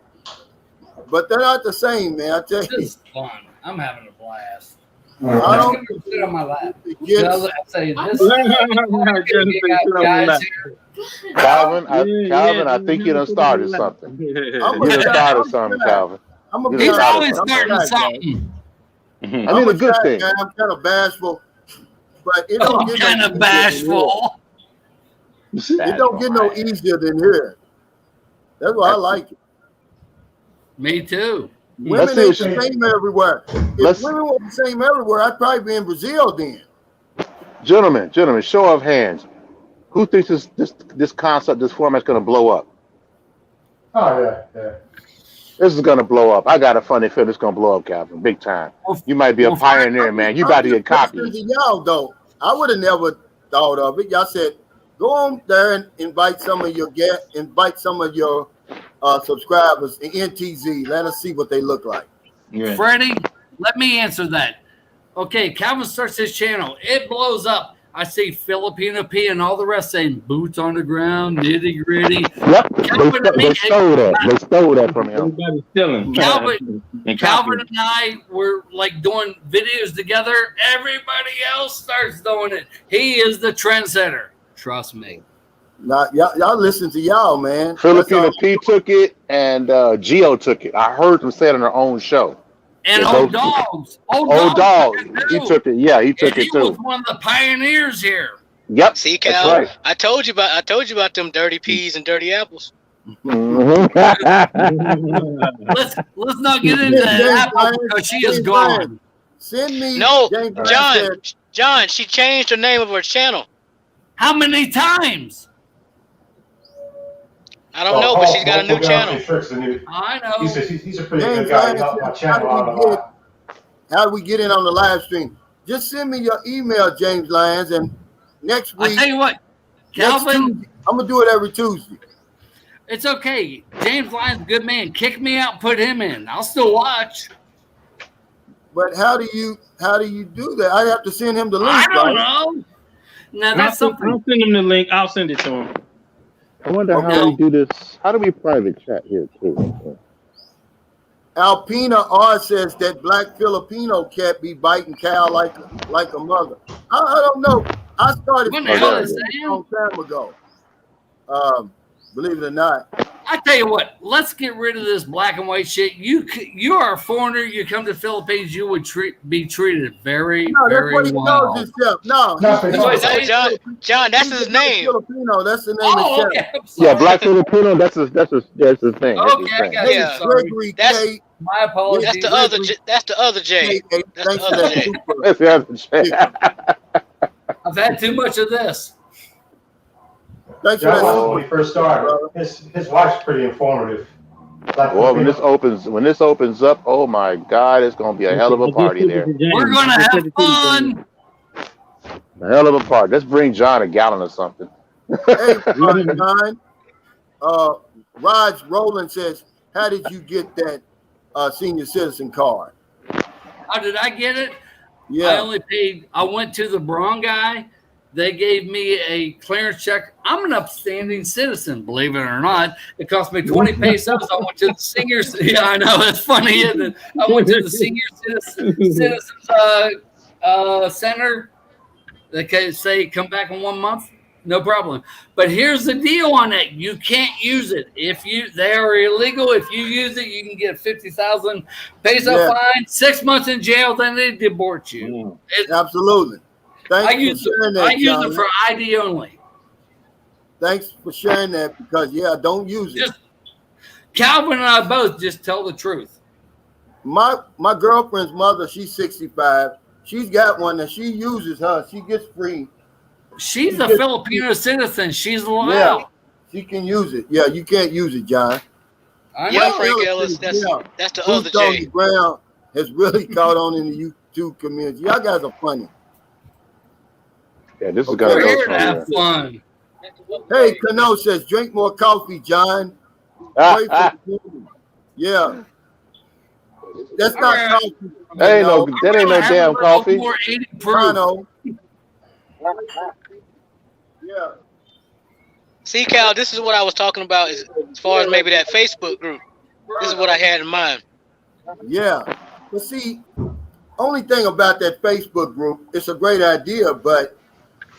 but they're not the same, man. I tell you. This is fun. I'm having a blast. I don't Let's go sit on my lap. Yes. I'll say this. You got guys here. Calvin, I think you done started something. You done started something, Calvin. He's always starting something. I mean, a good thing. I'm kind of bashful, but it don't get kind of bashful. It don't get no easier than here. That's why I like it. Me too. Women ain't the same everywhere. If women were the same everywhere, I'd probably be in Brazil then. Gentlemen, show of hands. Who thinks this concept, this format's going to blow up? Oh, yeah. This is going to blow up. I got a funny feeling it's going to blow up, Calvin, big time. You might be a pioneer, man. You about to get copies. Y'all, though, I would have never thought of it. Y'all said, go on there and invite some of your subscribers in NTZ. Let us see what they look like. Yeah. Freddie, let me answer that. Okay, Calvin starts his channel. It blows up. I see Filipino P and all the rest saying boots on the ground, nitty gritty. Yep, they stole that. They stole that from him. Everybody's stealing. Calvin and I were like doing videos together. Everybody else starts doing it. He is the trendsetter. Trust me. Now, y'all listen to y'all, man. Filipino P took it and Gio took it. I heard them say it on their own show. And Old Dogs. Old Dogs. He took it. Yeah, he took it too. He was one of the pioneers here. Yep. See, Cal, right. I told you about them dirty peas and dirty apples. Mm-hmm. let's not get into Apple because she is gone. Send me. No, John. She changed the name of her channel. How many times? I don't know, but she's got a new channel. I know. He's a pretty good guy. He helped my channel out a lot. How do we get in on the live stream? Just send me your email, James Lyons, and next week. I tell you what, Calvin. I'm gonna do it every Tuesday. It's okay. James Lyons, good man. Kick me out, put him in. I'll still watch. But how do you do that? I have to send him the link. I don't know. Now that's something. I'll send him the link. I'll send it to him. I wonder how we do this. How do we private chat here too? Alpina R says that black Filipino cat be biting Cal like a mother. I don't know. I started a long time ago. Believe it or not. I tell you what, let's get rid of this black and white shit. You are a foreigner. You come to the Philippines, you would be treated very, very well. No, John, that's his name. Filipino, that's the name of okay. Yeah, black Filipino. That's his thing. Okay, I got you. Gregory K. My apologies. That's the other J. That's the other J. That's the other J. I've had too much of this. Thanks for that. When he first started, his wife's pretty informative. Well, when this opens up, oh my God, it's gonna be a hell of a party there. We're gonna have fun. A hell of a party. Let's bring John a gallon or something. Hey, John. Raj Rowland says, "How did you get that senior citizen card?" How did I get it? Yeah, I only paid. I went to the Braun guy. They gave me a clearance check. I'm an upstanding citizen, believe it or not. It cost me 20 pesos. I went to the senior. Yeah, I know. It's funny, isn't it? I went to the senior citizens center. They can say come back in 1 month. No problem. But here's the deal on that. You can't use it. They are illegal. If you use it, you can get 50,000 peso fine, 6 months in jail, then they deport you. Absolutely. I use it for ID only. Thanks for sharing that because don't use it. Calvin and I both just tell the truth. My girlfriend's mother, she's 65. She's got one that she uses. She gets free. She's a Filipino citizen. She's allowed. She can use it. Yeah, you can't use it, John. I Yeah, know. Frank Ellis. That's the other Boots on J. the ground has really caught on in the YouTube community. Y'all guys are funny. Yeah, this is Okay. gonna We're go here to have somewhere. fun. Hey, Cano says, drink more coffee, John. Pray for the community. Yeah. That's not All right. coffee. That ain't no, Cano. that ain't no Have a damn little coffee. more 80 proof. Cano. Yeah. See, Cal, this is what I was talking about as far as maybe that Facebook group. This is what I had in mind. Yeah. But see, only thing about that Facebook group, it's a great idea, but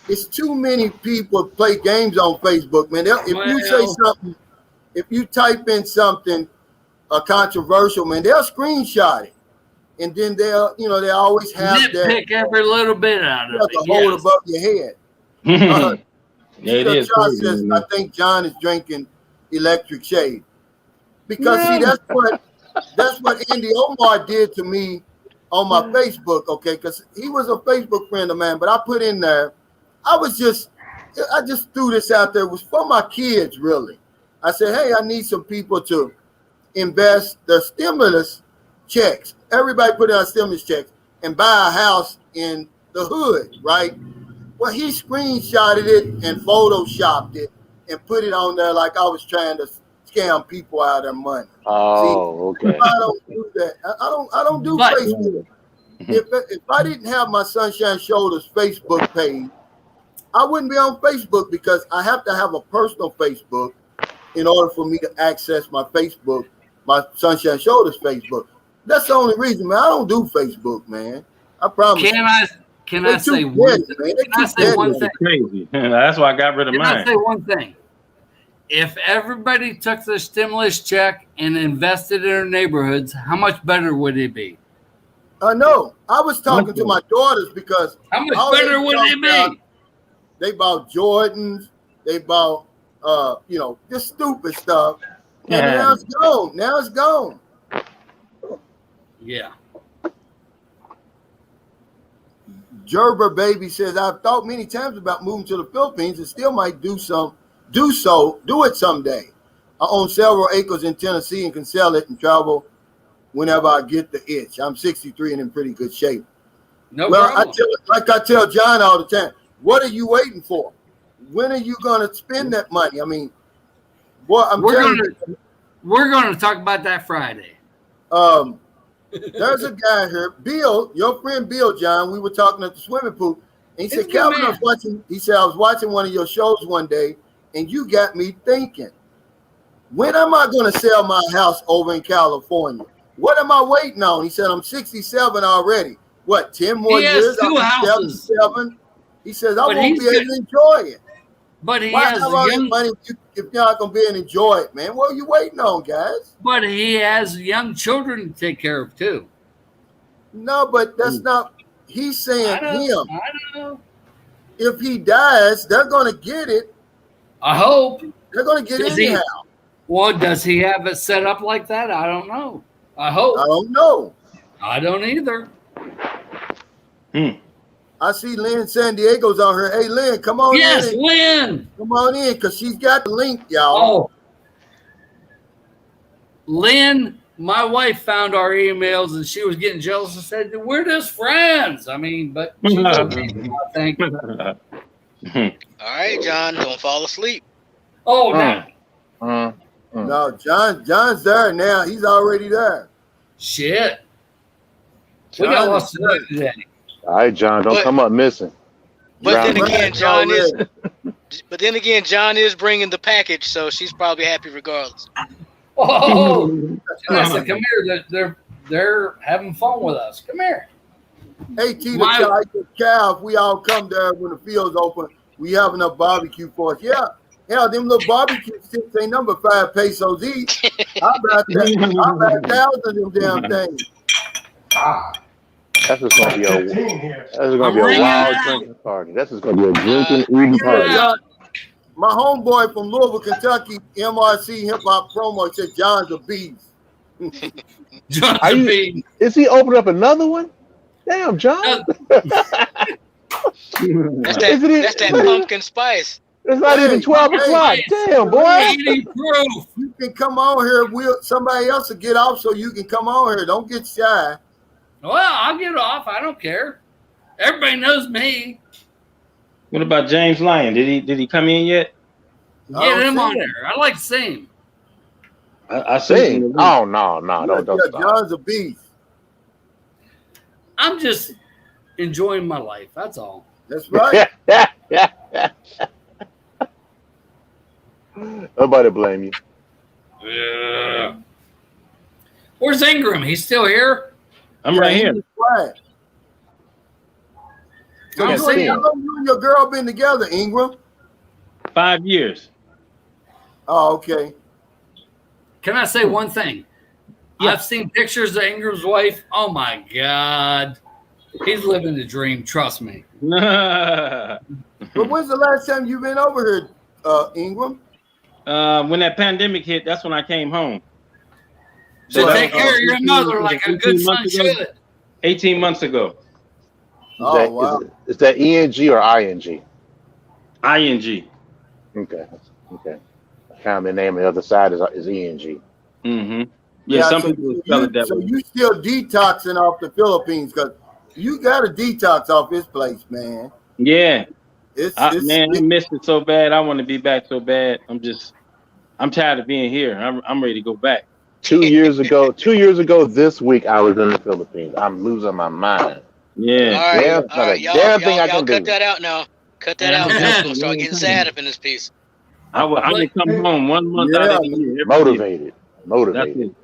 it's too many people play games on Facebook, man. If you say something, if you type in something controversial, man, they'll screenshot it. And then they'll, they always have that Nitpick every little bit out of it. to hold above your head. Yeah, it is. Charles crazy, says, man. I think John is drinking electric shade. Because see, that's what Andy Omar did to me on my Facebook, okay? Because he was a Facebook friend of mine, but I put in there, I just threw this out there. It was for my kids, really. I said, hey, I need some people to invest the stimulus checks. Everybody put in stimulus checks and buy a house in the hood, right? Well, he screenshotted it and photoshopped it and put it on there like I was trying to scam people out of their money. Oh, okay. I don't do that. I don't do But- Facebook. If I didn't have my Sunshine Shoulders Facebook page, I wouldn't be on Facebook because I have to have a personal Facebook in order for me to access my Facebook, my Sunshine Shoulders Facebook. That's the only reason, man. I don't do Facebook, man. I promise. Can I They say too one petty, thing? man. They Can I too say petty. one thing? Crazy. That's why I got rid of Can I mine. say one thing? If everybody took their stimulus check and invested in their neighborhoods, how much better would it be? I know. I was talking to my daughters because How much all better they would talk it about, be? they bought Jordans, they bought just stupid stuff. And Yeah. now it's gone. Now it's gone. Yeah. Gerber Baby says, I've thought many times about moving to the Philippines and still might do it someday. I own several acres in Tennessee and can sell it and travel whenever I get the itch. I'm 63 and in pretty good shape. No Well, problem. I tell John all the time, what are you waiting for? When are you going to spend that money? I mean, boy, We're gonna talk about that Friday. There's a guy here, Bill, your friend Bill, John. We were talking at the swimming pool, and he He's said, a good Calvin, I man. was watching. He said, I was watching one of your shows one day, and you got me thinking, when am I going to sell my house over in California? What am I waiting on? He said, I'm 67 already. What, 10 more He has years? two I'll be houses. 77. He says, I But won't he's be able good. to enjoy it. But he Why has have all this young, money if you're not going to be able to enjoy it, man? What are you waiting on, guys? but he has young children to take care of too. No, but that's not. He's saying I him. know. If he dies, they're going to get it. I hope. They're going to get Does it he- anyhow. Well, does he have it set up like that? I don't know. I hope. I don't know. I don't either. I see Lynn San Diego's on her. Hey, Lynn, come on Yes, in. Lynn. Come on in, because she's got the link, y'all. Oh, Lynn, my wife found our emails and she was getting jealous and said, "We're just friends." I mean, but she's okay, I think. All right, John, don't fall asleep. Oh, no. No, John's there now. He's already there. Shit. We got lots to do today. All right, John, don't But- come up missing. But then Drown me. again, John is bringing the package, so she's probably happy regardless. Oh, Janessa, come here. They're having fun with us. Come here. Hey, Tina, My- Cal, if we all come there when the field's open, we have enough barbecue for us. Yeah. Hell, them little barbecue sticks ain't number 5 pesos each. I about 1,000 of them damn things. That's just gonna be a 15 here. wild drinking party. That's just gonna be a drinking, eating party. John, my homeboy from Louisville, Kentucky, MRC Hip Hop Promo said John's a beast. Are you- Is he opening up another one? Damn, John. That's that pumpkin spice. It's not even 12 o'clock. Damn, boy. Eating proof. You can come on here. Somebody else will get off so you can come on here. Don't get shy. Well, I'll get off. I don't care. Everybody knows me. What about James Lyon? Did he come in yet? Get him on there. I like to see him. I Sing? Oh, no, don't stop. John's a beast. I'm just enjoying my life. That's all. That's right. Nobody blame you. Yeah. Where's Ingram? He's still here? I'm right here. Quiet. So I'm you saying- and your girl been together, Ingram? 5 years. Oh, okay. Can I say one thing? Yeah. I've seen pictures of Ingram's wife. Oh my God. He's living the dream. Trust me. But when's the last time you've been over here, Ingram? When that pandemic hit, that's when I came home. So that- take care of your mother like a good son should. 18 months ago. Oh, wow. Is that ENG or ING? ING. Okay. Common name on the other side is ENG. Mm-hmm. Yeah, some so people spell it that so way. you still detoxing off the Philippines because you got to detox off this place, man. Yeah. I missed it so bad. I want to be back so bad. I'm tired of being here. I'm ready to go back. 2 years ago this week, I was in the Philippines. I'm losing my mind. Yeah. All right, Damn, all right. not a damn thing I Y'all can cut do. that out now. Cut that out. Now. We're gonna start getting sad up in this piece. I would come home 1 month out of the year. Motivated. That's it.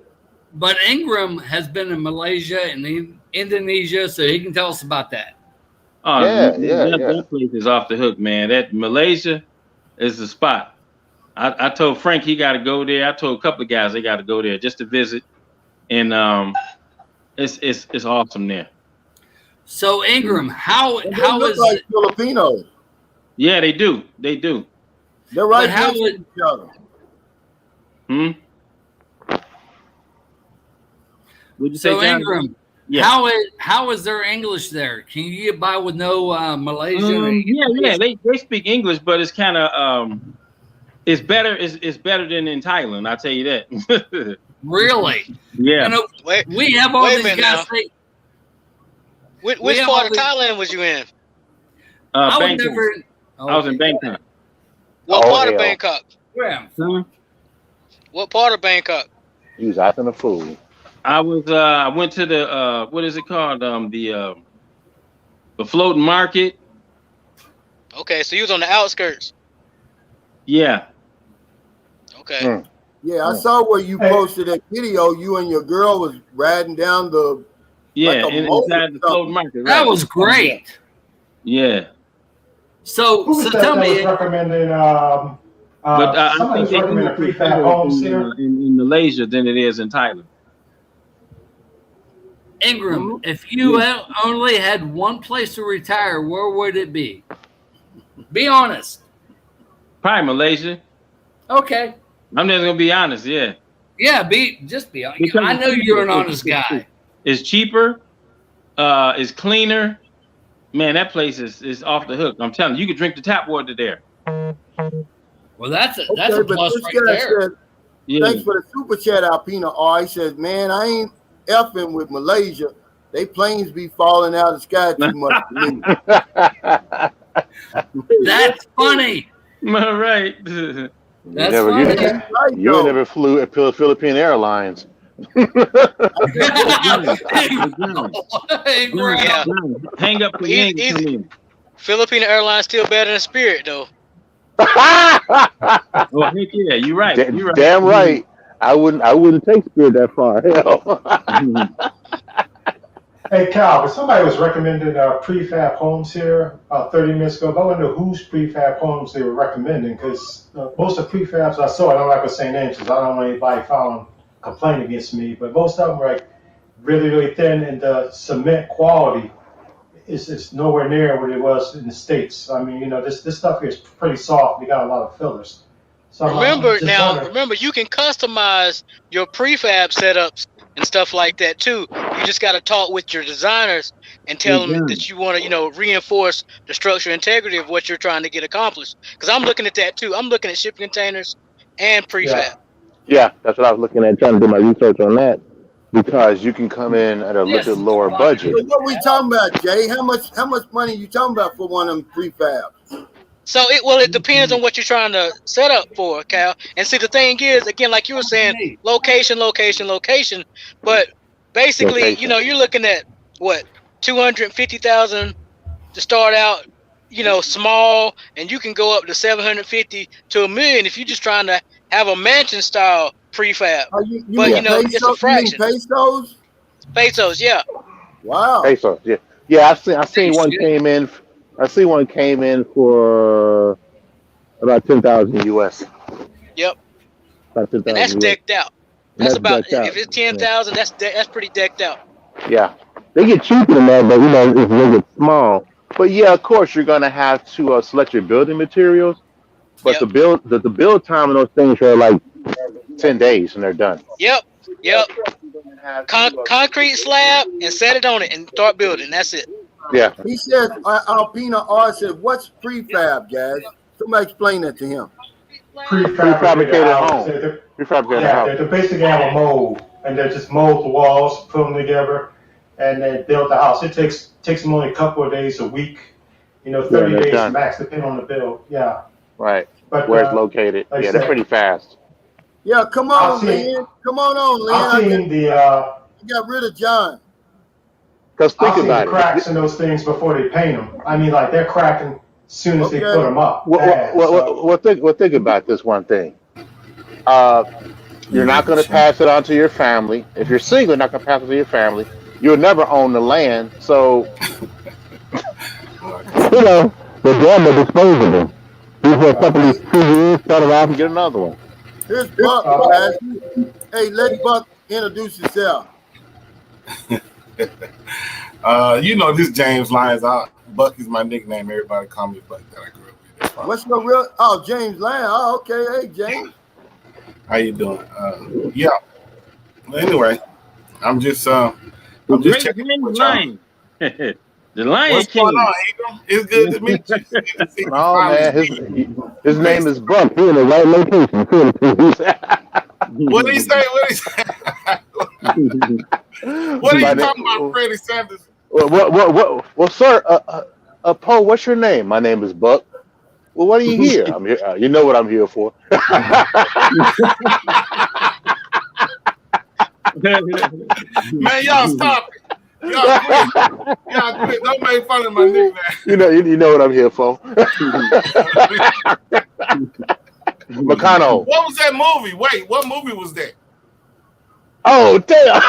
But Ingram has been in Malaysia and Indonesia, so he can tell us about that. Oh, Yeah, that place is off the hook, man. That Malaysia is the spot. I told Frank he got to go there. I told a couple of guys they got to go there just to visit, and it's awesome there. So Ingram, how They how look is like Filipinos? Yeah, they do. They're right But how next to would- each other. Would you say, so John? Ingram? Yeah. How is their English there? Can you get by with no Malaysian? Yeah. They speak English, but it's kind of it's better. It's better than in Thailand. I'll tell you that. Really? Yeah. You know, Wait, we have all wait a these minute guys now. say. Which We have part all of these- Thailand was you in? I would Bangkok. never. I was in Bangkok. What Oh, part of hell. Bangkok? Yeah. What part of Bangkok? He was acting a fool. I was. I went to the what is it called? The floating market. Okay, so you was on the outskirts. Yeah. Okay. Yeah, I saw where you posted that video. You and your girl was riding down the. Yeah, Like a inside the motor floating market. That Right. was great. Yeah. So Who was so that tell that was me, recommending? But I somebody think was they do recommending it prefab homes better here. in Malaysia than it is in Thailand. Ingram, if you only had one place to retire, where would it be? Be honest. Probably Malaysia. Okay. I'm just gonna be honest. Yeah. Yeah, be honest. Because I know you're an honest guy. It's cheaper. It's cleaner. Man, that place is off the hook. I'm telling you, you could drink the tap water there. Well, that's a Okay, but plus this right guy there. said, Yeah. thanks for the super chat, Alpina. He says, man, I ain't effing with Malaysia. They planes be falling out of the sky too much for me. That's funny. All right. That's you funny. you never flew at Philippine Airlines. Ingram. Yeah. Hang up the Easy, name. Come easy. in. Filipino Airlines still better than Spirit though. Oh, heck yeah, you're right. You're right. Damn right. I wouldn't take Spirit that far. Hell. Hey, Cal, but somebody was recommending prefab homes here 30 minutes ago. But I wonder whose prefab homes they were recommending because most of the prefabs I saw, I don't like to say names because I don't want anybody filing complaint against me, but most of them were like really, really thin, and the cement quality is nowhere near what it was in the States. I mean, this stuff here is pretty soft. We got a lot of fillers. So I'm Remember just now, wondering- remember you can customize your prefab setups and stuff like that too. You just got to talk with your designers and tell them that you want to, you know, reinforce the structural integrity of what you're trying to get accomplished. Because I'm looking at that too. I'm looking at shipping containers and prefab. Yeah, that's what I was looking at, trying to do my research on that, because you can come in at a little bit lower budget. So what we talking about, Jay? How much money you talking about for one of them prefabs? So it depends on what you're trying to set up for, Cal. And see, the thing is, again, like you were saying, location. But basically, you know, you're looking at what, 250,000 to start out, you know, small, and you can go up to 750 to $1 million if you're just trying to have a mansion style prefab. But you know, it's a fraction. Pesos? Pesos, yeah. Wow. Pesos, yeah. Yeah, I seen one came in. I see one came in for about 10,000 US. Yep. About 10,000. And that's US. decked out. That's about decked out. if it's 10,000, that's pretty decked out. Yeah, they get cheaper than that, but you know, if they get small. But yeah, of course, you're gonna have to select your building materials. But the build time on those things are like 10 days and they're done. Yep. Concrete slab and set it on it and start building. That's it. Yeah. He said, Alpina R said, what's prefab, guys? Somebody explain that to him. Prefabricated home. They basically have a mold, and they just mold the walls, put them together, and they build the house. It takes them only a couple of days, a week, you know, 30 days done. max, depending on the build. Yeah. Right. But where it's located. like Yeah, they're pretty fast. Yeah, come on, Lynn. Come on, Lynn. I've seen You got rid of John. Because think I've seen about the cracks in those things before they paint them. I mean, like, they're cracking as soon as they put them up. Think about this one thing. You're not going to pass it on to your family. If you're single, you're not going to pass it to your family. You'll never own the land. So, you know, the damn are disposable. You for a couple of 2 years, start around and get another one. Here's Buck, guys. Hey, let Buck introduce himself. You know, this James Lyons. Buck is my nickname. Everybody call me Buck that I grew up with. That's fine. What's your real? Oh, James Lyons. Oh, okay. Hey, James. How you doing? Yeah. Anyway, I'm just checking the lion. The Lion What's King. going on, Eagle? It's good to meet you. It's good to see you. Oh man, his name is Buck. He's in the right location. What did he say? What are you talking about, Freddie Sanders? Well, sir, Poe, what's your name? My name is Buck. Well, what are you here? I'm here. You know what I'm here for. Man, y'all stop it. Y'all quit. Don't make fun of my nickname. You know what I'm here for. McConnell. What was that movie? Wait, what movie was that? Oh, damn.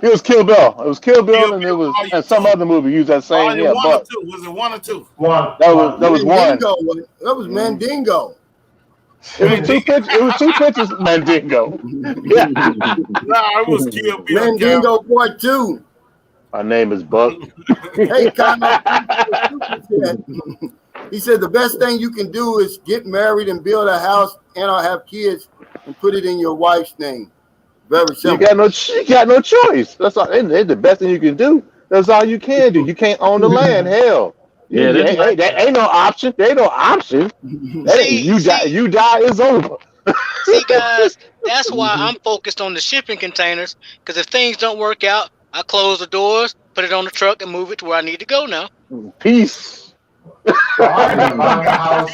It was Kill Bill. It was Kill Bill, and it was and some other movie used that same. One or two? Was it one or two? One. That was one. That was Mandingo. It was two pictures. It was two pictures. Mandingo. Yeah. Nah, it was Kill Bill. Mandingo Part 2. My name is Buck. Hey, he said the best thing you can do is get married and build a house and or have kids and put it in your wife's name. Very simple. You got no choice. That's all. It's the best thing you can do. That's all you can do. You can't own the land. Hell. Yeah, that ain't no option. There ain't no option. You die, it's over. See, guys, that's why I'm focused on the shipping containers. Because if things don't work out, I close the doors, put it on the truck, and move it to where I need to go now. Peace. I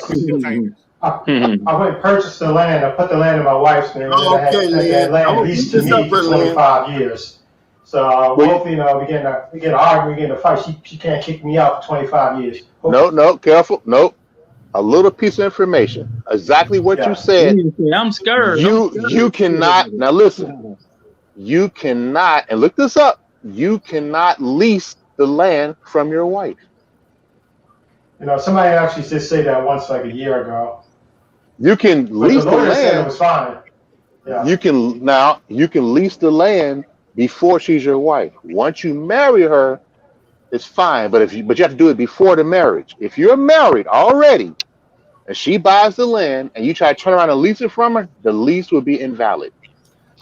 went and purchased the land. I put the land in my wife's name. Oh, and okay, I had that land leased to me for 25 years. So both, we get an argument, we get in a fight. She can't kick me out for 25 years. No, careful. Nope. A little piece of information. Exactly what you said. I'm scared. You cannot. Now listen. You cannot, and look this up. You cannot lease the land from your wife. You know, somebody actually did say that once, like a year ago. You can lease the lawyer said it land. was fine. Yeah. You can lease the land before she's your wife. Once you marry her, it's fine. But you have to do it before the marriage. If you're married already and she buys the land and you try to turn around and lease it from her, the lease will be invalid.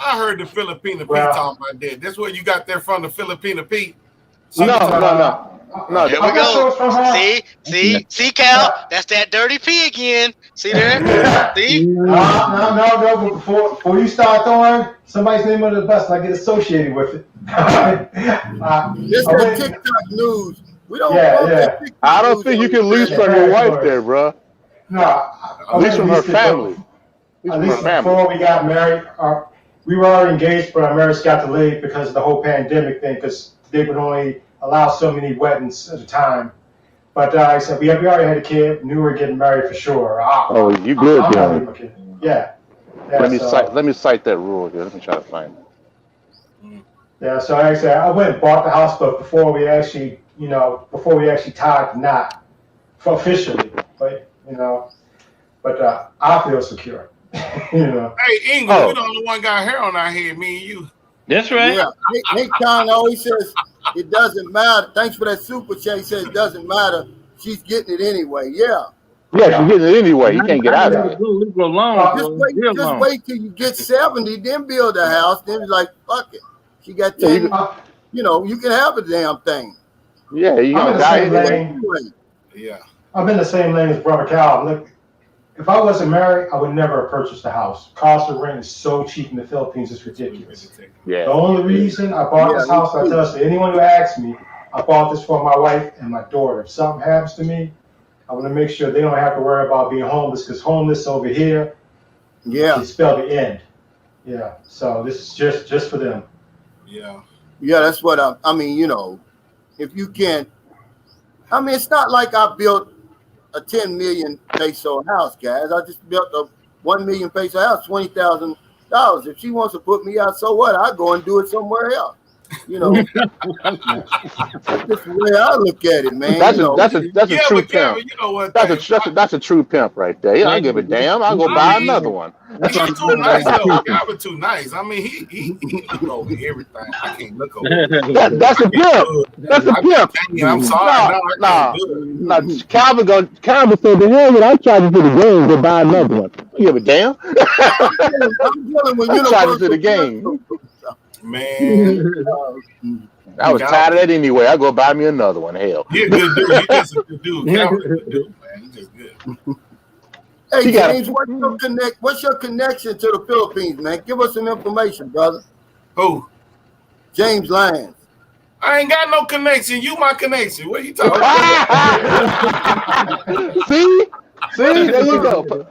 I heard the Filipina Pete Well- talking about that. That's where you got that from, the Filipina Pete. No. Here I'm we not sure go. it's from her. See, Cal. That's that dirty P again. See there? See? No. But before you start throwing somebody's name under the bus, and I get associated with it. This is TikTok news. We don't. Yeah, want yeah. that TikTok I don't news think you on can the lease internet. from your wife there, bro. No, At least from her family. At least before we got married, we were already engaged, but our marriage got delayed because of the whole pandemic thing, because they would only allow so many weddings at a time. But I said, we already had a kid, knew we were getting married for sure. Oh, you good, I'm John? not even- Yeah. Let me cite that rule here. Let me try to find it. Yeah, so like I said, I went and bought the house, but before we actually tied the knot officially, but I feel secure. Hey, England, we the only one got hair on our head, me and you. That's right. Yeah. Nick Khan always says it doesn't matter. Thanks for that super chat. He says it doesn't matter. She's getting it anyway. Yeah. Yeah, you're getting it anyway. You can't get out of it. Leave her alone. Just wait till you get 70, then build a house. Then it's like, fuck it. She got 10. You can have a damn thing. Yeah, you I'm gonna in the die same anyway. lane. Yeah. I'm in the same lane as Brother Cal. Look, if I wasn't married, I would never have purchased a house. Cost of rent is so cheap in the Philippines, it's ridiculous. Yeah. The only reason I bought this house, I tell you, anyone who asks me, I bought this for my wife and my daughter. If something happens to me, I want to make sure they don't have to worry about being homeless, because homeless over here, Yeah. they spell the end. Yeah. So this is just for them. Yeah. Yeah, that's what I mean, if you can't, it's not like I built a 10 million peso house, guys. I just built a 1 million peso house, $20,000. If she wants to put me out, so what? I go and do it somewhere else. That's just the way I look at it, man. That's a true pimp. You know what? That's a true pimp right there. Yeah, I give a damn. I'll go buy another one. He's too nice though. Gabba too nice. I mean, he look over everything. I can't look over. That's a pimp. That's a pimp. I'm sorry. No. Calvin said, the hell with I charge you to the game, go buy another one. You give a damn. I'm dealing with I charge you to the game. Man, I was tired of that anyway. I go buy me another one. Hell. You're a good dude. You're just a good dude. Calvin's a good dude, man. He's just good. Hey, James, what's your connection to the Philippines, man? Give us some information, brother. Who? James Lyons. I ain't got no connection. You my connection. What are you talking about? See, there you go.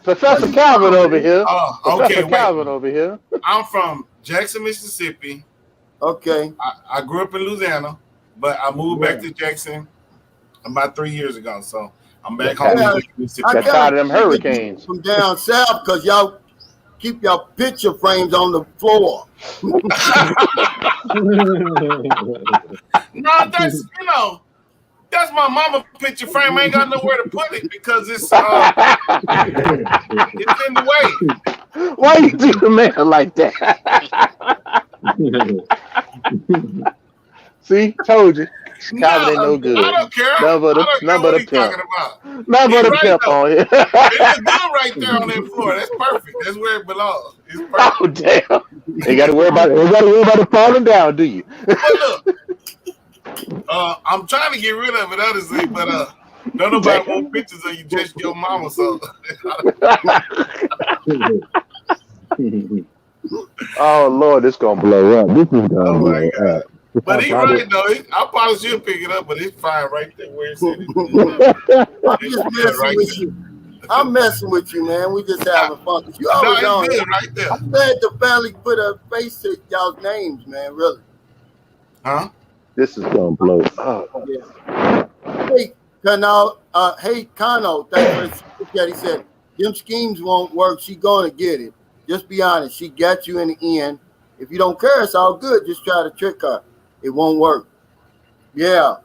Professor Calvin over here. Okay, Calvin over here. I'm from Jackson, Mississippi. Okay. I grew up in Louisiana, but I moved back to Jackson about 3 years ago. So I'm back home in Mississippi. Got tired of them hurricanes. From down south, because y'all keep your picture frames on the floor. No, that's my mama picture frame. I ain't got nowhere to put it because it's in the way. Why you do the man like that? See, told you. Calvin ain't no good. I don't care. None but a pimp. None but a pimp on here. It's good right there on that floor. That's perfect. That's where it belongs. It's perfect. Oh damn! You got to worry about it falling down, do you? But look, I'm trying to get rid of it, honestly, but don't nobody want pictures of you, just your mama. So. Oh Lord, this gonna blow up. This is gonna blow up. But he's right though. I probably should pick it up, but it's fine right there where it's at. I'm just messing with you. I'm messing with you, man. We just having fun. You always No, on. it's good right there. I'm glad the family put a face to y'all's names, man. Really. Huh? This is gonna blow up. Yeah. Hey, Kano. Thanks for the chat. He said, "Them schemes won't work. She gonna get it. Just be honest. She got you in the end. If you don't care, it's all good. Just try to trick her. It won't work." Yeah.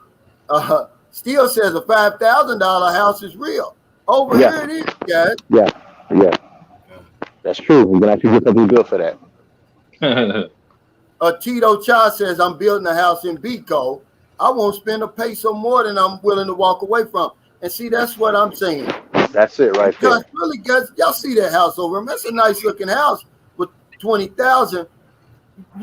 Steele says a $5,000 house is real. Over here it is, guys. Yeah. That's true. We're gonna have to get something good for that. Tito Cha says, "I'm building a house in Bico. I won't spend a peso more than I'm willing to walk away from." And see, that's what I'm saying. That's it right there. Because really, guys, y'all see that house over there? That's a nice looking house with $20,000. Y'all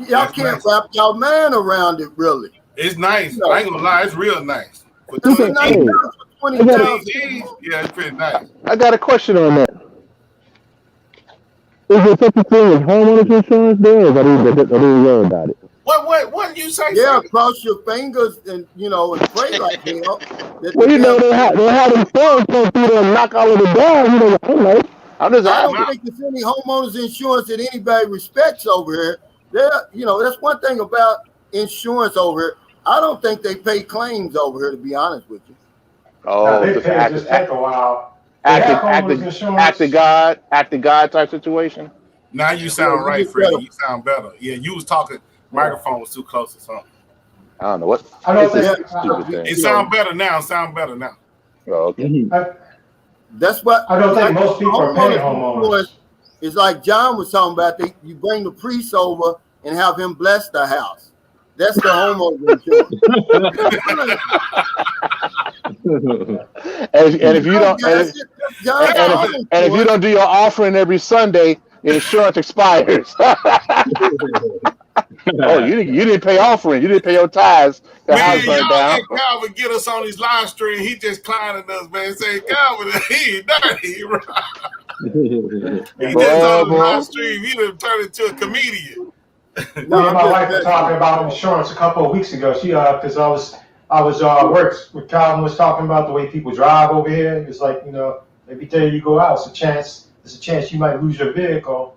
That's can't nice. wrap your mind around it, really. It's nice. I ain't gonna lie, it's real nice. For It's a 20 nice G's, house for $20,000. yeah, it's pretty nice. I got a question on that. Is there such a thing as homeowners insurance there, or I didn't know about it? What you say? Yeah, Sonny? cross your fingers and and pray like hell. that Well, the you know, devil- they had them stores come through there and knock all of it down. You know, I don't know. I'm just I asking. don't think there's any homeowners insurance that anybody respects over here. That's one thing about insurance over here. I don't think they pay claims over here, to be honest with you. Oh, they just pay, act, just take a while. They have homeowners insurance. act the God type situation. Now you sound you right, get Freddie. better. You sound better. Yeah, you was talking. Microphone was too close or something. I don't know what. I don't It's think. a stupid thing. It sound better now. Sound better now. Oh, okay. That's what I don't think most people are paying homeowners. insurance is like John was talking about. You bring the priest over and have him bless the house. That's the homeowner insurance. And if you don't, and if you don't do your offering every Sunday, your insurance expires. Oh, you didn't pay offering. You didn't pay your tithes. The Man, house burned y'all down. let Calvin get us on his live stream. He just clowning us, man. Saying Calvin, he ain't dirty. Right? He just on the live stream. He done turned into a comedian. Me and my wife were talking about insurance a couple of weeks ago. She because I was works with Calvin was talking about the way people drive over here. It's like, every day you go out, there's a chance you might lose your vehicle.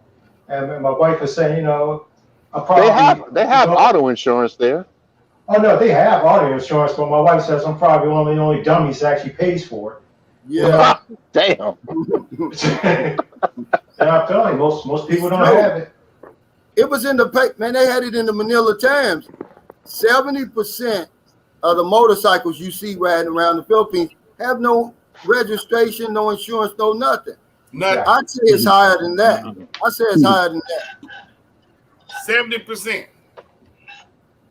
And my wife was saying, I probably They have auto insurance there. Oh no, they have auto insurance, but my wife says I'm probably one of the only dummies that actually pays for it. Yeah. Damn. And I'm telling you, most people don't have it. It was in the paper, man. They had it in the Manila Times. 70% of the motorcycles you see riding around the Philippines have no registration, no insurance, no nothing. Nothing. I'd say it's higher than that. I say it's higher than that. 70%.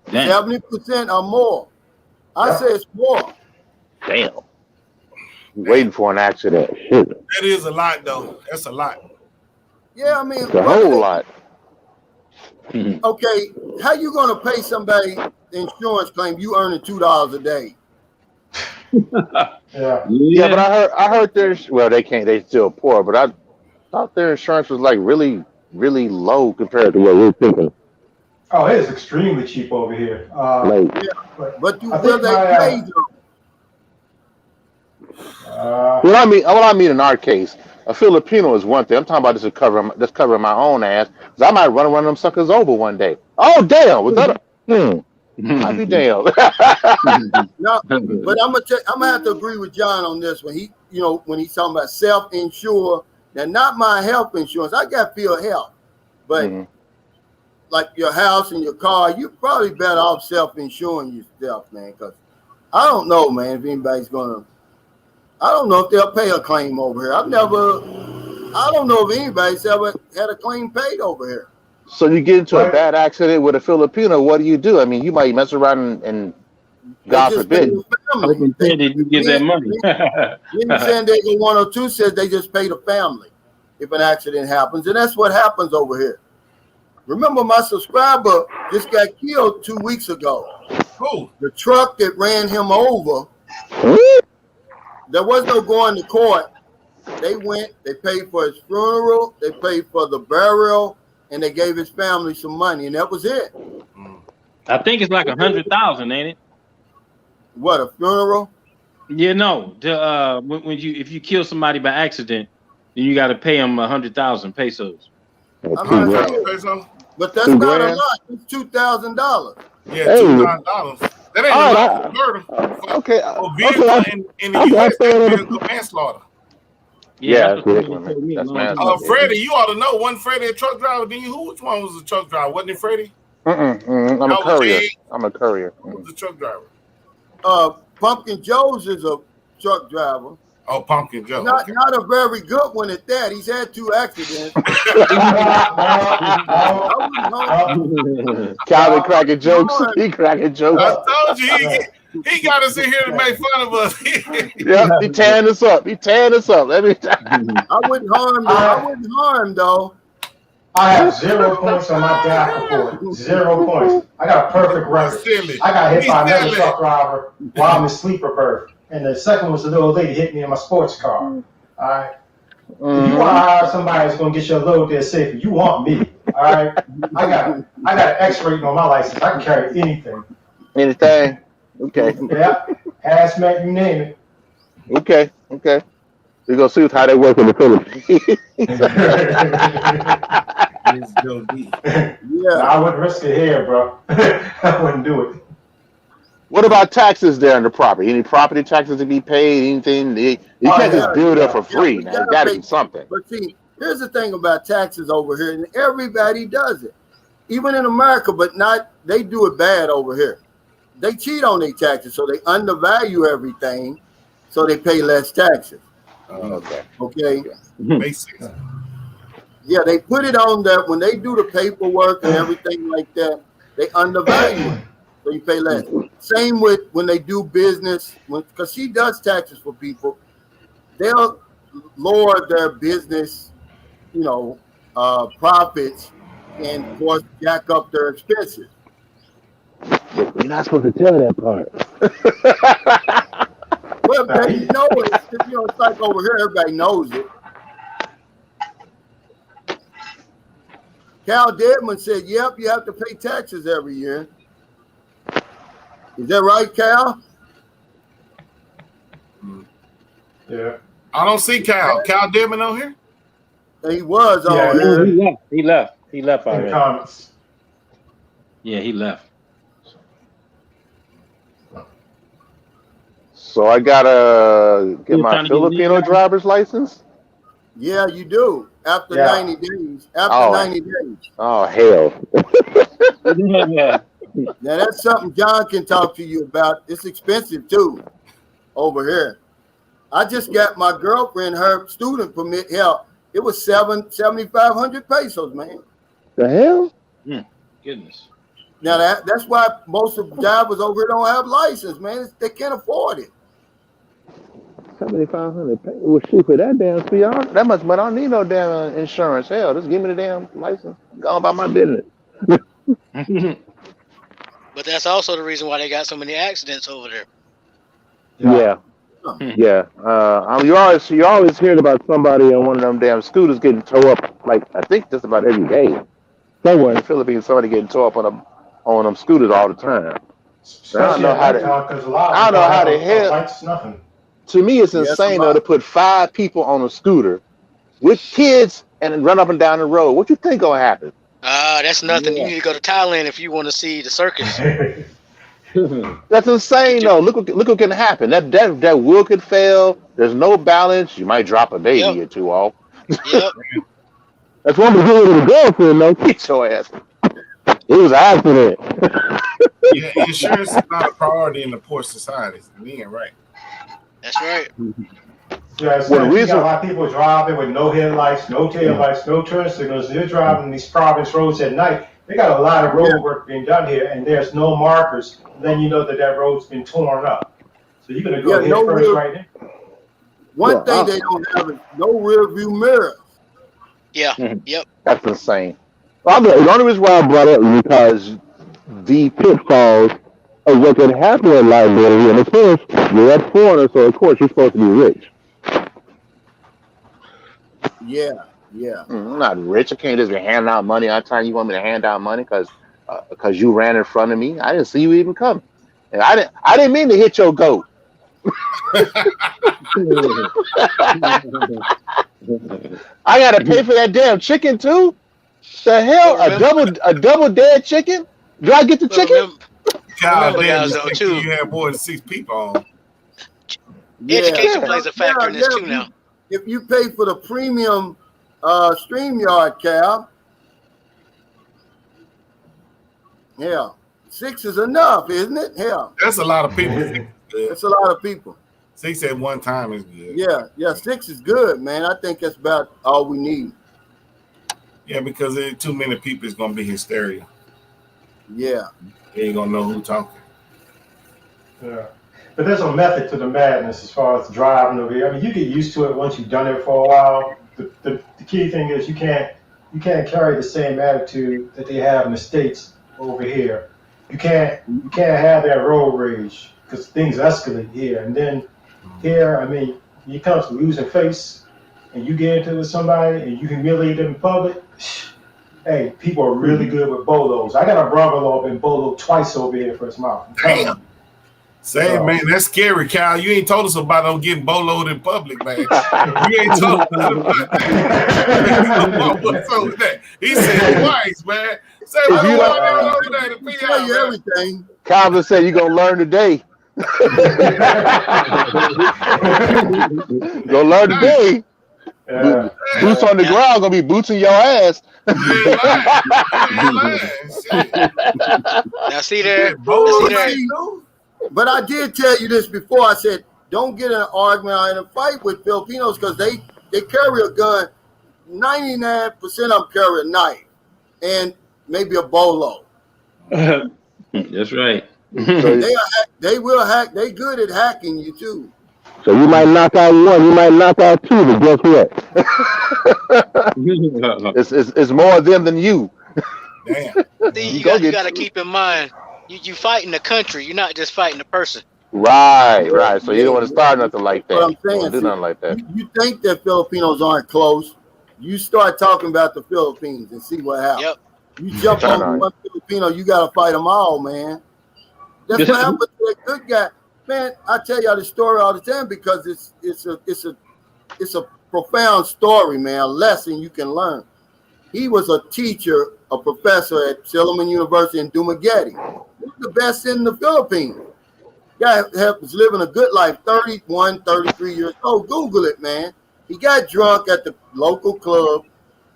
70% or more. I say it's more. Damn. Waiting for an accident. Shit. That is a lot, though. That's a lot. Yeah, I mean, It's a whole lot. okay, how you gonna pay somebody insurance claim you earning $2 a day? Yeah, but I heard there's they still poor, but I thought their insurance was like really, really low compared to what we're thinking. Oh, it is extremely cheap over here. But I think they my, pay them? What I mean in our case, a Filipino is one thing. I'm talking about just covering my own ass. 'Cause I might run them suckers over one day. Oh damn! Was that I'd be damn. No, but I'm gonna have to agree with John on this when when he's talking about self-insure. Now, not my health insurance. I got Pure Health, but like your house and your car, you're probably better off self-insuring yourself, man. Because I don't know, man, if anybody's gonna. I don't know if they'll pay a claim over here. I don't know if anybody's ever had a claim paid over here. So you get into a bad accident with a Filipino, what do you do? I mean, you might mess around and God forbid. Did you give that money? Then San Diego 102 says they just pay the family if an accident happens, and that's what happens over here. Remember, my subscriber just got killed 2 weeks ago. Who? The truck that ran him over. There was no going to court. They went, they paid for his funeral, they paid for the burial, and they gave his family some money, and that was it. I think it's like 100,000, ain't it? What, a funeral? Yeah, no. If you kill somebody by accident, then you got to pay them 100,000 pesos. I'm not sure, but that's not a lot. It's $2,000. Yeah, $2,000. That ain't a lot for murder. Okay. Vehicle in the U.S. that's vehicle manslaughter. Yeah, that's manslaughter. Freddie, you ought to know. Wasn't Freddie a truck driver? Then which one was a truck driver? Wasn't it Freddie? I'm a courier. I'm a courier. Who was the truck driver? Pumpkin Joe's is a truck driver. Oh, Pumpkin Joe. Not a very good one at that. He's had 2 accidents. Calvin cracking jokes. He cracking jokes. I told you he got us in here to make fun of us. Yep, he tearing us up. He tearing us up. I wouldn't harm though. I have 0 points on my DAF report. 0 points. I got a perfect record. Silly. I got hit by another Silly. truck driver while I'm in sleeper berth. And the second was a little lady hit me in my sports car. All right. If you want to hire somebody that's going to get your load there safely, you want me. All right. I got an X rating on my license. I can carry anything. Anything? Okay. Yeah. Hazmat, you name it. Okay. We're gonna see how they work in the Philippines. Yeah. I wouldn't risk it here, bro. I wouldn't do it. What about taxes there on the property? Any property taxes to be paid? Anything? You can't just build up for free. Now you gotta be something. But see, here's the thing about taxes over here, and everybody does it, even in America, but not. They do it bad over here. They cheat on their taxes, so they undervalue everything, so they pay less taxes. Okay. Makes sense. Yeah, they put it on that when they do the paperwork and everything like that, they undervalue it, so you pay less. Same with when they do business, because she does taxes for people, they'll lower their business, profits, and of course jack up their expenses. You're not supposed to tell that part. Well, they know it. It's like over here, everybody knows it. Cal Deadman said, yep, you have to pay taxes every year. Is that right, Cal? Yeah. I don't see Cal. Cal Deadman on here? He was on No, here. he left. He left In the already. comments. Yeah, he left. So I gotta get You my trying to get Filipino legal? driver's license? Yeah, you do. After Yeah. 90 days. After Oh. 90 days. Oh hell. Yeah. Now, that's something John can talk to you about. It's expensive, too, over here. I just got my girlfriend her student permit. Hell, it was 7,500 pesos, man. The hell? Goodness. Now, that's why most of the drivers over here don't have license, man. They can't afford it. 7,500. Well, shoot, for that damn fee, that much money. I don't need no damn insurance. Hell, just give me the damn license. Go on about my business. But that's also the reason why they got so many accidents over there. Yeah. Yeah. You always hear about somebody on one of them damn scooters getting towed up. Like I think just about every day. Somewhere in the Philippines, somebody getting towed up on them scooters all the time. I don't know how the hell. Nothing. To me, it's Yes, insane a lot. though to put 5 people on a scooter with kids and then run up and down the road. What you think gonna happen? That's nothing. Yeah. You need to go to Thailand if you want to see the circus. That's insane though. Look what can happen. That wheel could fail. There's no balance. You might drop a baby or two off. Yep. That's one of the girlfriend though. Get your ass. It was an accident. Yeah, insurance is not a priority in the poor societies. We ain't right. That's right. Yeah, it's Well, the you reason- got a lot of people driving with no headlights, no taillights, no turn signals. They're driving these province roads at night. They got a lot of road work being done here, and there's no markers. Then you know that road's been torn up. So you're gonna go Yeah, head no first real- right there. One thing they don't have is no rear view mirror. Yeah. Yep. That's insane. Well, the only reason why I brought it up is because the pitfalls of what can happen in liability, and of course, you're at foreigner, so of course you're supposed to be rich. Yeah. I'm not rich. I can't just be handing out money all the time you want me to hand out money because you ran in front of me. I didn't see you even come. And I didn't mean to hit your goat. I gotta pay for that damn chicken too. The hell, a double dead chicken? Do I get the chicken? God Remember, damn, guys, though, too. you had more than 6 people on. Education plays a factor in this too now. If you pay for the premium StreamYard, Cal, yeah, 6 is enough, isn't it? Yeah, That's a lot of people. that's a lot of people. 6 at one time is good. Yeah, 6 is good, man. I think that's about all we need. Yeah, because there too many people is gonna be hysteria. Yeah. You ain't gonna know who talking. Yeah. But there's a method to the madness as far as driving over here. I mean, you get used to it once you've done it for a while. The key thing is you can't you can't carry the same attitude that they have in the States over here. You can't have that road rage because things escalate here. And then here, I mean, you come to losing face and you get into it with somebody and you humiliate them in public. Hey, people are really good with bolos. I got a brother-in-law been bolo twice over here for his mouth. Damn. Say, man, that's scary, Cal. You ain't told us about them getting boloed in public, man. You ain't told us about that. What's up with that? He said twice, man. Say, what you over don't- there to be Tell out, you man? everything. Calvin said you're gonna learn today. Gonna learn today. Yeah. Boots on the ground gonna be boots in your ass. You ain't lying. Shit. Now see there. Bolo See there. night, too? But I did tell you this before. I said, don't get in an argument or in a fight with Filipinos because they carry a gun. 99% of them carry a knife and maybe a bolo. That's right. So, They will hack. They good at hacking you too. so you might knock out one, you might knock out two, but guess what? It's more of them than you. Damn. See, You you go got get- you got to keep in mind, you fighting the country. You're not just fighting the person. Right. So you don't want to start nothing like that. What I'm You don't saying, wanna do see, nothing like that. you think that Filipinos aren't close. You start talking about the Philippines and see what happens. Yep. You jump Turn on on. one Filipino, you got to fight them all, man. That's what happened to that good guy. Man, I tell y'all the story all the time because it's a profound story, man, a lesson you can learn. He was a teacher, a professor at Silliman University in Dumaguete. He was the best in the Philippines. Guy was living a good life, 31, 33 years old. Google it, man. He got drunk at the local club,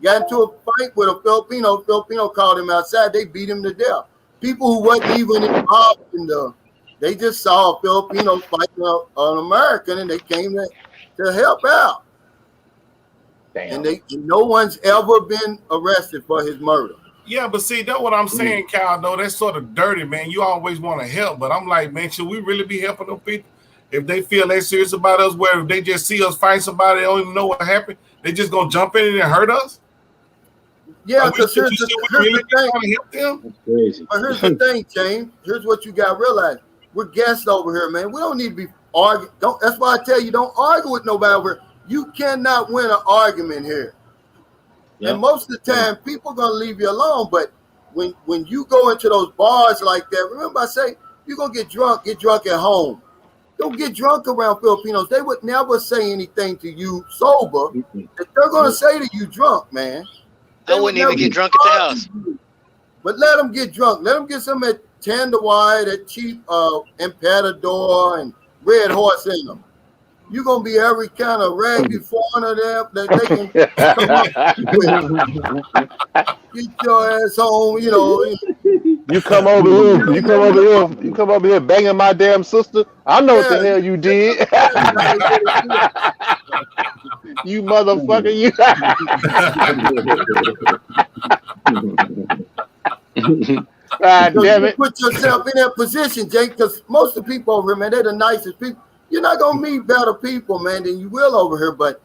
got into a fight with a Filipino. Filipino called him outside. They beat him to death. People who wasn't even involved in they just saw a Filipino fighting an American and they came to help out. Damn. And no one's ever been arrested for his murder. Yeah, but see, that's what I'm saying, Cal, though. That's sort of dirty, man. You always want to help, but I'm like, man, should we really be helping those people? If they feel they're serious about us, where if they just see us fight somebody, they don't even know what happened, they just going to jump in and hurt us? Yeah, Are we- because should here's we the really thing. be trying to help them? That's crazy. But here's the thing, James. Here's what you got to realize. We're guests over here, man. We don't need to be arguing. That's why I tell you, don't argue with nobody over here. You cannot win an argument here. Yep. And most of the time, people are going to leave you alone. But when you go into those bars like that, remember I say, you're going to get drunk at home. Don't get drunk around Filipinos. They would never say anything to you sober that they're going to say to you drunk, man. I They would wouldn't even never get drunk at the argue house. with you. But let them get drunk. Let them get some at Tender White, at cheap Empatador and Red Horse in them. You're going to be every kind of raggedy foreigner there that they can come up with. Get your ass home, you know. You come over here banging my damn sister. I know what the hell you did. You motherfucker, you. God So damn you it. put yourself in that position, Jake, because most of the people over here, man, they're the nicest people. You're not gonna meet better people, man, than you will over here. But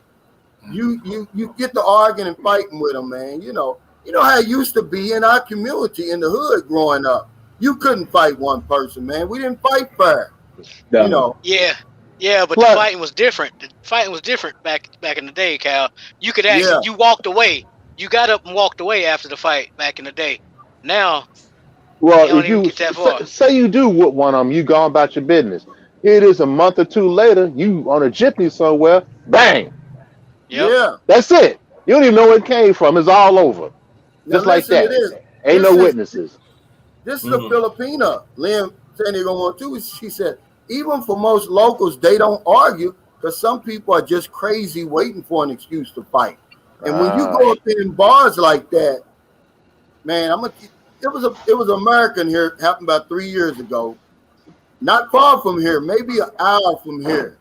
you get to arguing and fighting with them, man. You know how it used to be in our community in the hood growing up. You couldn't fight one person, man. We didn't fight fair. You know. Yeah, but Plus- the fighting was different. The fighting was different back in the day, Cal. You could actually you walked away. You got up and walked away after the fight back in the day. Now Well, don't if even you get that far. say you do with one of them, you gone about your business. Here it is a month or two later, you on a jitney somewhere, bang. Yep. Yeah. That's it. You don't even know where it came from. It's all over. Now Just like listen to that. this. Ain't no This is- witnesses. This is a Filipina, Lynn San Diego one too. She said, even for most locals, they don't argue because some people are just crazy waiting for an excuse to fight. And when you go up in bars like that, man, it was an American here, happened about 3 years ago. Not far from here, maybe an hour from here.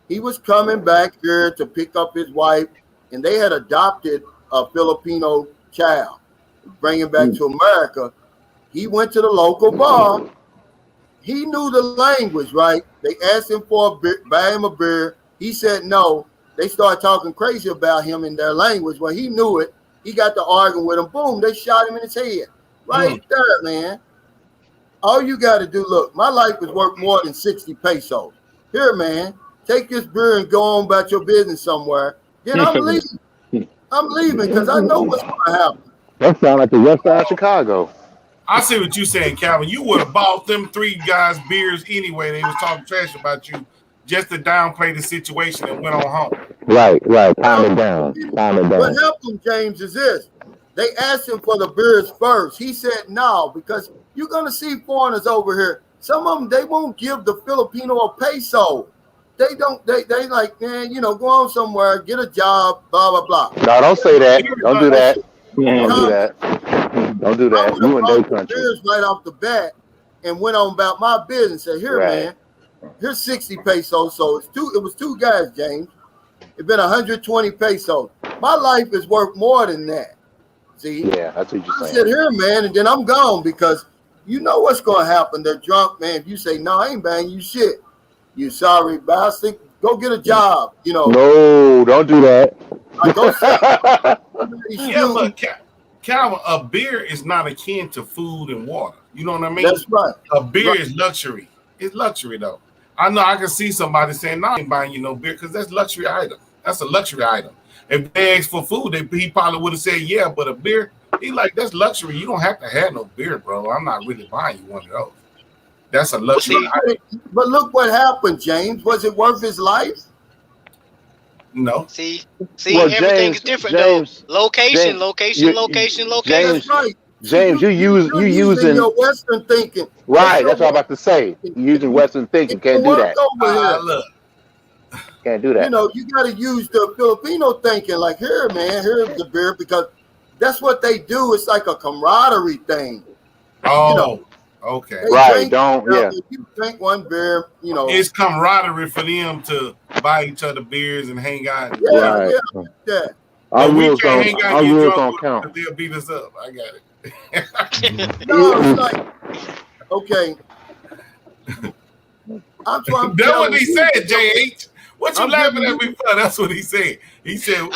He was coming back here to pick up his wife, and they had adopted a Filipino child, bring him back to America. He went to the local bar. He knew the language, right? They asked him for a beer, buy him a beer. He said no. They started talking crazy about him in their language. Well, he knew it. He got to arguing with him. Boom, they shot him in his head. Right there, man. All you got to do, look, my life is worth more than 60 pesos. Here, man, take this beer and go on about your business somewhere. Then I'm leaving. I'm leaving because I know what's going to happen. That sounds like the west side of Chicago. I see what you're saying, Calvin. You would have bought them 3 guys beers anyway. They was talking trash about you just to downplay the situation and went on home. Right. Calm it down. What happened, James, is this. They asked him for the beers first. He said no, because you're going to see foreigners over here. Some of them, they won't give the Filipino a peso. They don't, they like, man, you know, go on somewhere, get a job, blah, blah, blah. No, don't say that. Don't do that. Don't do that. Don't do that. You in their country. Beers right off the bat and went on about my business. Said, here, man, here's 60 pesos. So it was 2 guys, James. It's been 120 pesos. My life is worth more than that. See? Yeah, that's what you're saying. I said, here, man, and then I'm gone because you know what's going to happen. They're drunk, man. If you say, no, I ain't banging you shit. You sorry, bastard. Go get a job, you know. No, don't do that. Yeah, but Calvin, a beer is not akin to food and water. You know what I mean? That's right. A beer is luxury. It's luxury, though. I know I can see somebody saying, no, I ain't buying you no beer because that's luxury item. That's a luxury item. If they asked for food, he probably would have said, yeah, but a beer, he like, that's luxury. You don't have to have no beer, bro. I'm not really buying you one of those. That's a luxury item. But look what happened, James. Was it worth his life? No. See, well, everything is different, James, though. Location. That's right. James, you using your Western thinking. Right, that's what I'm about to say. You're using Western thinking. Can't do that. Look. Can't do that. You know, you got to use the Filipino thinking. Like, here, man, here's the beer, because that's what they do. It's like a camaraderie thing. Oh, you know, okay. Right, you drink one beer, you know. It's camaraderie for them to buy each other beers and hang out. Yeah. Our rules don't count. They'll beat us up. I got it. No, it's like, okay. That's what he said, JH. What you laughing at me for? That's what he said. He said,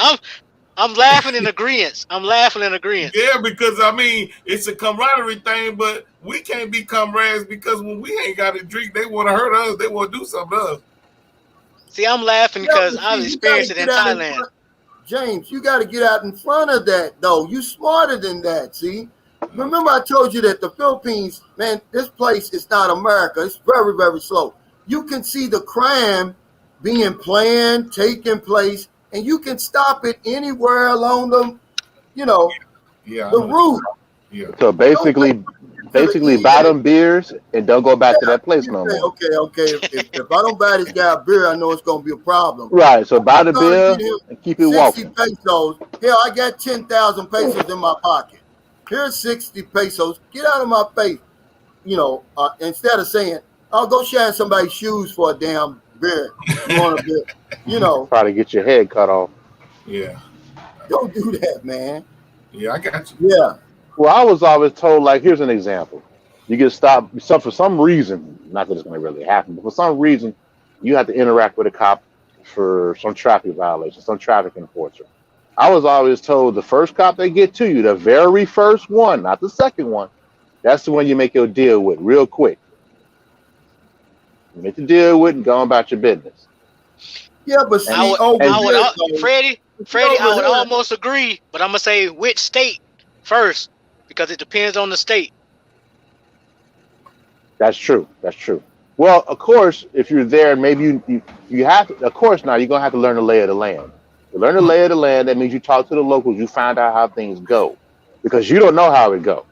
I'm laughing in agreement. Yeah, because I mean, it's a camaraderie thing, but we can't be comrades because when we ain't got a drink, they want to hurt us. They want to do something to us. See, I'm laughing because I've experienced it in Thailand. James, you got to get out in front of that, though. You smarter than that, see? Remember I told you that the Philippines, man, this place is not America. It's very, very slow. You can see the crime being planned, taking place, and you can stop it anywhere along the, you know, the route. Yeah. So basically buy them beers and don't go back to that place no more. Okay. If I don't buy this guy a beer, I know it's going to be a problem. Right. So buy the beer and keep it walking. 60 pesos. Hell, I got 10,000 pesos in my pocket. Here's 60 pesos. Get out of my face. You know, instead of saying, I'll go shine somebody's shoes for a damn beer. You want a beer? You know. Probably get your head cut off. Yeah. Don't do that, man. Yeah, I got you. Yeah. Well, I was always told, like, here's an example. You get stopped for some reason, not that it's going to really happen, but for some reason, you have to interact with a cop for some traffic violation, some traffic enforcer. I was always told the first cop they get to you, the very first one, not the second one, that's the one you make your deal with real quick. You make the deal with and go about your business. Yeah, but see, Freddie, I would almost agree, but I'm going to say which state first, because it depends on the state. That's true. Well, of course, if you're there, maybe you have to, of course, now you're going to have to learn the lay of the land. To learn the lay of the land, that means you talk to the locals, you find out how things go, because you don't know how it go.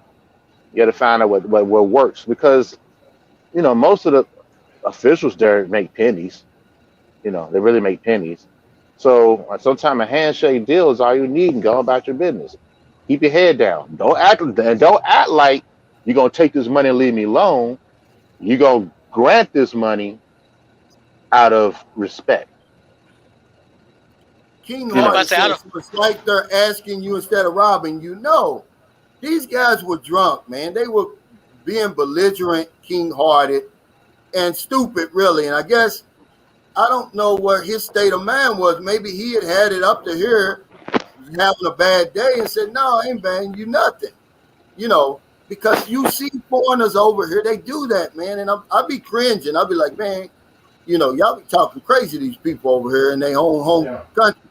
You got to find out what works, because, you know, most of the officials there make pennies. You know, they really make pennies. So sometimes a handshake deal is all you need and go about your business. Keep your head down. Don't act like you're going to take this money and leave me alone. You're going to grant this money out of respect. King Hart says it's like they're asking you instead of robbing you. No, these guys were drunk, man. They were being belligerent, king-hearted, and stupid, really. And I guess, I don't know what his state of mind was. Maybe he had it up to here. having a bad day and said, no, I ain't banging you nothing. You know, because you see foreigners over here, they do that, man. And I'll be cringing. I'll be like, man, you know, y'all be talking crazy to these people over here in their home country.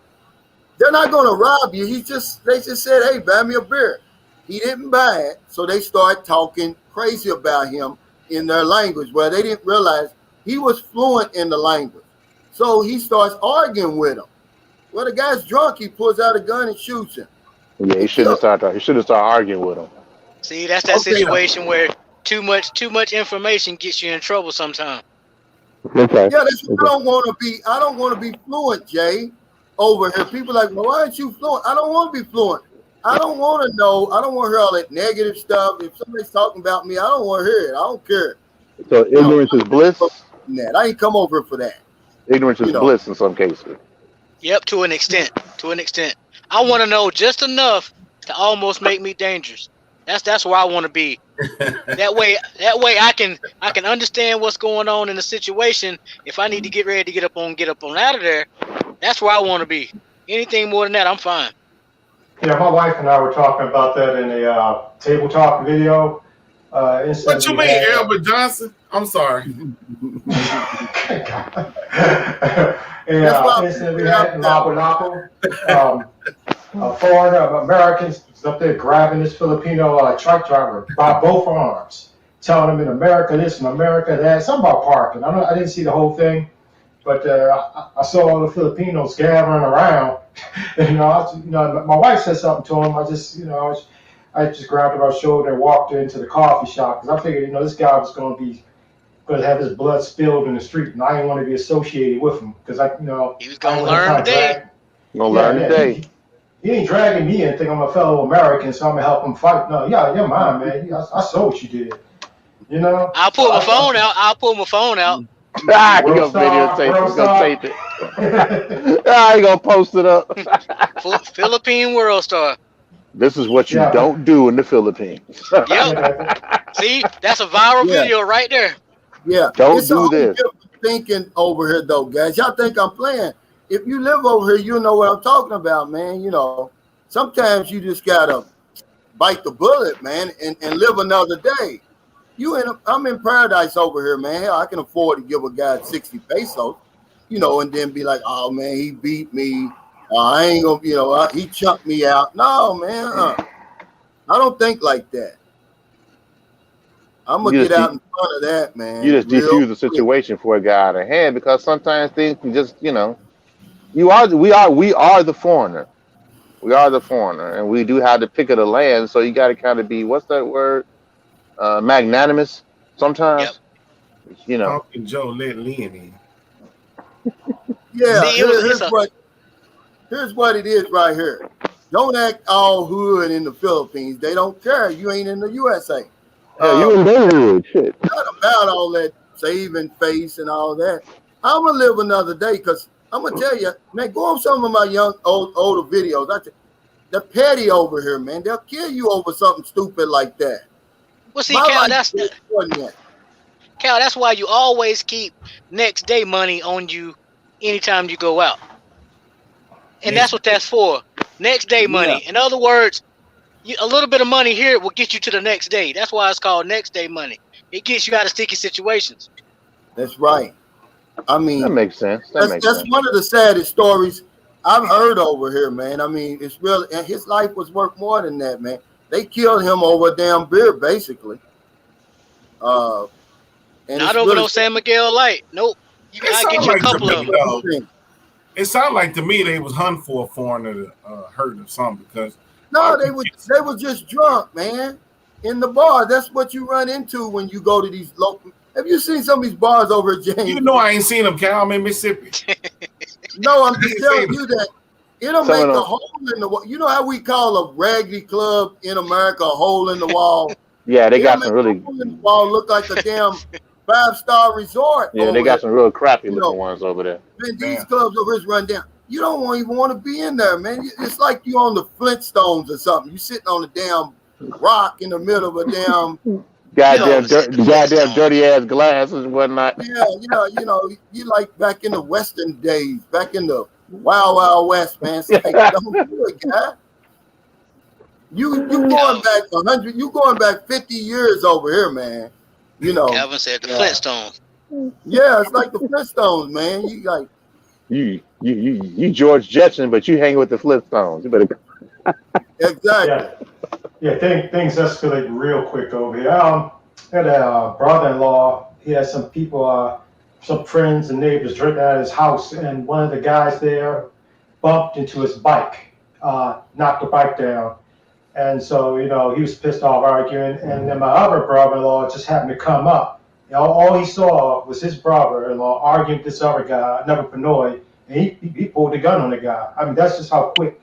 They're not going to rob you. They just said, hey, buy me a beer. He didn't buy it. So they start talking crazy about him in their language. Well, they didn't realize he was fluent in the language. So he starts arguing with him. Well, the guy's drunk. He pulls out a gun and shoots him. Yeah, he shouldn't have started arguing with him. See, that's that situation where too much information gets you in trouble sometimes. Okay. Yeah, that's what I don't want to be. I don't want to be fluent, Jay. Over here, people are like, well, why aren't you fluent? I don't want to be fluent. I don't want to know. I don't want to hear all that negative stuff. If somebody's talking about me, I don't want to hear it. I don't care. So ignorance is bliss. I ain't come over for that. Ignorance is bliss in some cases. Yep, to an extent. To an extent. I want to know just enough to almost make me dangerous. That's where I want to be. That way I can understand what's going on in the situation. If I need to get ready to get up on out of there, that's where I want to be. Anything more than that, I'm fine. Yeah, my wife and I were talking about that in the table talk video. What you mean, Albert Johnson? I'm sorry. Incident we had in Lapu Lapu. A foreigner, Americans, was up there grabbing this Filipino truck driver by both arms, telling him in America this and America that. Something about parking. I didn't see the whole thing, but I saw all the Filipinos gathering around. And, my wife said something to him. I just grabbed her by the shoulder and walked her into the coffee shop because I figured, this guy was going to have his blood spilled in the street, and I didn't want to be associated with him because he was going to learn today. He ain't dragging me and think I'm a fellow American, so I'm gonna help him fight. No, you're mine, man. I saw what you did. I'll pull my phone out. He gonna videotape it. He gonna post it up. Philippine World Star. This is what you don't do in the Philippines. Yep. See, that's a viral video right there. Yeah. Don't do this. Thinking over here though, guys. Y'all think I'm playing? If you live over here, you know what I'm talking about, man. Sometimes you just gotta bite the bullet, man, and live another day. I'm in paradise over here, man. Hell, I can afford to give a guy 60 pesos, and then be like, oh man, he beat me. I ain't gonna, he chunked me out. No, man, I don't think like that. I'm gonna get out in front of that, man. You just defuse the situation for a guy out of hand because sometimes things can just, we are the foreigner. We are the foreigner, and we do have the pick of the land. So you got to kind of be, what's that word? Magnanimous sometimes. Yep. Talking Joe let Lynn in. Yeah, here's what it is right here. Don't act all hood in the Philippines. They don't care. You ain't in the USA. Yeah, you in their hood. Shit. Not about all that saving face and all that. I'm gonna live another day because I'm gonna tell you, man. Go on some of my older videos. They're petty over here, man. They'll kill you over something stupid like that. Well, see, Cal, that's why you always keep next day money on you anytime you go out, and that's what that's for. Next day money. In other words, a little bit of money here will get you to the next day. That's why it's called next day money. It gets you out of sticky situations. That's right. I mean, that makes sense. That's one of the saddest stories I've heard over here, man. I mean, it's really, and his life was worth more than that, man. They killed him over a damn beer, basically. And not over no San Miguel Light. Nope. You gotta get you a couple of them. It sounded like to me they was hunting for a foreigner to hurt or something because they were just drunk, man. In the bar. That's what you run into when you go to these local. Have you seen some of these bars over at James? You know I ain't seen them, Cal. I'm in Mississippi. No, I'm just telling you that it'll make a hole in the wall. You know how we call a raggedy club in America a hole in the wall? Yeah, they got some really. Hole in the wall look like a damn 5-star resort. Yeah, they got some real crappy looking ones over there. Man, these clubs over here run down. You don't even want to be in there, man. It's like you on the Flintstones or something. You sitting on a damn rock in the middle of a damn. Goddamn dirty ass glasses and whatnot. Yeah, you like back in the Western days, back in the Wild Wild West, man. It's like, don't do it, guy. You going back 100? You going back 50 years over here, man? You know. Calvin said the Flintstones. Yeah, it's like the Flintstones, man. You like you George Jetson, but you hang with the Flintstones. You better. Exactly. Yeah. Things escalate real quick over here. I had a brother-in-law. He had some people, some friends and neighbors drinking at his house, and one of the guys there bumped into his bike, knocked the bike down. And so, you know, he was pissed off arguing. And then my other brother-in-law just happened to come up. You know, all he saw was his brother-in-law arguing with this other guy, another Pinoy, and he pulled a gun on the guy. I mean, that's just how quick.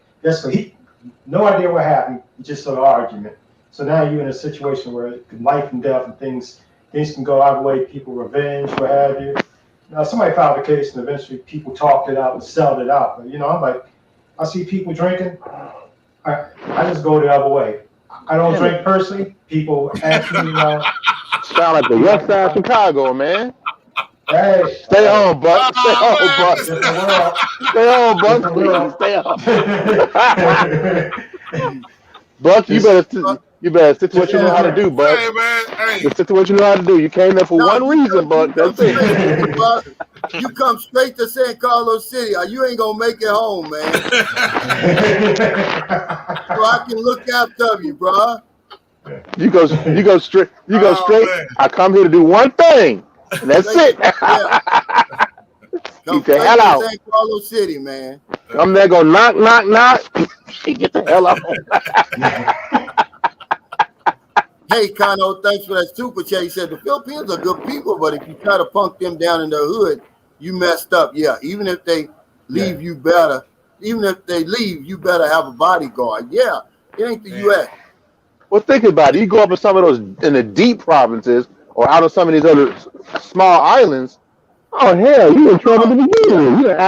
No idea what happened. He just saw the argument. So now you're in a situation where life and death and things can go either way. People revenge, what have you. Now, somebody filed a case, and eventually people talked it out and settled it out. But, you know, I'm like, I see people drinking. I just go the other way. I don't drink personally. People ask me, sound like the West Side of Chicago, man. Hey, stay home, Buck. Stay home, Buck. Stay home. Buck, you better stick to what you know how to do, Buck. Hey, man. Hey. Just stick to what you know how to do. You came there for one reason, Buck. That's it. You come straight to San Carlos City, or you ain't gonna make it home, man. So I can look after you, bro. You go straight. Man. I come here to do one thing, and that's it. Keep the hell out. San Carlos City, man. I'm there, go knock. Get the hell out. Hey, Kano, thanks for that super chat. He said the Filipinos are good people, but if you try to punk them down in the hood, you messed up. Yeah, even if they leave, you better. Even if they leave, you better have a bodyguard. Yeah, it ain't the U.S. Well, think about it. You go up in some of those in the deep provinces, or out of some of these other small islands. Oh hell, you in trouble to begin with. You gonna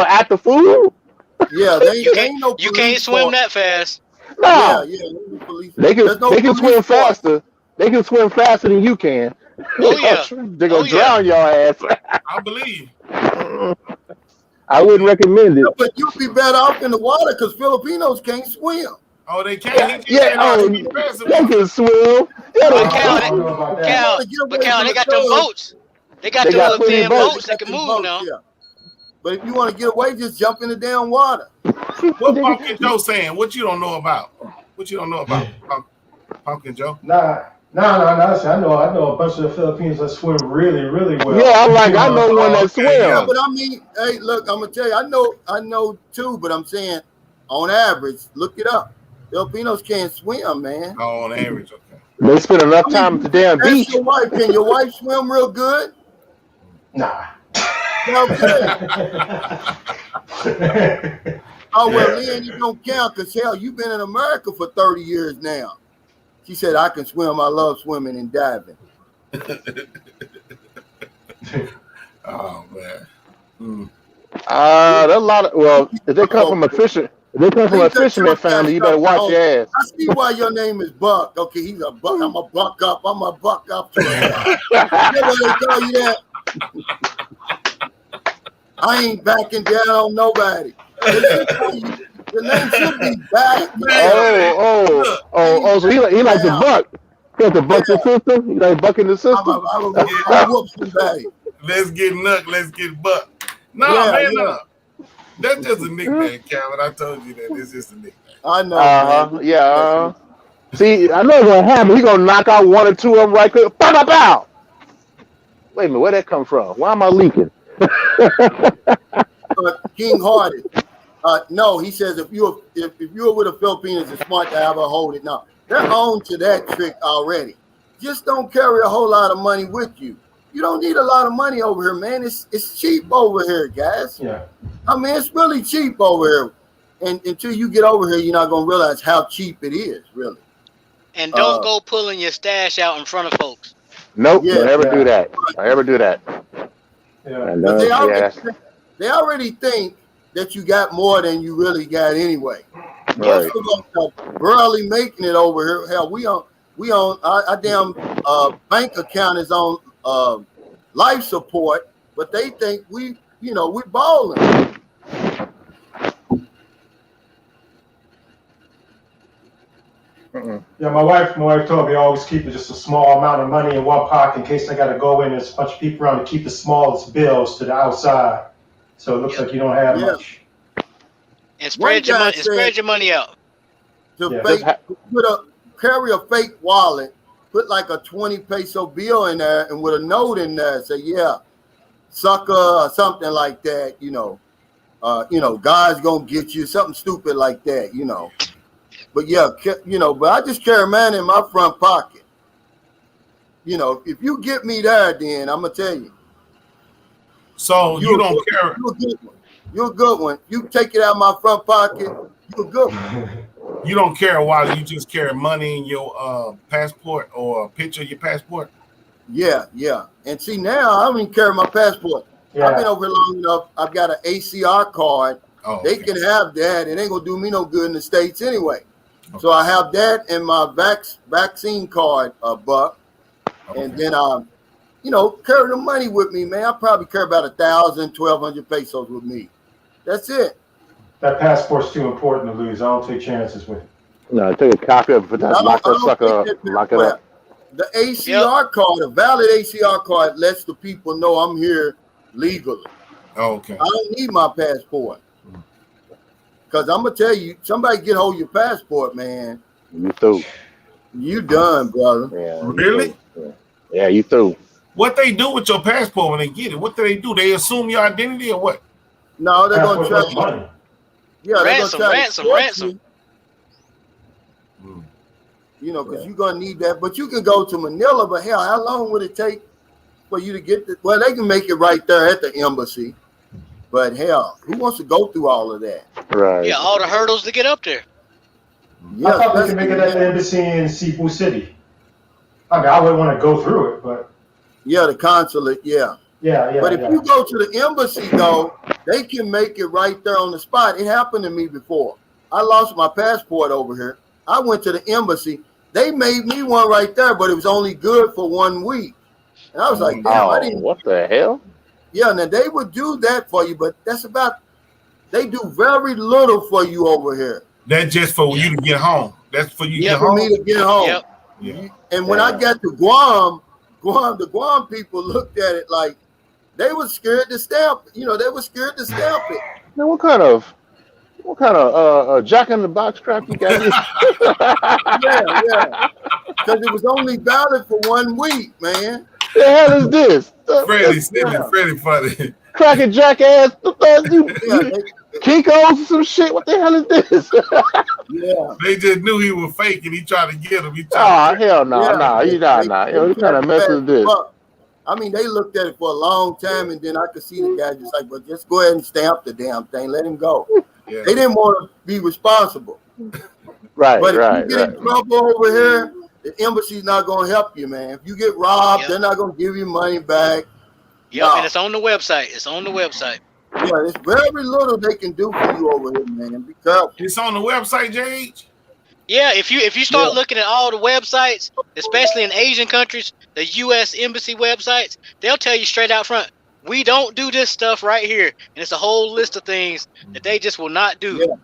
act the fool? Yeah, you can't swim that fast. No. Yeah, they can swim faster. They can swim faster than you can. Oh yeah, they're gonna drown your ass. I believe. I wouldn't recommend it. But you'd be better off in the water because Filipinos can't swim. Oh, they can't. They can swim. But Cal, they got them boats. They got the European boats that can move now. Yeah. But if you want to get away, just jump in the damn water. What Pumpkin Joe saying? What you don't know about? Pumpkin Joe? Nah. I know a bunch of Filipinos that swim really, really well. Yeah, I know one that swims. Yeah, but I mean, hey, look, I'm gonna tell you, I know too, but I'm saying, on average, look it up. Filipinos can't swim, man. Oh, on average, okay. They spend enough time at the damn beach. Your wife. Can your wife swim real good? Nah. Okay. Oh, well, Lynn, you don't count because, hell, you've been in America for 30 years now. She said, I can swim. I love swimming and diving. Oh, man. There's a lot of, well, if they come from a fisherman family, you better watch your ass. I see why your name is Buck. Okay, he's a buck. I'm a buck up. You know why they call you that? I ain't backing down on nobody. The name should be back. So he like the buck. He like the buck the system. He like bucking the system. I whoop somebody. Let's get Nuck. Let's get Buck. No. That's just a nickname, Calvin. I told you that. It's just a nickname. I know. Yeah. See, I know what's happen. He gonna knock out one or two of them right quick. Pow, pow, pow. Wait a minute, where'd that come from? Why am I leaking? King Hearted. No, he says if you're with a Filipinos, it's smart to have her hold it. Now they're on to that trick already. Just don't carry a whole lot of money with you. You don't need a lot of money over here, man. It's cheap over here, guys. Yeah. I mean, it's really cheap over here. And until you get over here, you're not gonna realize how cheap it is, really. And don't go pulling your stash out in front of folks. Nope, don't ever do that. Don't ever do that. Yeah. They already think that you got more than you really got anyway. Most of us are barely making it over here. Hell, we on our damn bank account is on life support, but they think we balling. Yeah, my wife told me always keep just a small amount of money in one pocket in case I got to go in. There's a bunch of people around to keep the smallest bills to the outside, so it looks like you don't have much. And spread your money. Spread your money out. Carry a fake wallet. Put like a 20 peso bill in there, and with a note in there, say sucker or something like that. God's gonna get you, something stupid like that. But but I just carry mine in my front pocket. If you get me there, then I'm gonna tell you. So you don't carry. You're a good one. You take it out of my front pocket. You're a good one. You don't carry a wallet. You just carry money in your passport or a picture of your passport. Yeah. And see, now I don't even carry my passport. Yeah. I've been over here long enough. I've got an ACR card. They can have that. It ain't gonna do me no good in the States anyway. Okay. So I have that and my vaccine card, Buck. Okay. And then carry the money with me, man. I probably carry about 1,000, 1,200 pesos with me. That's it. That passport's too important to lose. I don't take chances with it. No, take a copy of it, lock it up. The ACR card, a valid ACR card, lets the people know I'm here legally. Oh, okay. I don't need my passport. Because I'm going to tell you, somebody get hold of your passport, man. You through. You done, brother. Yeah. Really? Yeah, you through. What they do with your passport when they get it? What do? They assume your identity or what? No, they're going to try money. Yeah, ransom. Because you're going to need that. But you can go to Manila, but hell, how long would it take for you to get well, they can make it right there at the embassy. But hell, who wants to go through all of that? Right. Yeah, all the hurdles to get up there. I thought they could make it at the embassy in Cebu City. I mean, I wouldn't want to go through it, but... Yeah, the consulate, yeah. But if you go to the embassy, though, they can make it right there on the spot. It happened to me before. I lost my passport over here. I went to the embassy. They made me one right there, but it was only good for 1 week. And I was like, damn, I didn't... What the hell? Yeah, now they would do that for you, but they do very little for you over here. That's just for you to get home. That's for you to get home? For me to get home. Yep. Yeah. And when I got to Guam, the Guam people looked at it like they were scared to stamp it. They were scared to stamp it. Now, what kind of Jack in the Box crap you got? Yeah. Because it was only valid for 1 week, man. The hell is this? Freddie funny. Cracking jackass. Kinko's or some shit. What the hell is this? Yeah. They just knew he was fake and he tried to get him. Hell no. You kind of mess with this. I mean, they looked at it for a long time, and then I could see the guy just like, well, just go ahead and stamp the damn thing. Let him go. Yeah. They didn't want to be responsible. Right, but if you get in trouble over here, the embassy's not going to help you, man. If you get robbed, they're not going to give you money back. Yeah, and it's on the website. Yeah, there's very little they can do for you over here, man. Be careful. It's on the website, JH? Yeah, if you start looking at all the websites, especially in Asian countries, the U.S. embassy websites, they'll tell you straight out front, we don't do this stuff right here. And it's a whole list of things that they just will not do. Yeah.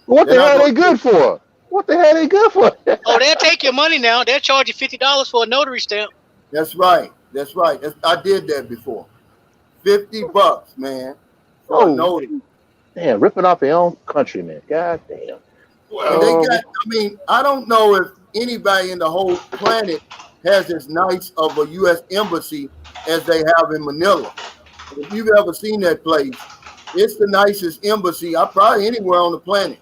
What the hell are they good for? What the hell are they good for? Oh, they'll take your money now. They'll charge you $50 for a notary stamp. That's right. I did that before. $50, man. Oh, damn, ripping off your own country, man. God damn. Well, I don't know if anybody in the whole planet has as nice of a U.S. embassy as they have in Manila. If you've ever seen that place, it's the nicest embassy probably anywhere on the planet.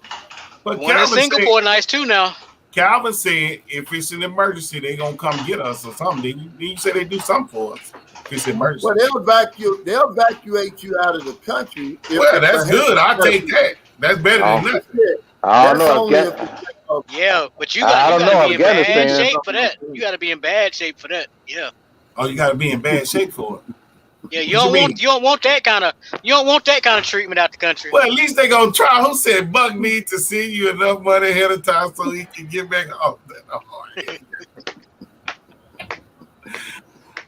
But one in Singapore nice too now. Calvin said if it's an emergency, they're gonna come get us or something. Did you say they do something for us if it's an emergency? Well, they'll evacuate you out of the country. Well, that's good. I'll take that. That's better than nothing. I don't know. Yeah, but you gotta be in bad shape for that. You gotta be in bad shape for that. Yeah. Oh, you gotta be in bad shape for it. Yeah, you don't want that kind of treatment out the country. Well, at least they gonna try. Who said Buck needs to send you enough money ahead of time so he can get back off that?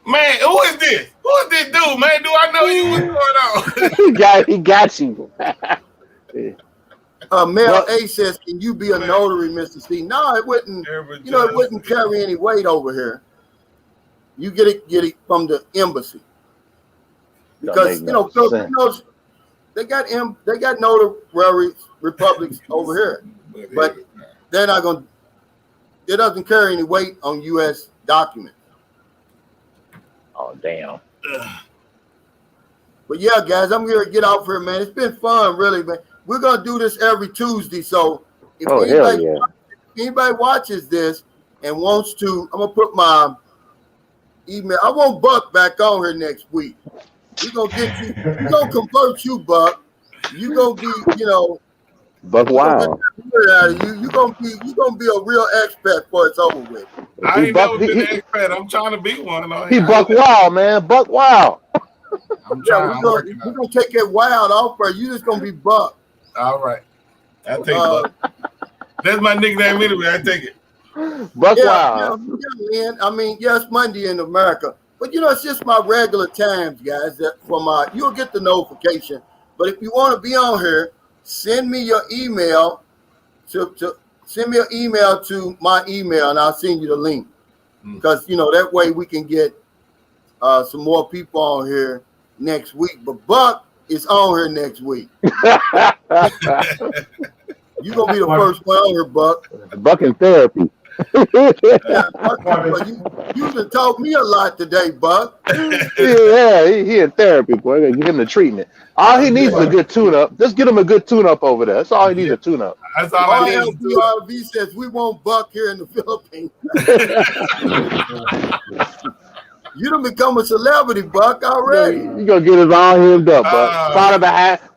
Man, who is this? Who is this dude, man? Do I know you? What's going on? He got you. Mel A says, "Can you be a notary, Mr. C?" No, it wouldn't. You know, it wouldn't carry any weight over here. You get it from the embassy because Filipinos they got notary republics over here, but they're not going. It doesn't carry any weight on U.S. documents. Oh damn. But yeah, guys, I'm here to get off here, man. It's been fun, really, man. We're gonna do this every Tuesday. So if anybody watches this and wants to, I'm gonna put my email. I want Buck back on here next week. We're gonna get you. We're gonna convert you, Buck. You gonna be, Buck Wild. You gonna be a real expert before it's over with. I ain't never been an expert. I'm trying to be one. He Buck Wild, man. Buck Wild. I'm trying. We're gonna take that wild off for you. Just gonna be Buck. All right. I take Buck. That's my nickname anyway. I take it. Buck Wild. Yeah, man. I mean, yes, Monday in America, but it's just my regular times, guys. That you'll get the notification. But if you want to be on here, send me your email to my email, and I'll send you the link. Because that way we can get some more people on here next week. But Buck is on here next week. You're gonna be the first one on here, Buck. Buck in therapy. Buck, you done taught me a lot today, Buck. Yeah, he in therapy, boy. Gotta give him the treatment. All he needs is a good tune-up. Just get him a good tune-up over there. That's all he needs, a tune-up. That's all I need. RLB says we want Buck here in the Philippines. You done become a celebrity, Buck, already. You gonna get us all hemmed up, Buck.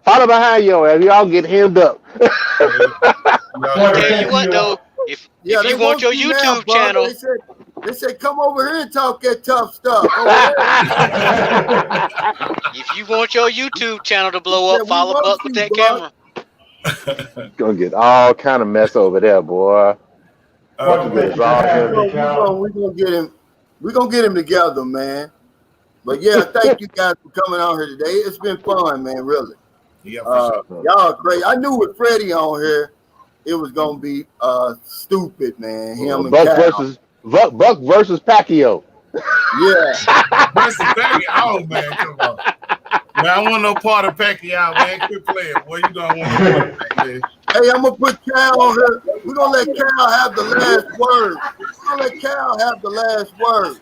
Follow behind your ass. Y'all get hemmed up. I'll tell you what, though. If you want your YouTube channel, they said, come over here and talk that tough stuff. if you want your YouTube channel to blow up, follow Buck with that camera. Gonna get all kind of mess over there, boy. We're gonna get him. We're gonna get him together, man. But yeah, thank you guys for coming on here today. It's been fun, man. Really. Yeah, for sure. Y'all are great. I knew with Freddie on here, it was gonna be stupid, man. Him and Buck versus Pacquiao. Yeah. Versus Pacquiao. Oh man, come on. Man, I want no part of Pacquiao, man. Quit playing, boy. You don't want no part of Pacquiao. Hey, I'm gonna put Cal on here. We're gonna let Cal have the last word.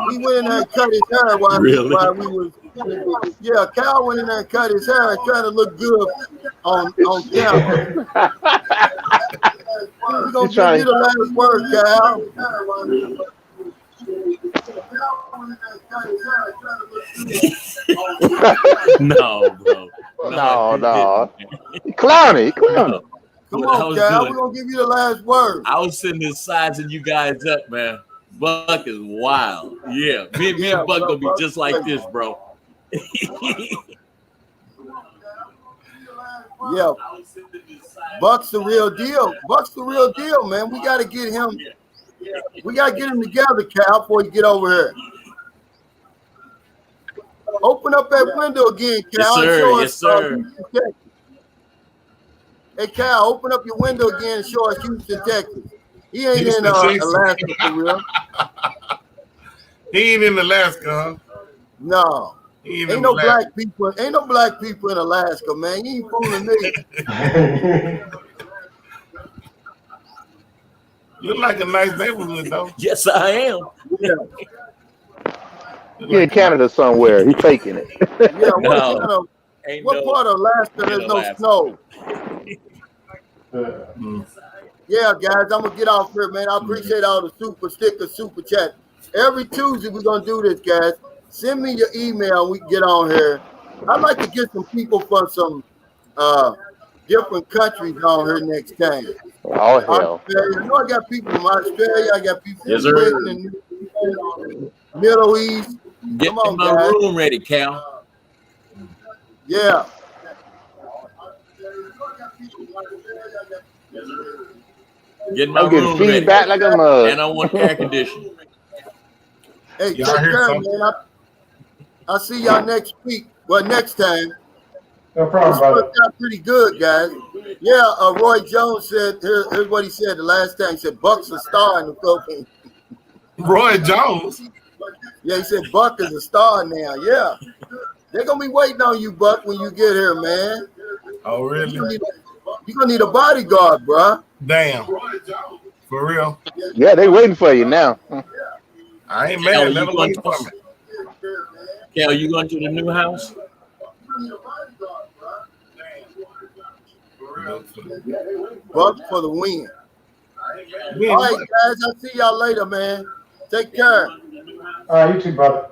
He went in there and cut his hair while we was. Yeah, Cal went in there and cut his hair, trying to look good on camera. We're gonna give you the last word, Cal. No, bro. No. Clowny. Come on, Cal. We're gonna give you the last word. I was sitting there sizing you guys up, man. Buck is wild. Yeah, me and Buck gonna be just like this, bro. Yeah, Buck's the real deal. Man. We gotta get him. We gotta get him together, Cal, before you get over here. Open up that window again, Cal. Yes, sir. Hey, Cal, open up your window again and show us Houston, Texas. He ain't in Alaska for real. He ain't in Alaska, huh? No. Ain't no black people in Alaska, man. You ain't fooling me. Look like a nice neighborhood, though. Yes, I am. Yeah. He in Canada somewhere. He's faking it. Yeah, what part of Alaska there's no snow? Yeah, guys, I'm gonna get off here, man. I appreciate all the super sticker, super chat. Every Tuesday we're gonna do this, guys. Send me your email. We can get on here. I'd like to get some people from some different countries on here next time. Oh hell! Australia. I know I got people from Australia. I got people Yes, from sir. Britain and Middle East. Get Come on, my guys. room ready, Cal. Yeah. Get my I'm getting room ready. feedback like a mug. And I want air conditioning. Hey, take Y'all hear care, something? man. I'll see y'all next week. Well, next time. No problem, This brother. worked out pretty good, guys. Yeah, Roy Jones said, here's what he said the last time. He said, Buck's a star in the Philippines. Roy Jones. Yeah, he said, Buck is a star now. Yeah. They're going to be waiting on you, Buck, when you get here, man. Oh, really? You're going to need a bodyguard, bro. Damn. For real. Yeah, they waiting for you now. I ain't Cal, mad. Let you them going wait for me. Cal, you going to the new house? Buck for the win. We All ain't right, guys. I'll see y'all later, man. Take care. All right, you too, brother.